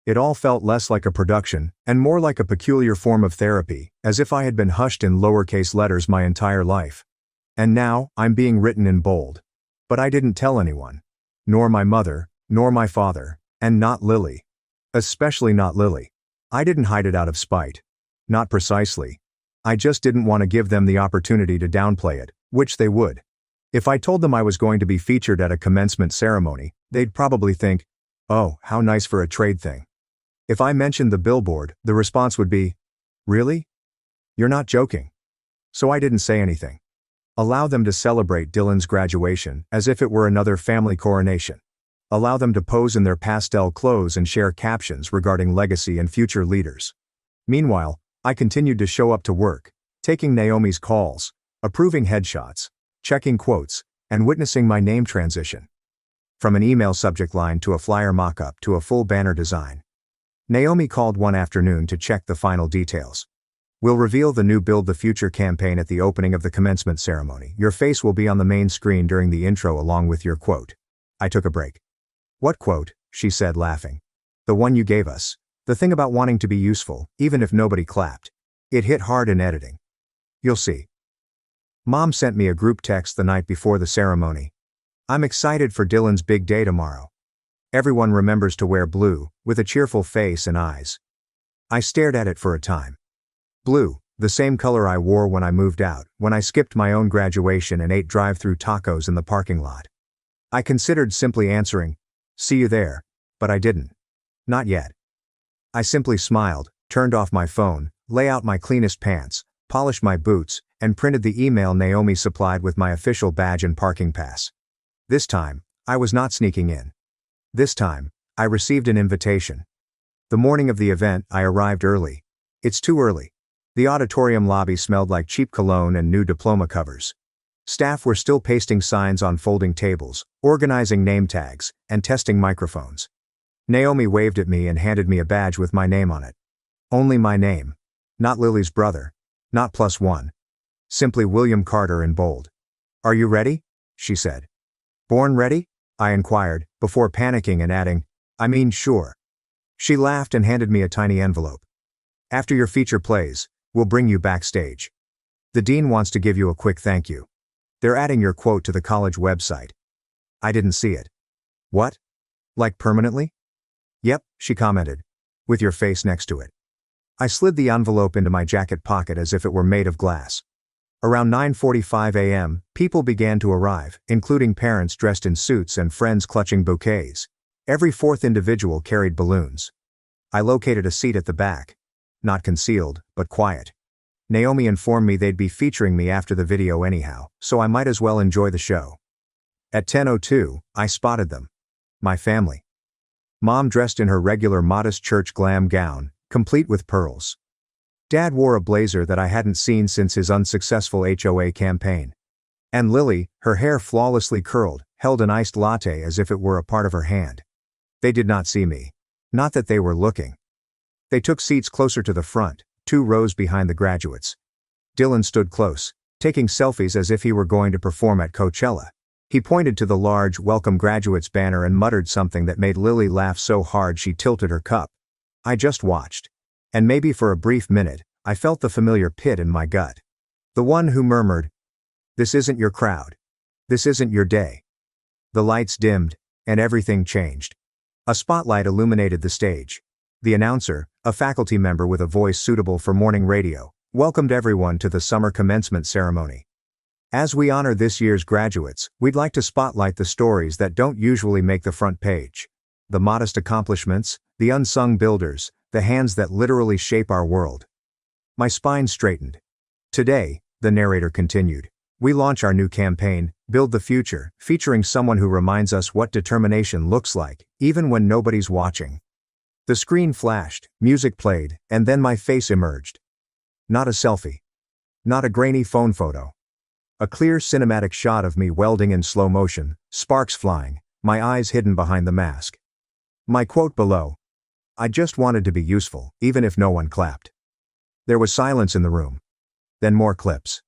Speaker 1: It all felt less like a production, and more like a peculiar form of therapy, as if I had been hushed in lowercase letters my entire life. And now, I'm being written in bold. But I didn't tell anyone. Nor my mother, nor my father, and not Lily. Especially not Lily. I didn't hide it out of spite. Not precisely. I just didn't want to give them the opportunity to downplay it, which they would. If I told them I was going to be featured at a commencement ceremony, they'd probably think, "Oh, how nice for a trade thing." If I mentioned the billboard, the response would be, "Really? You're not joking." So I didn't say anything. Allow them to celebrate Dylan's graduation as if it were another family coronation. Allow them to pose in their pastel clothes and share captions regarding legacy and future leaders. Meanwhile, I continued to show up to work, taking Naomi's calls, approving headshots, checking quotes, and witnessing my name transition. From an email subject line to a flyer mock-up to a full banner design. Naomi called one afternoon to check the final details. "We'll reveal the new Build the Future campaign at the opening of the commencement ceremony. Your face will be on the main screen during the intro along with your quote." I took a break. "What quote?" she said, laughing. "The one you gave us. The thing about wanting to be useful, even if nobody clapped. It hit hard in editing. You'll see." Mom sent me a group text the night before the ceremony. "I'm excited for Dylan's big day tomorrow. Everyone remembers to wear blue, with a cheerful face and eyes." I stared at it for a time. Blue, the same color I wore when I moved out, when I skipped my own graduation and ate drive-through tacos in the parking lot. I considered simply answering, "See you there," but I didn't. Not yet. I simply smiled, turned off my phone, lay out my cleanest pants, polished my boots, and printed the email Naomi supplied with my official badge and parking pass. This time, I was not sneaking in. This time, I received an invitation. The morning of the event, I arrived early. It's too early. The auditorium lobby smelled like cheap cologne and new diploma covers. Staff were still pasting signs on folding tables, organizing name tags, and testing microphones. Naomi waved at me and handed me a badge with my name on it. Only my name. Not Lily's brother. Not +1. Simply William Carter in bold. "Are you ready?" she said. "Born ready?" I inquired, before panicking and adding, "I mean sure." She laughed and handed me a tiny envelope. "After your feature plays, we'll bring you backstage. The dean wants to give you a quick thank you. They're adding your quote to the college website." I didn't see it. "What? Like permanently?" "Yep," she commented, "with your face next to it." I slid the envelope into my jacket pocket as if it were made of glass. Around 9:45 a.m., people began to arrive, including parents dressed in suits and friends clutching bouquets. Every fourth individual carried balloons. I located a seat at the back. Not concealed, but quiet. Naomi informed me they'd be featuring me after the video anyhow, so I might as well enjoy the show. At 10:02, I spotted them. My family. Mom dressed in her regular modest church glam gown, complete with pearls. Dad wore a blazer that I hadn't seen since his unsuccessful HOA campaign. And Lily, her hair flawlessly curled, held an iced latte as if it were a part of her hand. They did not see me. Not that they were looking. They took seats closer to the front, 2 rows behind the graduates. Dylan stood close, taking selfies as if he were going to perform at Coachella. He pointed to the large "Welcome Graduates" banner and muttered something that made Lily laugh so hard she tilted her cup. I just watched. And maybe for a brief minute, I felt the familiar pit in my gut. The one who murmured, "This isn't your crowd. This isn't your day." The lights dimmed, and everything changed. A spotlight illuminated the stage. The announcer, a faculty member with a voice suitable for morning radio, welcomed everyone to the summer commencement ceremony. As we honor this year's graduates, we'd like to spotlight the stories that don't usually make the front page. The modest accomplishments, the unsung builders, the hands that literally shape our world. My spine straightened. Today, the narrator continued, we launch our new campaign, Build the Future, featuring someone who reminds us what determination looks like, even when nobody's watching. The screen flashed, music played, and then my face emerged. Not a selfie. Not a grainy phone photo. A clear cinematic shot of me welding in slow motion, sparks flying, my eyes hidden behind the mask. My quote below. I just wanted to be useful, even if no one clapped. There was silence in the room. Then more clips.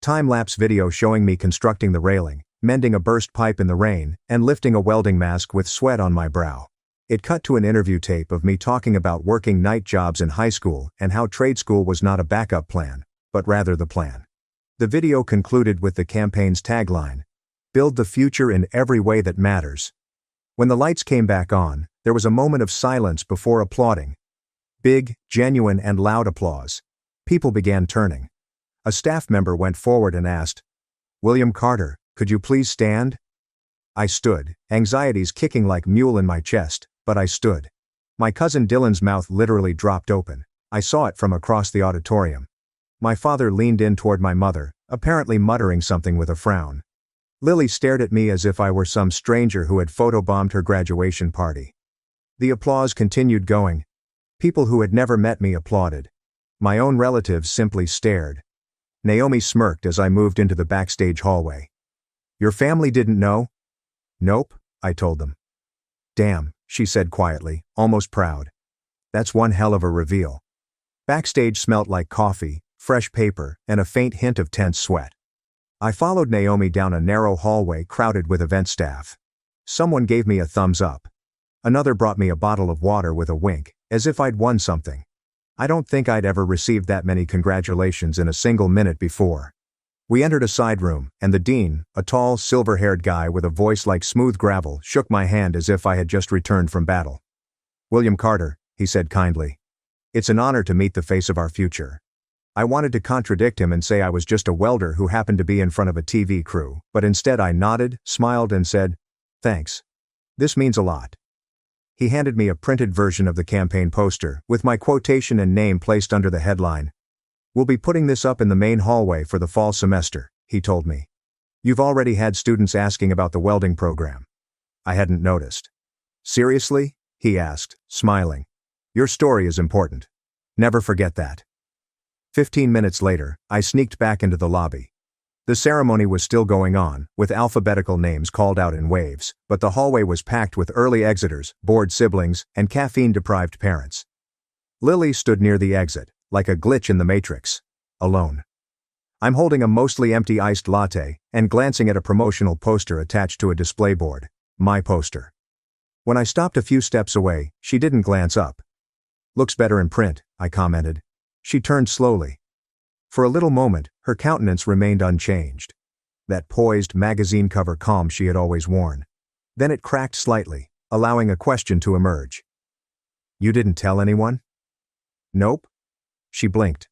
Speaker 1: Time-lapse video showing me constructing the railing, mending a burst pipe in the rain, and lifting a welding mask with sweat on my brow. It cut to an interview tape of me talking about working night jobs in high school and how trade school was not a backup plan, but rather the plan. The video concluded with the campaign's tagline, Build the future in every way that matters. When the lights came back on, there was a moment of silence before applauding. Big, genuine, and loud applause. People began turning. A staff member went forward and asked, William Carter, could you please stand? I stood, anxieties kicking like mule in my chest, but I stood. My cousin Dylan's mouth literally dropped open. I saw it from across the auditorium. My father leaned in toward my mother, apparently muttering something with a frown. Lily stared at me as if I were some stranger who had photobombed her graduation party. The applause continued going. People who had never met me applauded. My own relatives simply stared. Naomi smirked as I moved into the backstage hallway. Your family didn't know? Nope, I told them. Damn, she said quietly, almost proud. That's one hell of a reveal. Backstage smelt like coffee, fresh paper, and a faint hint of tense sweat. I followed Naomi down a narrow hallway crowded with event staff. Someone gave me a thumbs up. Another brought me a bottle of water with a wink, as if I'd won something. I don't think I'd ever received that many congratulations in a single minute before. We entered a side room, and the dean, a tall, silver-haired guy with a voice like smooth gravel, shook my hand as if I had just returned from battle. William Carter, he said kindly. It's an honor to meet the face of our future. I wanted to contradict him and say I was just a welder who happened to be in front of a TV crew, but instead I nodded, smiled, and said, Thanks. This means a lot. He handed me a printed version of the campaign poster, with my quotation and name placed under the headline. We'll be putting this up in the main hallway for the fall semester, he told me. You've already had students asking about the welding program. I hadn't noticed. Seriously? He asked, smiling. Your story is important. Never forget that. 15 minutes later, I sneaked back into the lobby. The ceremony was still going on, with alphabetical names called out in waves, but the hallway was packed with early exiters, bored siblings, and caffeine-deprived parents. Lily stood near the exit, like a glitch in the Matrix, alone. I'm holding a mostly empty iced latte and glancing at a promotional poster attached to a display board, my poster. When I stopped a few steps away, she didn't glance up. Looks better in print, I commented. She turned slowly. For a little moment, her countenance remained unchanged. That poised, magazine cover calm she had always worn. Then it cracked slightly, allowing a question to emerge. You didn't tell anyone? Nope. She blinked.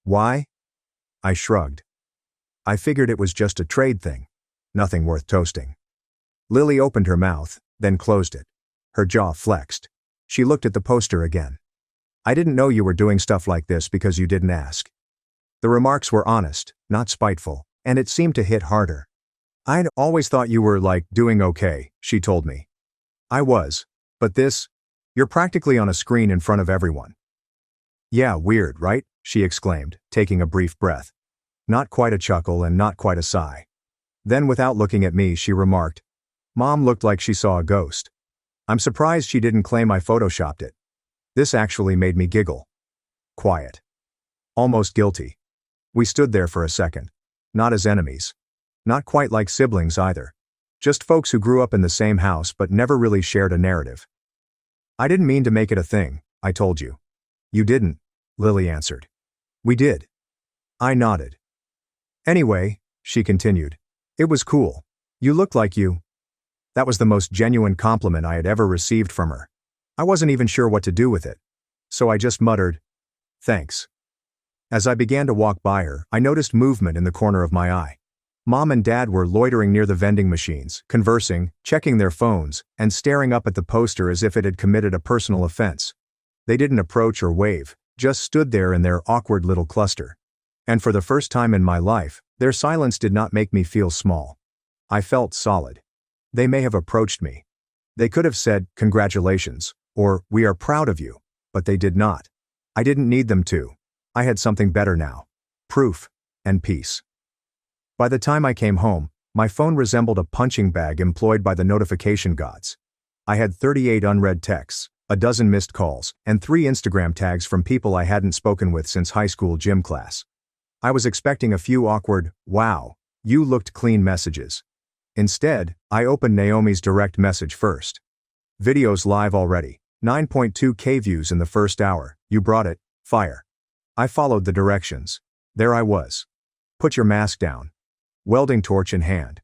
Speaker 1: Why? I shrugged. I figured it was just a trade thing. Nothing worth toasting. Lily opened her mouth, then closed it. Her jaw flexed. She looked at the poster again. I didn't know you were doing stuff like this because you didn't ask. The remarks were honest, not spiteful, and it seemed to hit harder. I'd always thought you were, doing okay, she told me. I was. But this? You're practically on a screen in front of everyone. Yeah, weird, right? She exclaimed, taking a brief breath. Not quite a chuckle and not quite a sigh. Then without looking at me, she remarked, Mom looked like she saw a ghost. I'm surprised she didn't claim I photoshopped it. This actually made me giggle. Quiet. Almost guilty. We stood there for a second. Not as enemies. Not quite like siblings either. Just folks who grew up in the same house but never really shared a narrative. I didn't mean to make it a thing, I told you. You didn't, Lily answered. We did. I nodded. Anyway, she continued. It was cool. You look like you. That was the most genuine compliment I had ever received from her. I wasn't even sure what to do with it. So I just muttered, thanks. As I began to walk by her, I noticed movement in the corner of my eye. Mom and Dad were loitering near the vending machines, conversing, checking their phones, and staring up at the poster as if it had committed a personal offense. They didn't approach or wave, just stood there in their awkward little cluster. And for the first time in my life, their silence did not make me feel small. I felt solid. They may have approached me. They could have said, congratulations, or we are proud of you, but they did not. I didn't need them to. I had something better now. Proof and peace. By the time I came home, my phone resembled a punching bag employed by the notification gods. I had 38 unread texts, a dozen missed calls, and 3 Instagram tags from people I hadn't spoken with since high school gym class. I was expecting a few awkward, wow, you looked clean messages. Instead, I opened Naomi's direct message first. Videos live already, 9.2K views in the first hour, you brought it, fire. I followed the directions. There I was. Put your mask down. Welding torch in hand.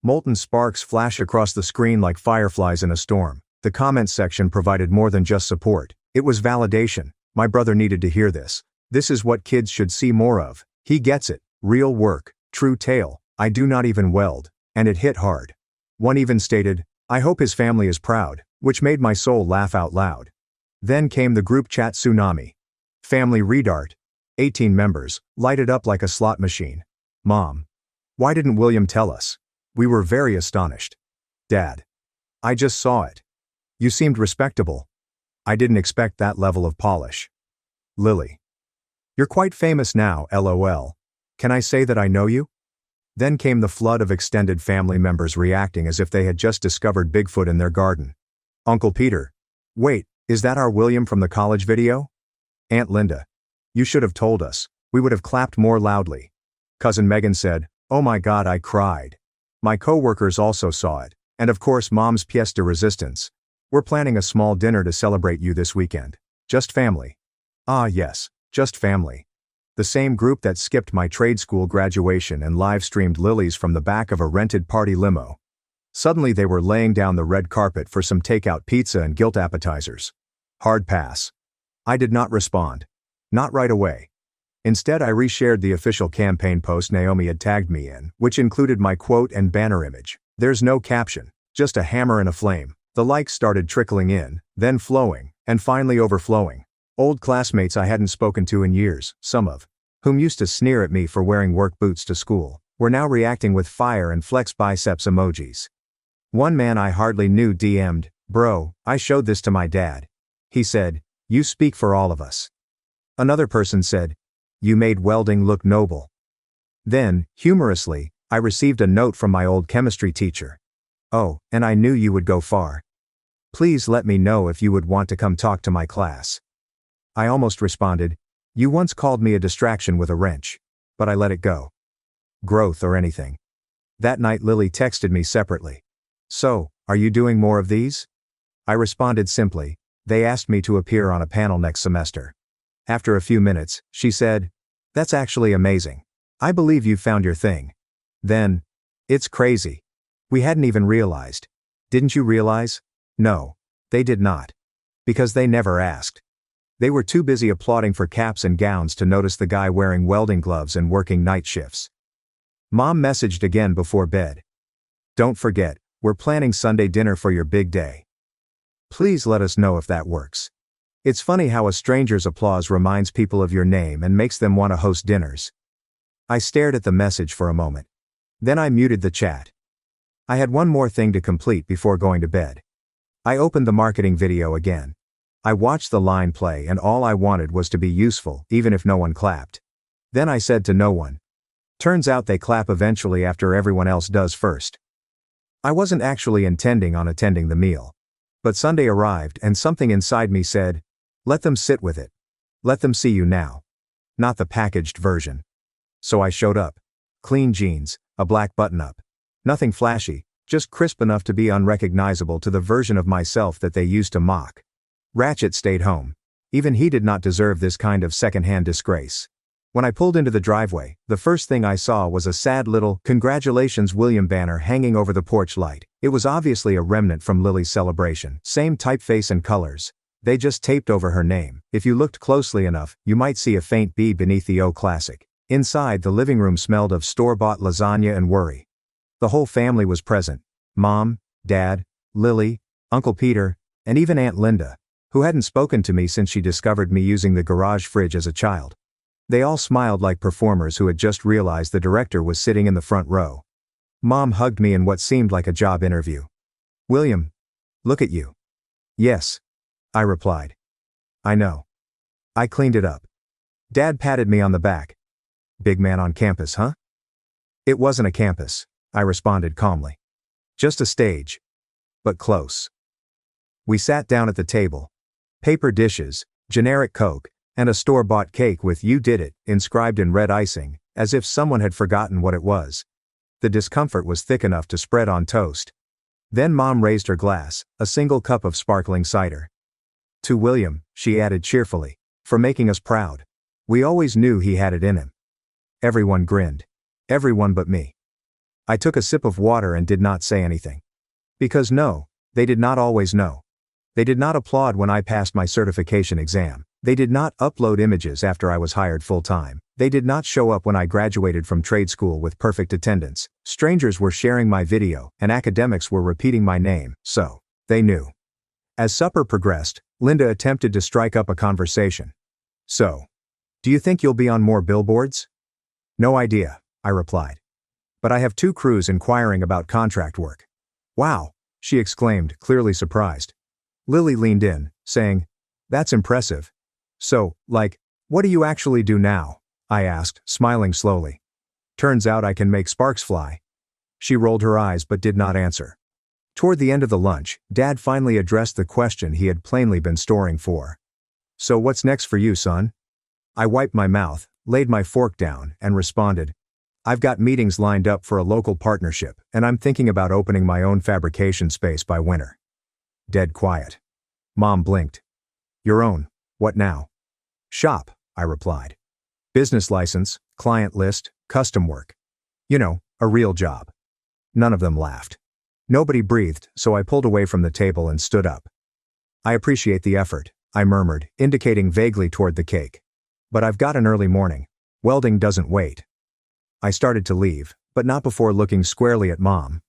Speaker 1: Molten sparks flash across the screen like fireflies in a storm. The comments section provided more than just support. It was validation. My brother needed to hear this. This is what kids should see more of. He gets it. Real work. True tale. I do not even weld. And it hit hard. One even stated, I hope his family is proud, which made my soul laugh out loud. Then came the group chat tsunami. Family redart. 18 members, lighted up like a slot machine. Mom. Why didn't William tell us? We were very astonished. Dad. I just saw it. You seemed respectable. I didn't expect that level of polish. Lily. You're quite famous now, LOL. Can I say that I know you? Then came the flood of extended family members reacting as if they had just discovered Bigfoot in their garden. Uncle Peter. Wait, is that our William from the college video? Aunt Linda. You should have told us. We would have clapped more loudly. Cousin Megan said, oh my God, I cried. My co-workers also saw it, and of course Mom's pièce de résistance. We're planning a small dinner to celebrate you this weekend. Just family. Ah yes, just family. The same group that skipped my trade school graduation and live-streamed Lily's from the back of a rented party limo. Suddenly they were laying down the red carpet for some takeout pizza and guilt appetizers. Hard pass. I did not respond. Not right away. Instead I reshared the official campaign post Naomi had tagged me in, which included my quote and banner image. There's no caption, just a hammer and a flame. The likes started trickling in, then flowing, and finally overflowing. Old classmates I hadn't spoken to in years, some of whom used to sneer at me for wearing work boots to school, were now reacting with fire and flex biceps emojis. One man I hardly knew DM'd, bro, I showed this to my dad. He said, you speak for all of us. Another person said, you made welding look noble. Then, humorously, I received a note from my old chemistry teacher. Oh, and I knew you would go far. Please let me know if you would want to come talk to my class. I almost responded, you once called me a distraction with a wrench, but I let it go. Growth or anything. That night Lily texted me separately. So, are you doing more of these? I responded simply, they asked me to appear on a panel next semester. After a few minutes, she said, that's actually amazing. I believe you found your thing. Then, it's crazy. We hadn't even realized. Didn't you realize? No, they did not. Because they never asked. They were too busy applauding for caps and gowns to notice the guy wearing welding gloves and working night shifts. Mom messaged again before bed. Don't forget, we're planning Sunday dinner for your big day. Please let us know if that works. It's funny how a stranger's applause reminds people of your name and makes them want to host dinners. I stared at the message for a moment. Then I muted the chat. I had one more thing to complete before going to bed. I opened the marketing video again. I watched the line play and all I wanted was to be useful, even if no one clapped. Then I said to no one. Turns out they clap eventually after everyone else does first. I wasn't actually intending on attending the meal. But Sunday arrived and something inside me said, let them sit with it. Let them see you now. Not the packaged version. So I showed up. Clean jeans, a black button-up. Nothing flashy, just crisp enough to be unrecognizable to the version of myself that they used to mock. Ratchet stayed home. Even he did not deserve this kind of second-hand disgrace. When I pulled into the driveway, the first thing I saw was a sad little "Congratulations William" banner hanging over the porch light. It was obviously a remnant from Lily's celebration. Same typeface and colors. They just taped over her name. If you looked closely enough, you might see a faint B beneath the O classic. Inside, the living room smelled of store-bought lasagna and worry. The whole family was present. Mom, Dad, Lily, Uncle Peter, and even Aunt Linda, who hadn't spoken to me since she discovered me using the garage fridge as a child. They all smiled like performers who had just realized the director was sitting in the front row. Mom hugged me in what seemed like a job interview. "William, look at you." "Yes," I replied. "I know. I cleaned it up." Dad patted me on the back. "Big man on campus, huh?" "It wasn't a campus," I responded calmly. "Just a stage. But close." We sat down at the table. Paper dishes, generic Coke, and a store-bought cake with "You did it" inscribed in red icing, as if someone had forgotten what it was. The discomfort was thick enough to spread on toast. Then Mom raised her glass, a single cup of sparkling cider. "To William," she added cheerfully, "for making us proud. We always knew he had it in him." Everyone grinned. Everyone but me. I took a sip of water and did not say anything. Because no, they did not always know. They did not applaud when I passed my certification exam. They did not upload images after I was hired full-time. They did not show up when I graduated from trade school with perfect attendance. Strangers were sharing my video, and academics were repeating my name, so they knew. As supper progressed, Linda attempted to strike up a conversation. "So, do you think you'll be on more billboards?" "No idea," I replied. "But I have 2 crews inquiring about contract work." "Wow," she exclaimed, clearly surprised. Lily leaned in, saying, "That's impressive. So, what do you actually do now?" I asked, smiling slowly. "Turns out I can make sparks fly." She rolled her eyes but did not answer. Toward the end of the lunch, Dad finally addressed the question he had plainly been storing for. "So what's next for you, son?" I wiped my mouth, laid my fork down, and responded, "I've got meetings lined up for a local partnership, and I'm thinking about opening my own fabrication space by winter." Dead quiet. Mom blinked. "Your own, what now?" "Shop," I replied. "Business license, client list, custom work. You know, a real job." None of them laughed. Nobody breathed, so I pulled away from the table and stood up. "I appreciate the effort," I murmured, indicating vaguely toward the cake. "But I've got an early morning. Welding doesn't wait." I started to leave, but not before looking squarely at Mom.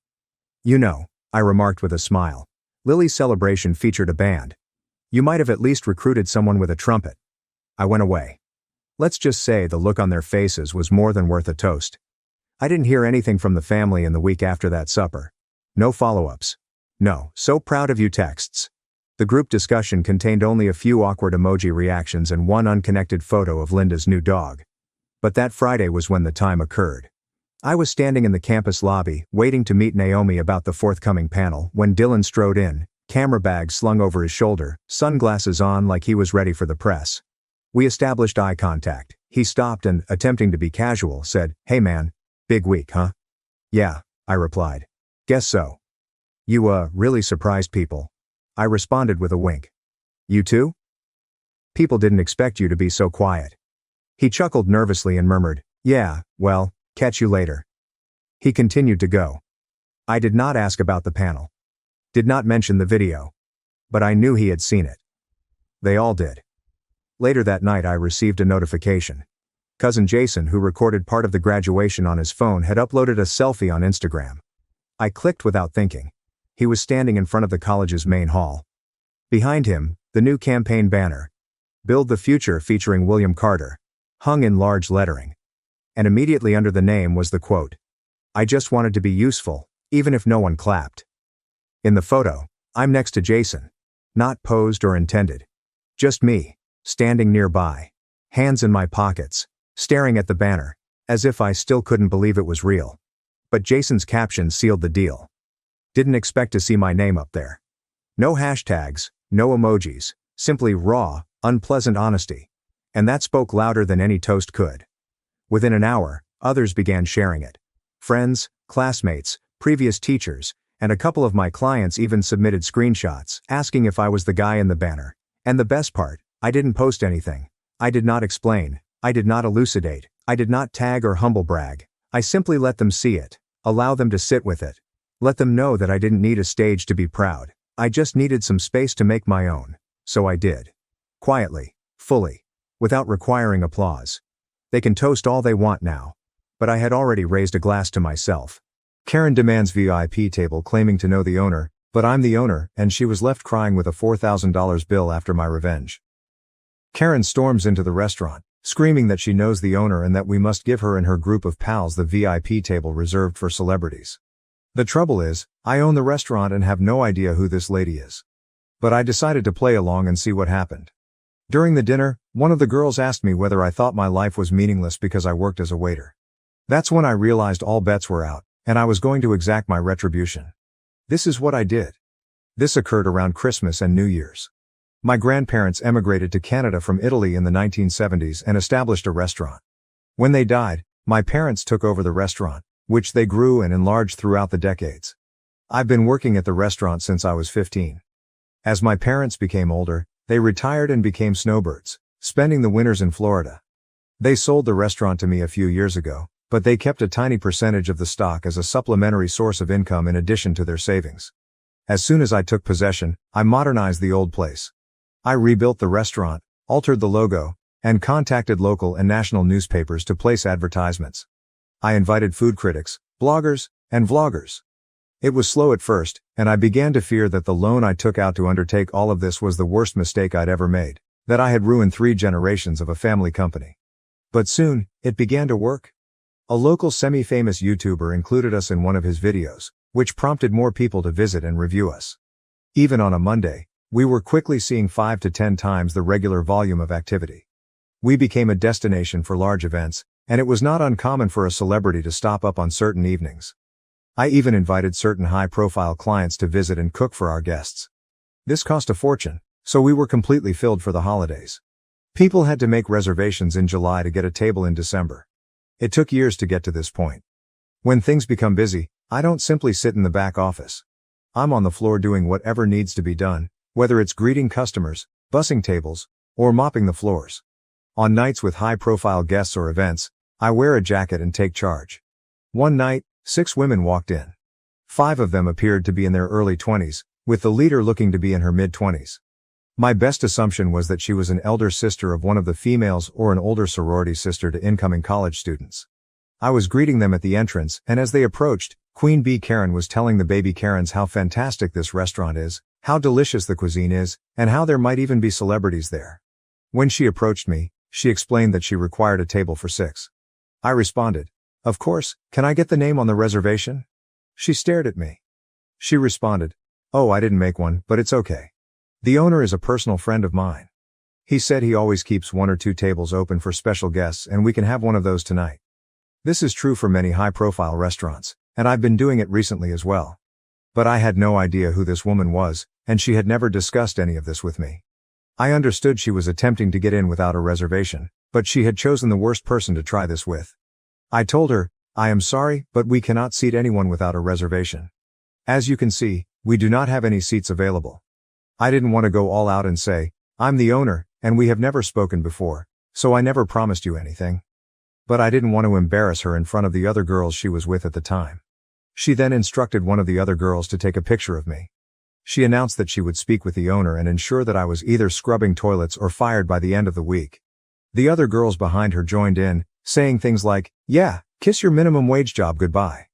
Speaker 1: "You know," I remarked with a smile, "Lily's celebration featured a band. You might have at least recruited someone with a trumpet." I went away. Let's just say the look on their faces was more than worth a toast. I didn't hear anything from the family in the week after that supper. No follow-ups. No "so proud of you" texts. The group discussion contained only a few awkward emoji reactions and one unconnected photo of Linda's new dog. But that Friday was when the time occurred. I was standing in the campus lobby, waiting to meet Naomi about the forthcoming panel, when Dylan strode in, camera bag slung over his shoulder, sunglasses on like he was ready for the press. We established eye contact. He stopped and, attempting to be casual, said, "Hey man, big week, huh?" "Yeah," I replied. "Guess so." "You, really surprised people." I responded with a wink. "You too?" "People didn't expect you to be so quiet." He chuckled nervously and murmured, "Yeah, well, catch you later." He continued to go. I did not ask about the panel. Did not mention the video. But I knew he had seen it. They all did. Later that night I received a notification. Cousin Jason, who recorded part of the graduation on his phone, had uploaded a selfie on Instagram. I clicked without thinking. He was standing in front of the college's main hall. Behind him, the new campaign banner, "Build the Future," featuring William Carter, hung in large lettering. And immediately under the name was the quote, "I just wanted to be useful, even if no one clapped." In the photo, I'm next to Jason. Not posed or intended. Just me, standing nearby, hands in my pockets, staring at the banner, as if I still couldn't believe it was real. But Jason's caption sealed the deal. Didn't expect to see my name up there. No hashtags, no emojis, simply raw, unpleasant honesty. And that spoke louder than any toast could. Within an hour, others began sharing it. Friends, classmates, previous teachers, and a couple of my clients even submitted screenshots, asking if I was the guy in the banner. And the best part, I didn't post anything. I did not explain. I did not elucidate. I did not tag or humble brag. I simply let them see it. Allow them to sit with it. Let them know that I didn't need a stage to be proud. I just needed some space to make my own. So I did. Quietly. Fully. Without requiring applause. They can toast all they want now. But I had already raised a glass to myself. Karen demands VIP table claiming to know the owner, but I'm the owner, and she was left crying with a $4,000 bill after my revenge. Karen storms into the restaurant, screaming that she knows the owner and that we must give her and her group of pals the VIP table reserved for celebrities. The trouble is, I own the restaurant and have no idea who this lady is. But I decided to play along and see what happened. During the dinner, one of the girls asked me whether I thought my life was meaningless because I worked as a waiter. That's when I realized all bets were out, and I was going to exact my retribution. This is what I did. This occurred around Christmas and New Year's. My grandparents emigrated to Canada from Italy in the 1970s and established a restaurant. When they died, my parents took over the restaurant, which they grew and enlarged throughout the decades. I've been working at the restaurant since I was 15. As my parents became older, they retired and became snowbirds, spending the winters in Florida. They sold the restaurant to me a few years ago, but they kept a tiny percentage of the stock as a supplementary source of income in addition to their savings. As soon as I took possession, I modernized the old place. I rebuilt the restaurant, altered the logo, and contacted local and national newspapers to place advertisements. I invited food critics, bloggers, and vloggers. It was slow at first, and I began to fear that the loan I took out to undertake all of this was the worst mistake I'd ever made, that I had ruined 3 generations of a family company. But soon, it began to work. A local semi-famous YouTuber included us in one of his videos, which prompted more people to visit and review us. Even on a Monday, we were quickly seeing 5 to 10 times the regular volume of activity. We became a destination for large events, and it was not uncommon for a celebrity to stop up on certain evenings. I even invited certain high-profile clients to visit and cook for our guests. This cost a fortune, so we were completely filled for the holidays. People had to make reservations in July to get a table in December. It took years to get to this point. When things become busy, I don't simply sit in the back office. I'm on the floor doing whatever needs to be done, whether it's greeting customers, bussing tables, or mopping the floors. On nights with high-profile guests or events, I wear a jacket and take charge. One night, 6 women walked in. 5 of them appeared to be in their early 20s, with the leader looking to be in her mid-20s. My best assumption was that she was an elder sister of one of the females or an older sorority sister to incoming college students. I was greeting them at the entrance, and as they approached, Queen Bee Karen was telling the baby Karens how fantastic this restaurant is, how delicious the cuisine is, and how there might even be celebrities there. When she approached me, she explained that she required a table for 6. I responded, "Of course, can I get the name on the reservation?" She stared at me. She responded, "Oh, I didn't make one, but it's okay. The owner is a personal friend of mine. He said he always keeps 1 or 2 tables open for special guests and we can have one of those tonight." This is true for many high-profile restaurants, and I've been doing it recently as well. But I had no idea who this woman was, and she had never discussed any of this with me. I understood she was attempting to get in without a reservation, but she had chosen the worst person to try this with. I told her, "I am sorry, but we cannot seat anyone without a reservation. As you can see, we do not have any seats available." I didn't want to go all out and say, "I'm the owner, and we have never spoken before, so I never promised you anything." But I didn't want to embarrass her in front of the other girls she was with at the time. She then instructed one of the other girls to take a picture of me. She announced that she would speak with the owner and ensure that I was either scrubbing toilets or fired by the end of the week. The other girls behind her joined in, saying things like, "Yeah, kiss your minimum wage job goodbye."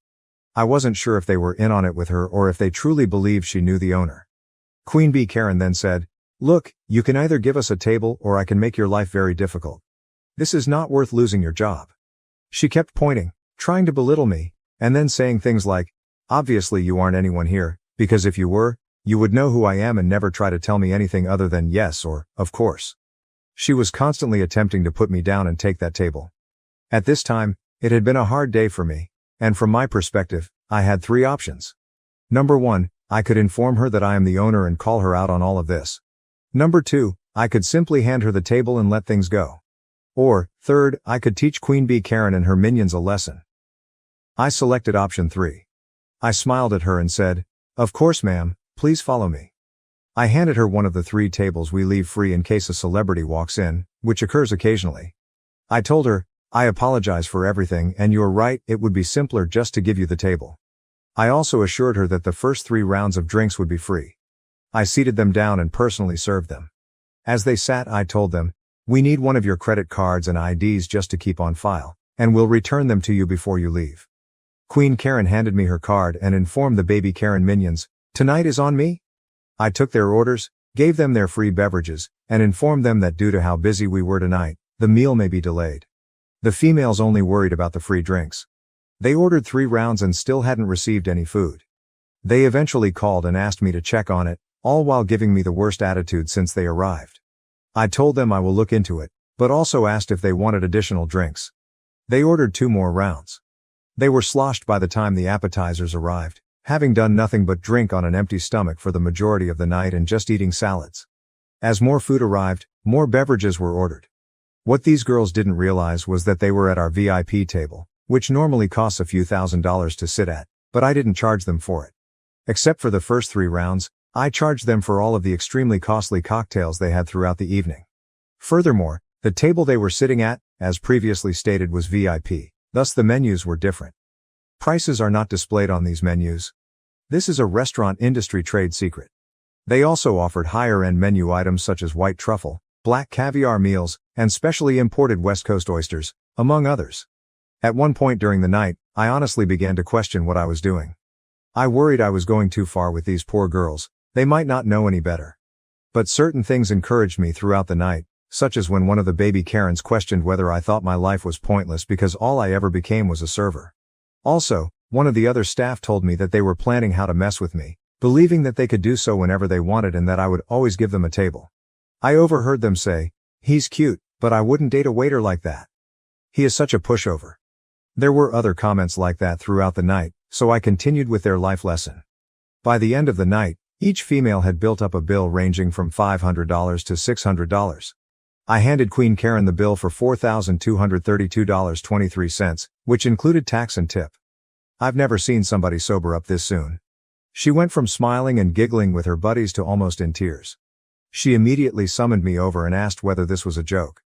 Speaker 1: I wasn't sure if they were in on it with her or if they truly believed she knew the owner. Queen Bee Karen then said, "Look, you can either give us a table or I can make your life very difficult. This is not worth losing your job." She kept pointing, trying to belittle me, and then saying things like, "Obviously you aren't anyone here, because if you were, you would know who I am and never try to tell me anything other than yes or, of course." She was constantly attempting to put me down and take that table. At this time, it had been a hard day for me, and from my perspective, I had 3 options. Number 1, I could inform her that I am the owner and call her out on all of this. Number 2, I could simply hand her the table and let things go. Or, third, I could teach Queen Bee Karen and her minions a lesson. I selected option 3. I smiled at her and said, "Of course ma'am, please follow me." I handed her one of the 3 tables we leave free in case a celebrity walks in, which occurs occasionally. I told her, I apologize for everything and you're right, it would be simpler just to give you the table. I also assured her that the first 3 rounds of drinks would be free. I seated them down and personally served them. As they sat, I told them, we need one of your credit cards and IDs just to keep on file, and we'll return them to you before you leave. Queen Karen handed me her card and informed the baby Karen minions, tonight is on me? I took their orders, gave them their free beverages, and informed them that due to how busy we were tonight, the meal may be delayed. The females only worried about the free drinks. They ordered 3 rounds and still hadn't received any food. They eventually called and asked me to check on it, all while giving me the worst attitude since they arrived. I told them I will look into it, but also asked if they wanted additional drinks. They ordered 2 more rounds. They were sloshed by the time the appetizers arrived, having done nothing but drink on an empty stomach for the majority of the night and just eating salads. As more food arrived, more beverages were ordered. What these girls didn't realize was that they were at our VIP table, which normally costs a few $1,000s to sit at, but I didn't charge them for it. Except for the first 3 rounds, I charged them for all of the extremely costly cocktails they had throughout the evening. Furthermore, the table they were sitting at, as previously stated, was VIP, thus the menus were different. Prices are not displayed on these menus. This is a restaurant industry trade secret. They also offered higher-end menu items such as white truffle, black caviar meals, and specially imported West Coast oysters, among others. At one point during the night, I honestly began to question what I was doing. I worried I was going too far with these poor girls, they might not know any better. But certain things encouraged me throughout the night, such as when one of the baby Karens questioned whether I thought my life was pointless because all I ever became was a server. Also, one of the other staff told me that they were planning how to mess with me, believing that they could do so whenever they wanted and that I would always give them a table. I overheard them say, he's cute, but I wouldn't date a waiter like that. He is such a pushover. There were other comments like that throughout the night, so I continued with their life lesson. By the end of the night, each female had built up a bill ranging from $500 to $600. I handed Queen Karen the bill for $4,232.23, which included tax and tip. I've never seen somebody sober up this soon. She went from smiling and giggling with her buddies to almost in tears. She immediately summoned me over and asked whether this was a joke.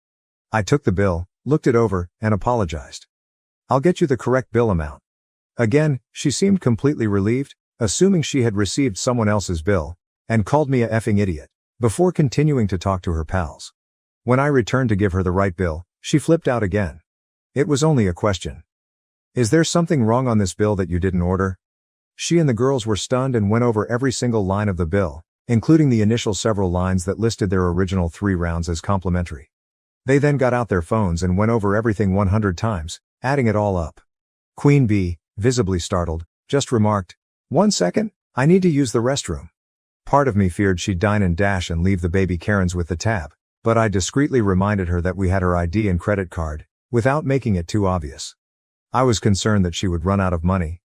Speaker 1: I took the bill, looked it over, and apologized. I'll get you the correct bill amount. Again, she seemed completely relieved, assuming she had received someone else's bill, and called me a effing idiot, before continuing to talk to her pals. When I returned to give her the right bill, she flipped out again. It was only a question. Is there something wrong on this bill that you didn't order? She and the girls were stunned and went over every single line of the bill, including the initial several lines that listed their original 3 rounds as complimentary. They then got out their phones and went over everything 100 times, adding it all up. Queen Bee, visibly startled, just remarked, "1 second, I need to use the restroom." Part of me feared she'd dine and dash and leave the baby Karens with the tab, but I discreetly reminded her that we had her ID and credit card, without making it too obvious. I was concerned that she would run out of money.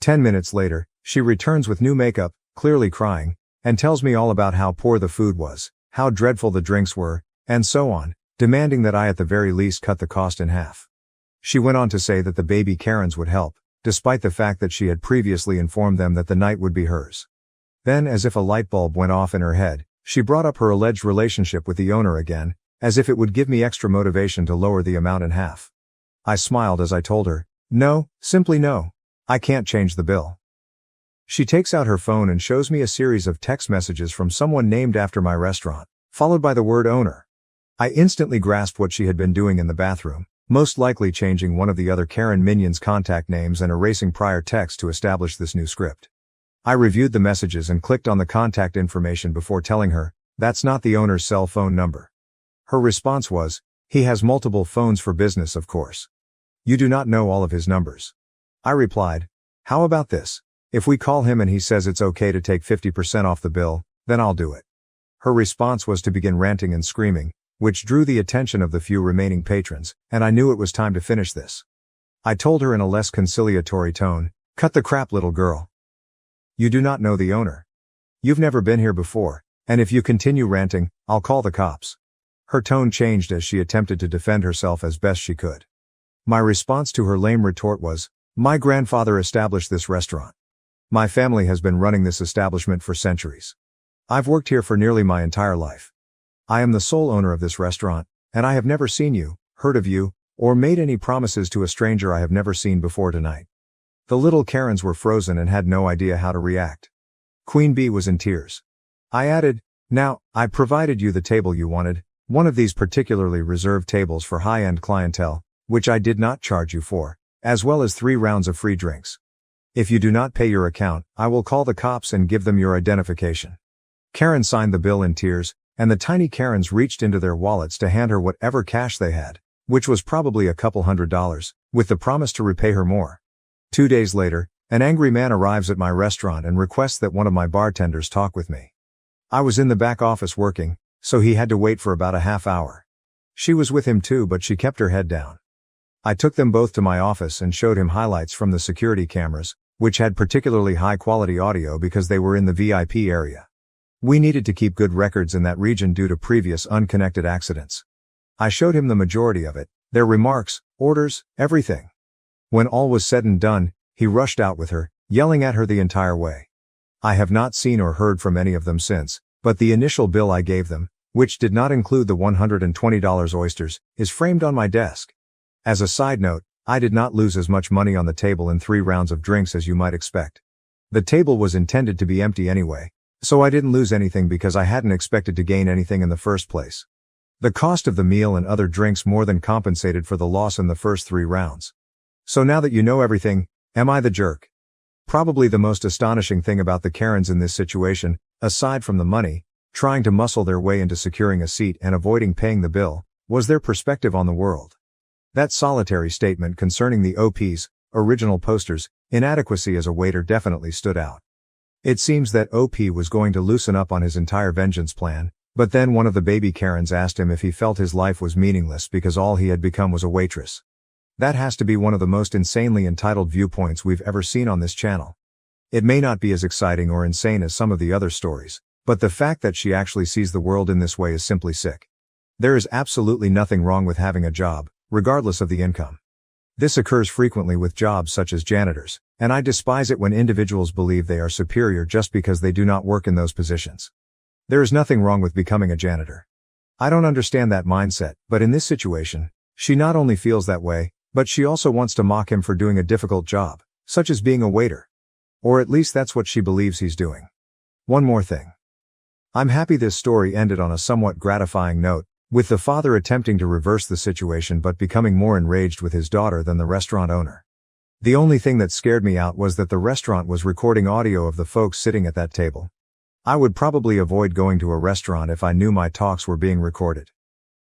Speaker 1: 10 minutes later, she returns with new makeup, clearly crying, and tells me all about how poor the food was, how dreadful the drinks were, and so on, demanding that I at the very least cut the cost in half. She went on to say that the baby Karens would help, despite the fact that she had previously informed them that the night would be hers. Then, as if a light bulb went off in her head, she brought up her alleged relationship with the owner again, as if it would give me extra motivation to lower the amount in half. I smiled as I told her, "No, simply no. I can't change the bill." She takes out her phone and shows me a series of text messages from someone named after my restaurant, followed by the word owner. I instantly grasped what she had been doing in the bathroom, most likely changing one of the other Karen minions' contact names and erasing prior texts to establish this new script. I reviewed the messages and clicked on the contact information before telling her, "That's not the owner's cell phone number." Her response was, "He has multiple phones for business, of course. You do not know all of his numbers." I replied, "How about this? If we call him and he says it's okay to take 50% off the bill, then I'll do it." Her response was to begin ranting and screaming, which drew the attention of the few remaining patrons, and I knew it was time to finish this. I told her in a less conciliatory tone, "Cut the crap, little girl. You do not know the owner. You've never been here before, and if you continue ranting, I'll call the cops." Her tone changed as she attempted to defend herself as best she could. My response to her lame retort was, "My grandfather established this restaurant. My family has been running this establishment for centuries. I've worked here for nearly my entire life. I am the sole owner of this restaurant, and I have never seen you, heard of you, or made any promises to a stranger I have never seen before tonight." The little Karens were frozen and had no idea how to react. Queen Bee was in tears. I added, "Now, I provided you the table you wanted, one of these particularly reserved tables for high-end clientele, which I did not charge you for, as well as 3 rounds of free drinks. If you do not pay your account, I will call the cops and give them your identification." Karen signed the bill in tears, and the tiny Karens reached into their wallets to hand her whatever cash they had, which was probably a couple $100, with the promise to repay her more. 2 days later, an angry man arrives at my restaurant and requests that one of my bartenders talk with me. I was in the back office working, so he had to wait for about a half hour. She was with him too, but she kept her head down. I took them both to my office and showed him highlights from the security cameras, which had particularly high-quality audio because they were in the VIP area. We needed to keep good records in that region due to previous unconnected accidents. I showed him the majority of it, their remarks, orders, everything. When all was said and done, he rushed out with her, yelling at her the entire way. I have not seen or heard from any of them since, but the initial bill I gave them, which did not include the $120 oysters, is framed on my desk. As a side note, I did not lose as much money on the table in 3 rounds of drinks as you might expect. The table was intended to be empty anyway, so I didn't lose anything because I hadn't expected to gain anything in the first place. The cost of the meal and other drinks more than compensated for the loss in the first 3 rounds. So now that you know everything, am I the jerk? Probably the most astonishing thing about the Karens in this situation, aside from the money, trying to muscle their way into securing a seat and avoiding paying the bill, was their perspective on the world. That solitary statement concerning the OP's, original poster's, inadequacy as a waiter definitely stood out. It seems that OP was going to loosen up on his entire vengeance plan, but then one of the baby Karens asked him if he felt his life was meaningless because all he had become was a waitress. That has to be one of the most insanely entitled viewpoints we've ever seen on this channel. It may not be as exciting or insane as some of the other stories, but the fact that she actually sees the world in this way is simply sick. There is absolutely nothing wrong with having a job, regardless of the income. This occurs frequently with jobs such as janitors, and I despise it when individuals believe they are superior just because they do not work in those positions. There is nothing wrong with becoming a janitor. I don't understand that mindset, but in this situation, she not only feels that way, but she also wants to mock him for doing a difficult job, such as being a waiter. Or at least that's what she believes he's doing. One more thing. I'm happy this story ended on a somewhat gratifying note, with the father attempting to reverse the situation but becoming more enraged with his daughter than the restaurant owner. The only thing that scared me out was that the restaurant was recording audio of the folks sitting at that table. I would probably avoid going to a restaurant if I knew my talks were being recorded.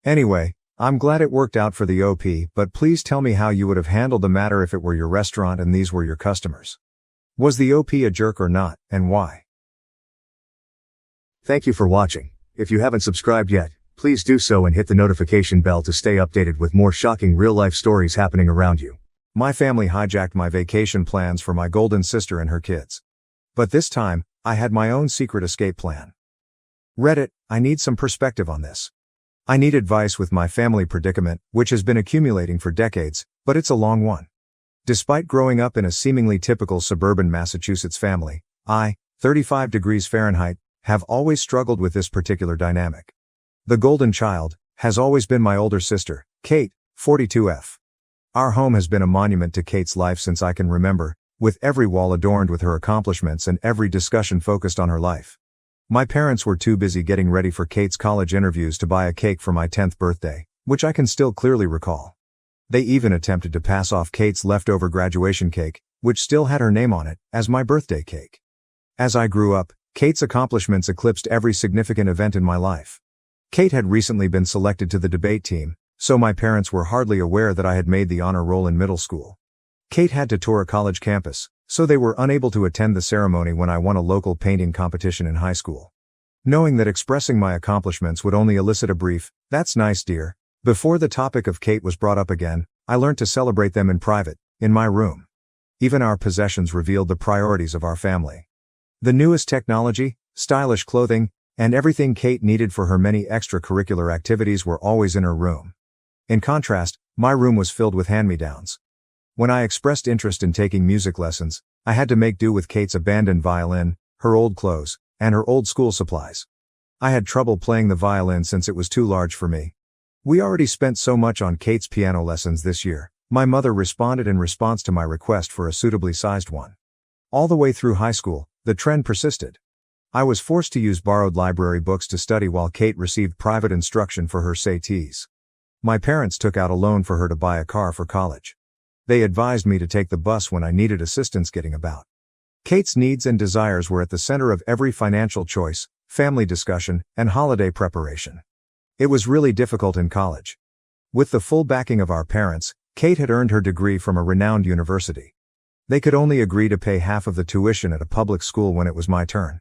Speaker 1: Anyway, I'm glad it worked out for the OP, but please tell me how you would have handled the matter if it were your restaurant and these were your customers. Was the OP a jerk or not, and why?
Speaker 2: Thank you for watching. If you haven't subscribed yet, please do so and hit the notification bell to stay updated with more shocking real-life stories happening around you.
Speaker 1: My family hijacked my vacation plans for my golden sister and her kids. But this time, I had my own secret escape plan. Reddit, I need some perspective on this. I need advice with my family predicament, which has been accumulating for decades, but it's a long one. Despite growing up in a seemingly typical suburban Massachusetts family, I, 35 degrees Fahrenheit, have always struggled with this particular dynamic. The golden child has always been my older sister, Kate, 42F. Our home has been a monument to Kate's life since I can remember, with every wall adorned with her accomplishments and every discussion focused on her life. My parents were too busy getting ready for Kate's college interviews to buy a cake for my 10th birthday, which I can still clearly recall. They even attempted to pass off Kate's leftover graduation cake, which still had her name on it, as my birthday cake. As I grew up, Kate's accomplishments eclipsed every significant event in my life. Kate had recently been selected to the debate team, so my parents were hardly aware that I had made the honor roll in middle school. Kate had to tour a college campus, so they were unable to attend the ceremony when I won a local painting competition in high school. Knowing that expressing my accomplishments would only elicit a brief, "That's nice, dear," before the topic of Kate was brought up again, I learned to celebrate them in private, in my room. Even our possessions revealed the priorities of our family. The newest technology, stylish clothing, and everything Kate needed for her many extracurricular activities were always in her room. In contrast, my room was filled with hand-me-downs. When I expressed interest in taking music lessons, I had to make do with Kate's abandoned violin, her old clothes, and her old school supplies. I had trouble playing the violin since it was too large for me. We already spent so much on Kate's piano lessons this year, my mother responded in response to my request for a suitably sized one. All the way through high school, the trend persisted. I was forced to use borrowed library books to study while Kate received private instruction for her SATs. My parents took out a loan for her to buy a car for college. They advised me to take the bus when I needed assistance getting about. Kate's needs and desires were at the center of every financial choice, family discussion, and holiday preparation. It was really difficult in college. With the full backing of our parents, Kate had earned her degree from a renowned university. They could only agree to pay half of the tuition at a public school when it was my turn.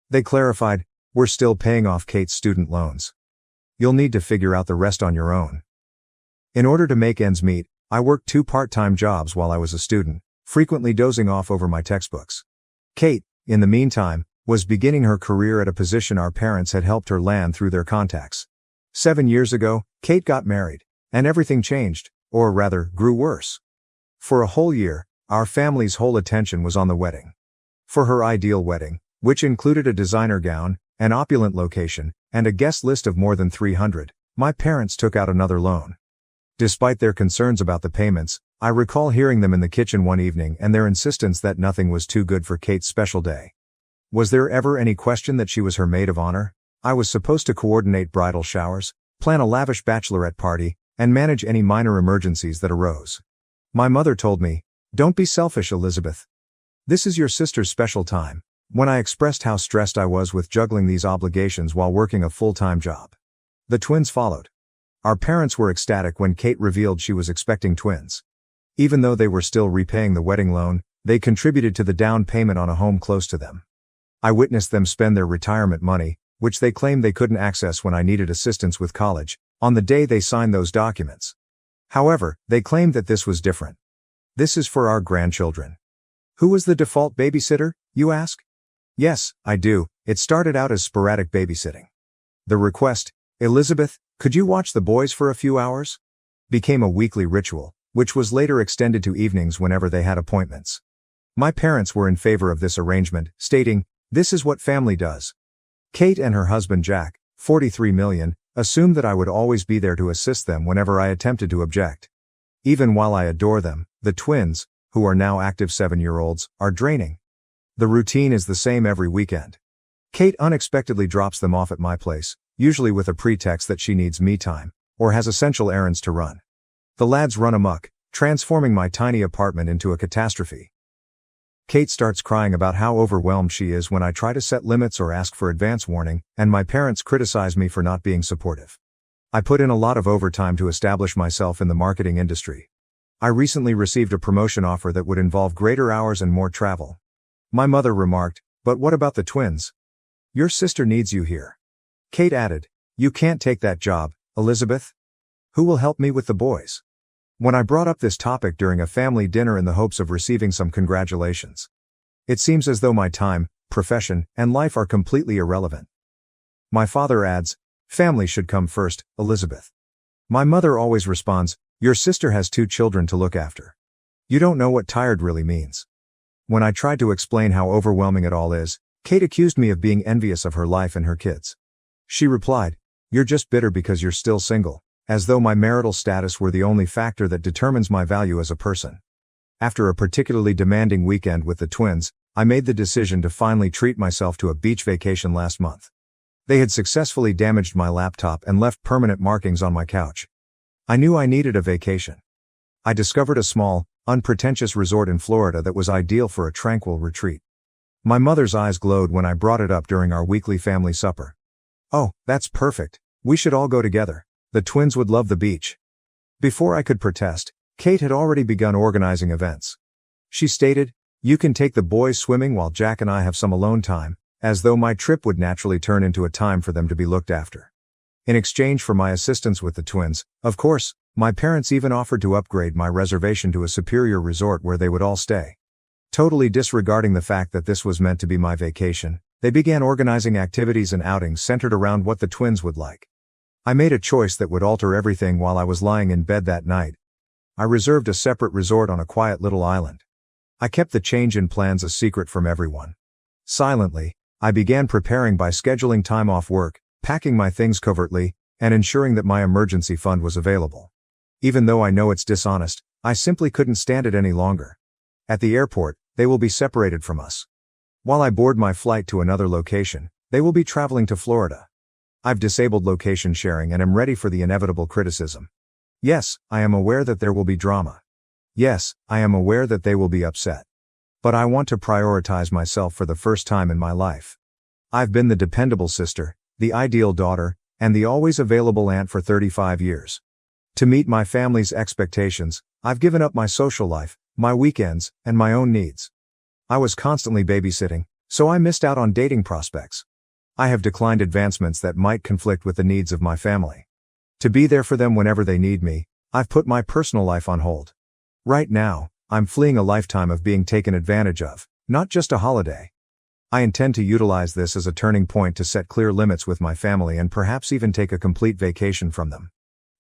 Speaker 1: They clarified, "We're still paying off Kate's student loans. You'll need to figure out the rest on your own." In order to make ends meet, I worked 2 part-time jobs while I was a student, frequently dozing off over my textbooks. Kate, in the meantime, was beginning her career at a position our parents had helped her land through their contacts. 7 years ago, Kate got married, and everything changed, or rather, grew worse. For a whole year, our family's whole attention was on the wedding. For her ideal wedding, which included a designer gown, an opulent location, and a guest list of more than 300, my parents took out another loan. Despite their concerns about the payments, I recall hearing them in the kitchen one evening and their insistence that nothing was too good for Kate's special day. Was there ever any question that she was her maid of honor? I was supposed to coordinate bridal showers, plan a lavish bachelorette party, and manage any minor emergencies that arose. My mother told me, "Don't be selfish, Elizabeth. This is your sister's special time," when I expressed how stressed I was with juggling these obligations while working a full-time job. The twins followed. Our parents were ecstatic when Kate revealed she was expecting twins. Even though they were still repaying the wedding loan, they contributed to the down payment on a home close to them. I witnessed them spend their retirement money, which they claimed they couldn't access when I needed assistance with college, on the day they signed those documents. However, they claimed that this was different. "This is for our grandchildren." Who was the default babysitter, you ask? Yes, I do. It started out as sporadic babysitting. The request, "Elizabeth, could you watch the boys for a few hours?" became a weekly ritual, which was later extended to evenings whenever they had appointments. My parents were in favor of this arrangement, stating, "This is what family does." Kate and her husband Jack, 43 million, assumed that I would always be there to assist them whenever I attempted to object. Even while I adore them, the twins, who are now active 7-year-olds, are draining. The routine is the same every weekend. Kate unexpectedly drops them off at my place, usually with a pretext that she needs me time, or has essential errands to run. The lads run amok, transforming my tiny apartment into a catastrophe. Kate starts crying about how overwhelmed she is when I try to set limits or ask for advance warning, and my parents criticize me for not being supportive. I put in a lot of overtime to establish myself in the marketing industry. I recently received a promotion offer that would involve greater hours and more travel. My mother remarked, "But what about the twins? Your sister needs you here." Kate added, "You can't take that job, Elizabeth. Who will help me with the boys?" When I brought up this topic during a family dinner in the hopes of receiving some congratulations. It seems as though my time, profession, and life are completely irrelevant. My father adds, "Family should come first, Elizabeth." My mother always responds, "Your sister has 2 children to look after. You don't know what tired really means." When I tried to explain how overwhelming it all is, Kate accused me of being envious of her life and her kids. She replied, "You're just bitter because you're still single," as though my marital status were the only factor that determines my value as a person. After a particularly demanding weekend with the twins, I made the decision to finally treat myself to a beach vacation last month. They had successfully damaged my laptop and left permanent markings on my couch. I knew I needed a vacation. I discovered a small, unpretentious resort in Florida that was ideal for a tranquil retreat. My mother's eyes glowed when I brought it up during our weekly family supper. "Oh, that's perfect. We should all go together. The twins would love the beach." Before I could protest, Kate had already begun organizing events. She stated, "You can take the boys swimming while Jack and I have some alone time," as though my trip would naturally turn into a time for them to be looked after. In exchange for my assistance with the twins, of course, my parents even offered to upgrade my reservation to a superior resort where they would all stay. Totally disregarding the fact that this was meant to be my vacation, they began organizing activities and outings centered around what the twins would like. I made a choice that would alter everything while I was lying in bed that night. I reserved a separate resort on a quiet little island. I kept the change in plans a secret from everyone. Silently, I began preparing by scheduling time off work, packing my things covertly, and ensuring that my emergency fund was available. Even though I know it's dishonest, I simply couldn't stand it any longer. At the airport, they will be separated from us. While I board my flight to another location, they will be traveling to Florida. I've disabled location sharing and am ready for the inevitable criticism. Yes, I am aware that there will be drama. Yes, I am aware that they will be upset. But I want to prioritize myself for the first time in my life. I've been the dependable sister, the ideal daughter, and the always available aunt for 35 years. To meet my family's expectations, I've given up my social life, my weekends, and my own needs. I was constantly babysitting, so I missed out on dating prospects. I have declined advancements that might conflict with the needs of my family. To be there for them whenever they need me, I've put my personal life on hold. Right now, I'm fleeing a lifetime of being taken advantage of, not just a holiday. I intend to utilize this as a turning point to set clear limits with my family and perhaps even take a complete vacation from them.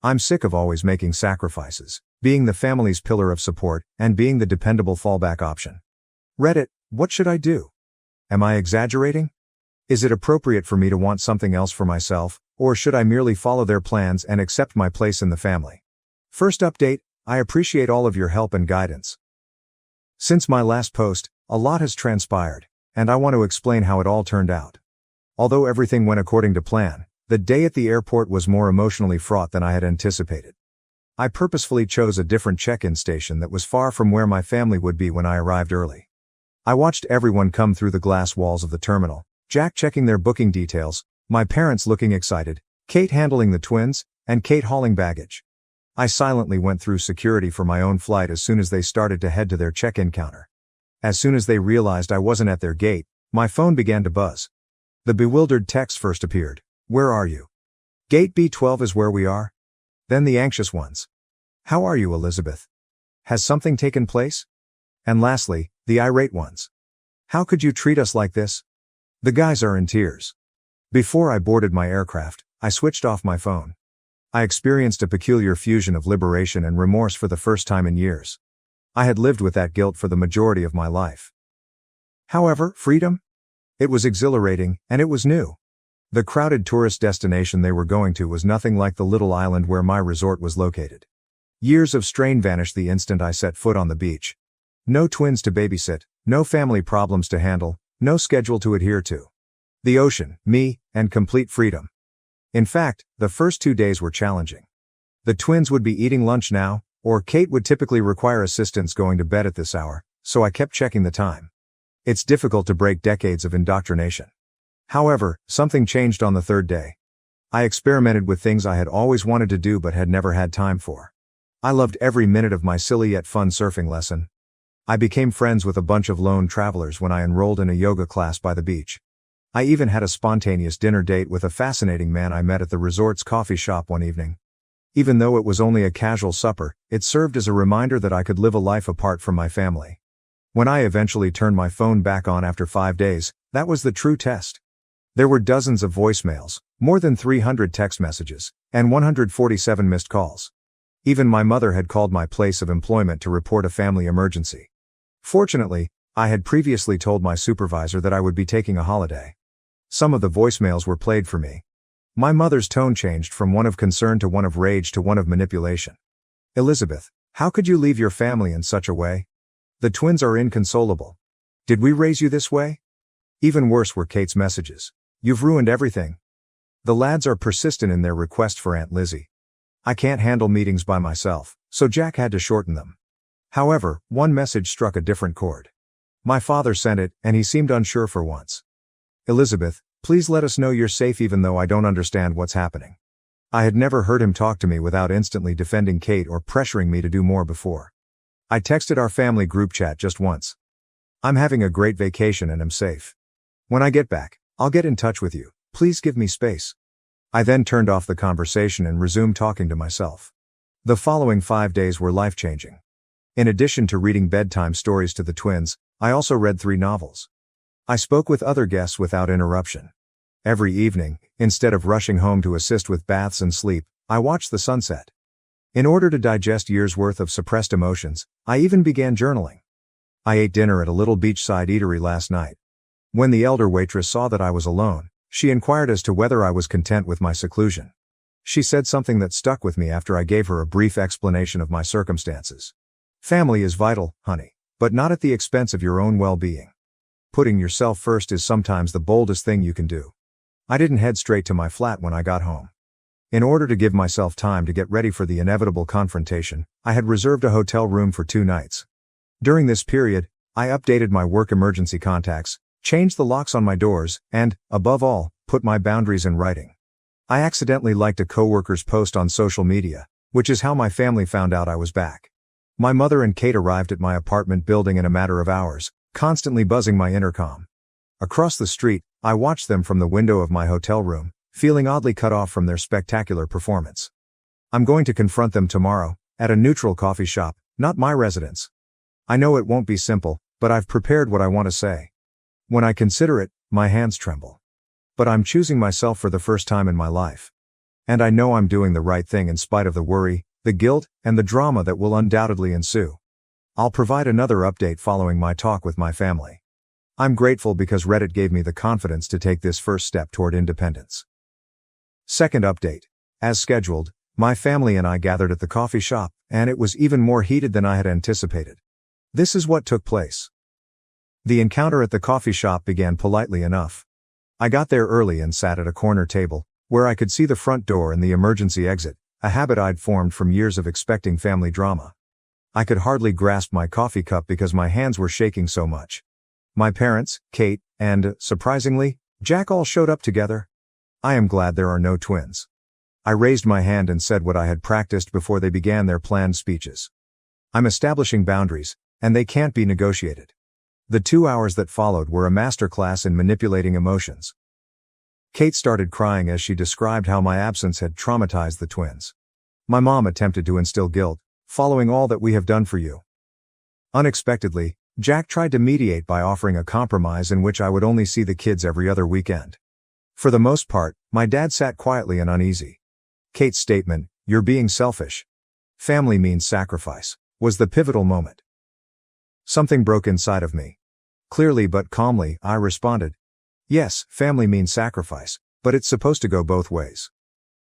Speaker 1: I'm sick of always making sacrifices, being the family's pillar of support, and being the dependable fallback option. Reddit, what should I do? Am I exaggerating? Is it appropriate for me to want something else for myself, or should I merely follow their plans and accept my place in the family? First update, I appreciate all of your help and guidance. Since my last post, a lot has transpired, and I want to explain how it all turned out. Although everything went according to plan, the day at the airport was more emotionally fraught than I had anticipated. I purposefully chose a different check-in station that was far from where my family would be when I arrived early. I watched everyone come through the glass walls of the terminal, Jack checking their booking details, my parents looking excited, Kate handling the twins, and Kate hauling baggage. I silently went through security for my own flight as soon as they started to head to their check-in counter. As soon as they realized I wasn't at their gate, my phone began to buzz. The bewildered text first appeared. Where are you? Gate B12 is where we are. Then the anxious ones. How are you, Elizabeth? Has something taken place? And lastly, the irate ones. How could you treat us like this? The guys are in tears. Before I boarded my aircraft, I switched off my phone. I experienced a peculiar fusion of liberation and remorse for the first time in years. I had lived with that guilt for the majority of my life. However, freedom? It was exhilarating, and it was new. The crowded tourist destination they were going to was nothing like the little island where my resort was located. Years of strain vanished the instant I set foot on the beach. No twins to babysit, no family problems to handle, no schedule to adhere to. The ocean, me, and complete freedom. In fact, the first 2 days were challenging. The twins would be eating lunch now, or Kate would typically require assistance going to bed at this hour, so I kept checking the time. It's difficult to break decades of indoctrination. However, something changed on the third day. I experimented with things I had always wanted to do but had never had time for. I loved every minute of my silly yet fun surfing lesson. I became friends with a bunch of lone travelers when I enrolled in a yoga class by the beach. I even had a spontaneous dinner date with a fascinating man I met at the resort's coffee shop one evening. Even though it was only a casual supper, it served as a reminder that I could live a life apart from my family. When I eventually turned my phone back on after 5 days, that was the true test. There were dozens of voicemails, more than 300 text messages, and 147 missed calls. Even my mother had called my place of employment to report a family emergency. Fortunately, I had previously told my supervisor that I would be taking a holiday. Some of the voicemails were played for me. My mother's tone changed from one of concern to one of rage to one of manipulation. Elizabeth, how could you leave your family in such a way? The twins are inconsolable. Did we raise you this way? Even worse were Kate's messages. You've ruined everything. The lads are persistent in their request for Aunt Lizzie. I can't handle meetings by myself, so Jack had to shorten them. However, one message struck a different chord. My father sent it, and he seemed unsure for once. Elizabeth, please let us know you're safe even though I don't understand what's happening. I had never heard him talk to me without instantly defending Kate or pressuring me to do more before. I texted our family group chat just once. I'm having a great vacation and am safe. When I get back, I'll get in touch with you. Please give me space. I then turned off the conversation and resumed talking to myself. The following 5 days were life-changing. In addition to reading bedtime stories to the twins, I also read 3 novels. I spoke with other guests without interruption. Every evening, instead of rushing home to assist with baths and sleep, I watched the sunset. In order to digest years' worth of suppressed emotions, I even began journaling. I ate dinner at a little beachside eatery last night. When the elder waitress saw that I was alone, she inquired as to whether I was content with my seclusion. She said something that stuck with me after I gave her a brief explanation of my circumstances. Family is vital, honey, but not at the expense of your own well-being. Putting yourself first is sometimes the boldest thing you can do. I didn't head straight to my flat when I got home. In order to give myself time to get ready for the inevitable confrontation, I had reserved a hotel room for 2 nights. During this period, I updated my work emergency contacts, changed the locks on my doors, and, above all, put my boundaries in writing. I accidentally liked a coworker's post on social media, which is how my family found out I was back. My mother and Kate arrived at my apartment building in a matter of hours, constantly buzzing my intercom. Across the street, I watched them from the window of my hotel room, feeling oddly cut off from their spectacular performance. I'm going to confront them tomorrow, at a neutral coffee shop, not my residence. I know it won't be simple, but I've prepared what I want to say. When I consider it, my hands tremble. But I'm choosing myself for the first time in my life. And I know I'm doing the right thing in spite of the worry, the guilt, and the drama that will undoubtedly ensue. I'll provide another update following my talk with my family. I'm grateful because Reddit gave me the confidence to take this first step toward independence. Second update. As scheduled, my family and I gathered at the coffee shop, and it was even more heated than I had anticipated. This is what took place. The encounter at the coffee shop began politely enough. I got there early and sat at a corner table, where I could see the front door and the emergency exit, a habit I'd formed from years of expecting family drama. I could hardly grasp my coffee cup because my hands were shaking so much. My parents, Kate, and, surprisingly, Jack all showed up together. I am glad there are no twins. I raised my hand and said what I had practiced before they began their planned speeches. I'm establishing boundaries, and they can't be negotiated. The 2 hours that followed were a masterclass in manipulating emotions. Kate started crying as she described how my absence had traumatized the twins. My mom attempted to instill guilt, following all that we have done for you. Unexpectedly, Jack tried to mediate by offering a compromise in which I would only see the kids every other weekend. For the most part, my dad sat quietly and uneasy. Kate's statement, "You're being selfish. Family means sacrifice," was the pivotal moment. Something broke inside of me. Clearly but calmly, I responded, "Yes, family means sacrifice, but it's supposed to go both ways.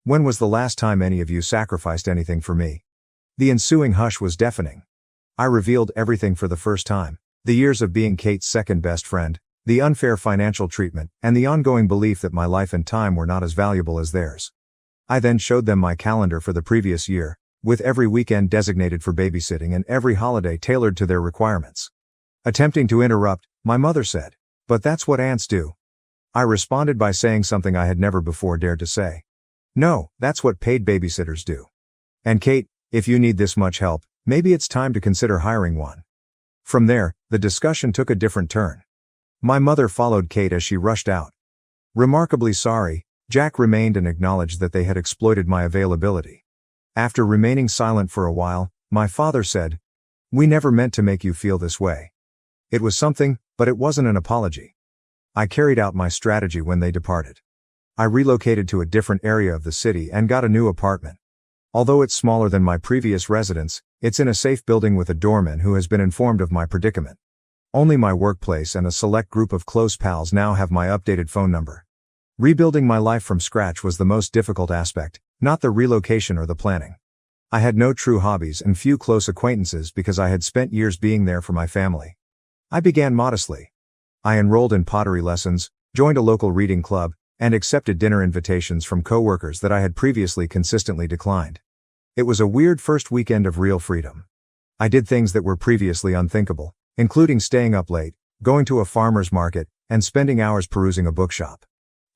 Speaker 1: When was the last time any of you sacrificed anything for me?" The ensuing hush was deafening. I revealed everything for the first time: the years of being Kate's second best friend, the unfair financial treatment, and the ongoing belief that my life and time were not as valuable as theirs. I then showed them my calendar for the previous year, with every weekend designated for babysitting and every holiday tailored to their requirements. Attempting to interrupt, my mother said, "But that's what aunts do." I responded by saying something I had never before dared to say. "No, that's what paid babysitters do. And Kate, if you need this much help, maybe it's time to consider hiring one." From there, the discussion took a different turn. My mother followed Kate as she rushed out. Remarkably sorry, Jack remained and acknowledged that they had exploited my availability. After remaining silent for a while, my father said, "We never meant to make you feel this way. It was something, but it wasn't an apology." I carried out my strategy when they departed. I relocated to a different area of the city and got a new apartment. Although it's smaller than my previous residence, it's in a safe building with a doorman who has been informed of my predicament. Only my workplace and a select group of close pals now have my updated phone number. Rebuilding my life from scratch was the most difficult aspect, not the relocation or the planning. I had no true hobbies and few close acquaintances because I had spent years being there for my family. I began modestly. I enrolled in pottery lessons, joined a local reading club, and accepted dinner invitations from coworkers that I had previously consistently declined. It was a weird first weekend of real freedom. I did things that were previously unthinkable, including staying up late, going to a farmer's market, and spending hours perusing a bookshop.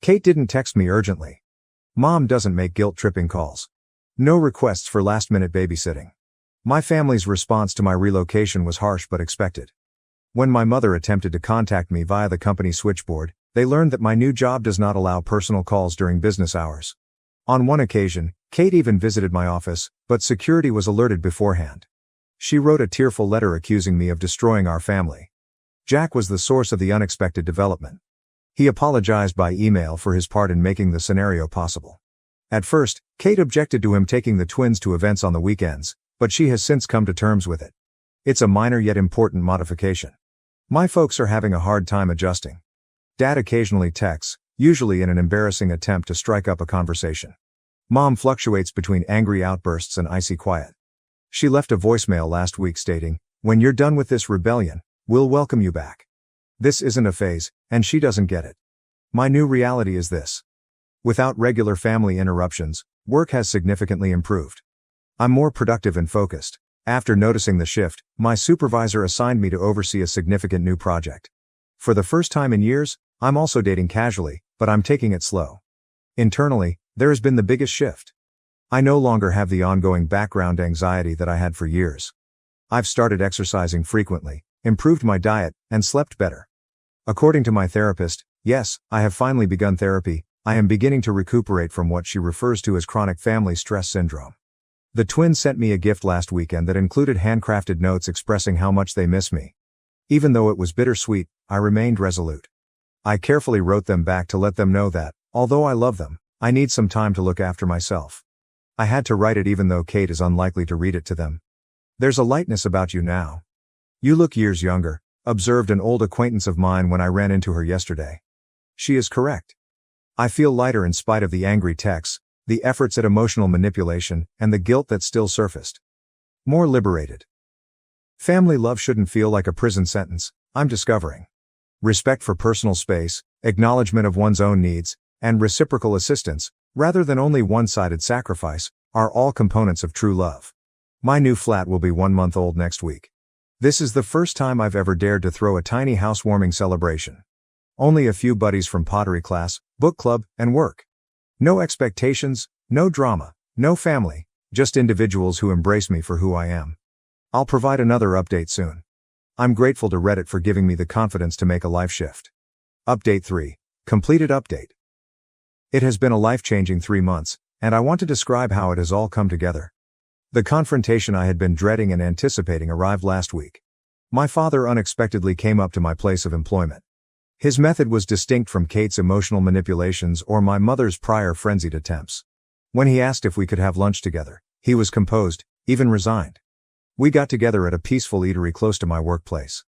Speaker 1: Kate didn't text me urgently. Mom doesn't make guilt-tripping calls. No requests for last-minute babysitting. My family's response to my relocation was harsh but expected. When my mother attempted to contact me via the company switchboard, they learned that my new job does not allow personal calls during business hours. On one occasion, Kate even visited my office, but security was alerted beforehand. She wrote a tearful letter accusing me of destroying our family. Jack was the source of the unexpected development. He apologized by email for his part in making the scenario possible. At first, Kate objected to him taking the twins to events on the weekends, but she has since come to terms with it. It's a minor yet important modification. My folks are having a hard time adjusting. Dad occasionally texts, usually in an embarrassing attempt to strike up a conversation. Mom fluctuates between angry outbursts and icy quiet. She left a voicemail last week stating, "When you're done with this rebellion, we'll welcome you back." This isn't a phase, and she doesn't get it. My new reality is this. Without regular family interruptions, work has significantly improved. I'm more productive and focused. After noticing the shift, my supervisor assigned me to oversee a significant new project. For the first time in years, I'm also dating casually, but I'm taking it slow. Internally, there has been the biggest shift. I no longer have the ongoing background anxiety that I had for years. I've started exercising frequently, improved my diet, and slept better. According to my therapist, yes, I have finally begun therapy. I am beginning to recuperate from what she refers to as chronic family stress syndrome. The twins sent me a gift last weekend that included handcrafted notes expressing how much they miss me. Even though it was bittersweet, I remained resolute. I carefully wrote them back to let them know that, although I love them, I need some time to look after myself. I had to write it even though Kate is unlikely to read it to them. "There's a lightness about you now. You look years younger," observed an old acquaintance of mine when I ran into her yesterday. She is correct. I feel lighter in spite of the angry texts, the efforts at emotional manipulation, and the guilt that still surfaced. More liberated. Family love shouldn't feel like a prison sentence, I'm discovering. Respect for personal space, acknowledgement of one's own needs, and reciprocal assistance, rather than only one-sided sacrifice, are all components of true love. My new flat will be 1 month old next week. This is the first time I've ever dared to throw a tiny housewarming celebration. Only a few buddies from pottery class, book club, and work. No expectations, no drama, no family, just individuals who embrace me for who I am. I'll provide another update soon. I'm grateful to Reddit for giving me the confidence to make a life shift. Update 3. Completed update. It has been a life-changing 3 months, and I want to describe how it has all come together. The confrontation I had been dreading and anticipating arrived last week. My father unexpectedly came up to my place of employment. His method was distinct from Kate's emotional manipulations or my mother's prior frenzied attempts. When he asked if we could have lunch together, he was composed, even resigned. We got together at a peaceful eatery close to my workplace.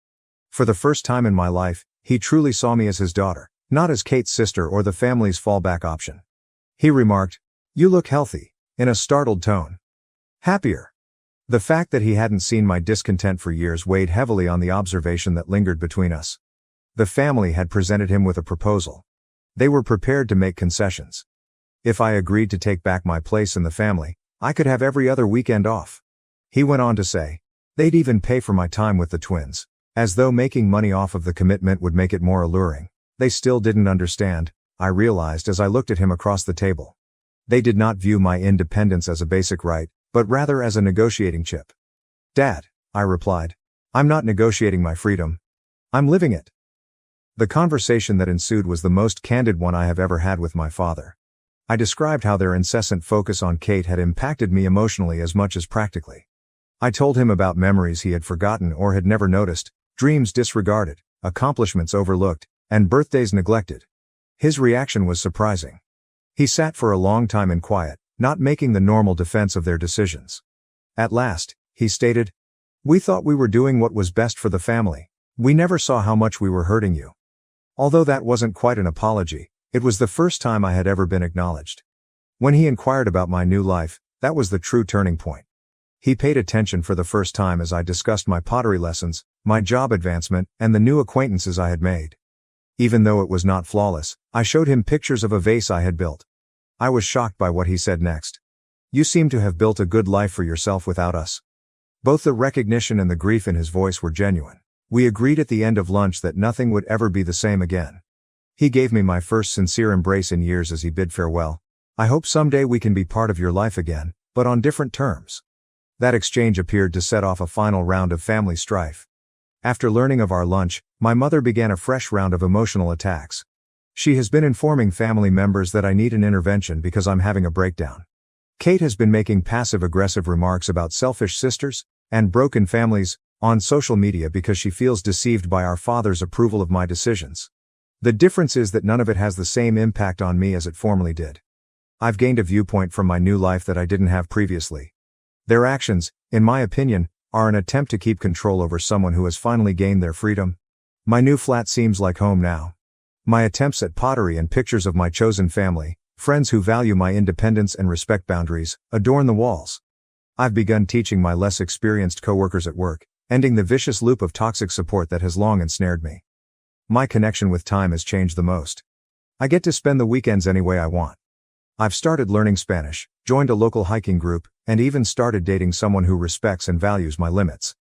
Speaker 1: For the first time in my life, he truly saw me as his daughter, not as Kate's sister or the family's fallback option. He remarked, "You look healthy," in a startled tone. Happier. The fact that he hadn't seen my discontent for years weighed heavily on the observation that lingered between us. The family had presented him with a proposal. They were prepared to make concessions. If I agreed to take back my place in the family, I could have every other weekend off. He went on to say, they'd even pay for my time with the twins, as though making money off of the commitment would make it more alluring. They still didn't understand, I realized as I looked at him across the table. They did not view my independence as a basic right, but rather as a negotiating chip. "Dad," I replied, "I'm not negotiating my freedom. I'm living it." The conversation that ensued was the most candid one I have ever had with my father. I described how their incessant focus on Kate had impacted me emotionally as much as practically. I told him about memories he had forgotten or had never noticed, dreams disregarded, accomplishments overlooked, and birthdays neglected. His reaction was surprising. He sat for a long time in quiet, not making the normal defense of their decisions. At last, he stated, "We thought we were doing what was best for the family. We never saw how much we were hurting you." Although that wasn't quite an apology, it was the first time I had ever been acknowledged. When he inquired about my new life, that was the true turning point. He paid attention for the first time as I discussed my pottery lessons, my job advancement, and the new acquaintances I had made. Even though it was not flawless, I showed him pictures of a vase I had built. I was shocked by what he said next. "You seem to have built a good life for yourself without us." Both the recognition and the grief in his voice were genuine. We agreed at the end of lunch that nothing would ever be the same again. He gave me my first sincere embrace in years as he bid farewell. "I hope someday we can be part of your life again, but on different terms." That exchange appeared to set off a final round of family strife. After learning of our lunch, my mother began a fresh round of emotional attacks. She has been informing family members that I need an intervention because I'm having a breakdown. Kate has been making passive-aggressive remarks about selfish sisters and broken families on social media because she feels deceived by our father's approval of my decisions. The difference is that none of it has the same impact on me as it formerly did. I've gained a viewpoint from my new life that I didn't have previously. Their actions, in my opinion, are an attempt to keep control over someone who has finally gained their freedom. My new flat seems like home now. My attempts at pottery and pictures of my chosen family, friends who value my independence and respect boundaries, adorn the walls. I've begun teaching my less experienced coworkers at work, ending the vicious loop of toxic support that has long ensnared me. My connection with time has changed the most. I get to spend the weekends any way I want. I've started learning Spanish, joined a local hiking group, and even started dating someone who respects and values my limits.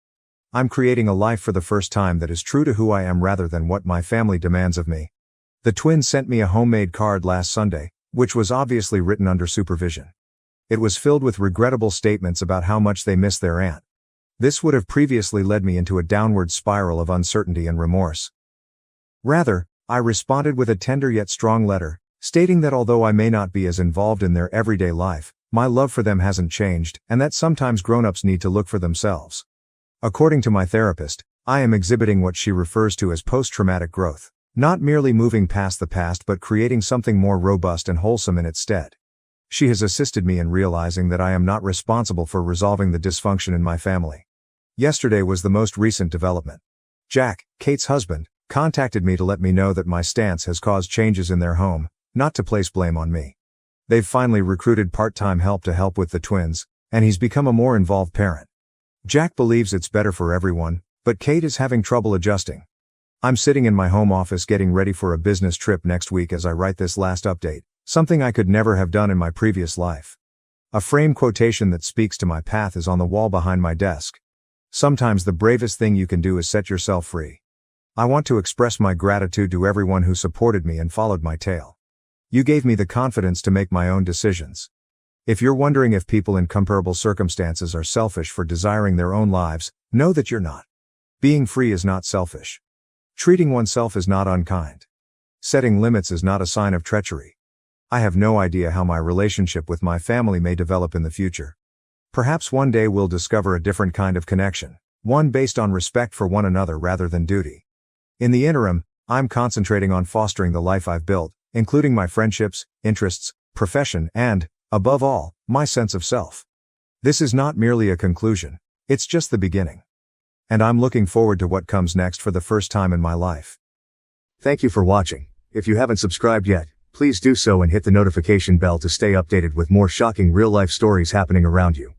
Speaker 1: I'm creating a life for the first time that is true to who I am rather than what my family demands of me. The twins sent me a homemade card last Sunday, which was obviously written under supervision. It was filled with regrettable statements about how much they miss their aunt. This would have previously led me into a downward spiral of uncertainty and remorse. Rather, I responded with a tender yet strong letter, stating that although I may not be as involved in their everyday life, my love for them hasn't changed, and that sometimes grown-ups need to look for themselves. According to my therapist, I am exhibiting what she refers to as post-traumatic growth, not merely moving past the past but creating something more robust and wholesome in its stead. She has assisted me in realizing that I am not responsible for resolving the dysfunction in my family. Yesterday was the most recent development. Jack, Kate's husband, contacted me to let me know that my stance has caused changes in their home, not to place blame on me. They've finally recruited part-time help to help with the twins, and he's become a more involved parent. Jack believes it's better for everyone, but Kate is having trouble adjusting. I'm sitting in my home office getting ready for a business trip next week as I write this last update, something I could never have done in my previous life. A frame quotation that speaks to my path is on the wall behind my desk. Sometimes the bravest thing you can do is set yourself free. I want to express my gratitude to everyone who supported me and followed my tale. You gave me the confidence to make my own decisions. If you're wondering if people in comparable circumstances are selfish for desiring their own lives, know that you're not. Being free is not selfish. Treating oneself is not unkind. Setting limits is not a sign of treachery. I have no idea how my relationship with my family may develop in the future. Perhaps one day we'll discover a different kind of connection, one based on respect for one another rather than duty. In the interim, I'm concentrating on fostering the life I've built, including my friendships, interests, profession, and, above all, my sense of self. This is not merely a conclusion, it's just the beginning. And I'm looking forward to what comes next for the first time in my life.
Speaker 2: Thank you for watching. If you haven't subscribed yet, please do so and hit the notification bell to stay updated with more shocking real-life stories happening around you.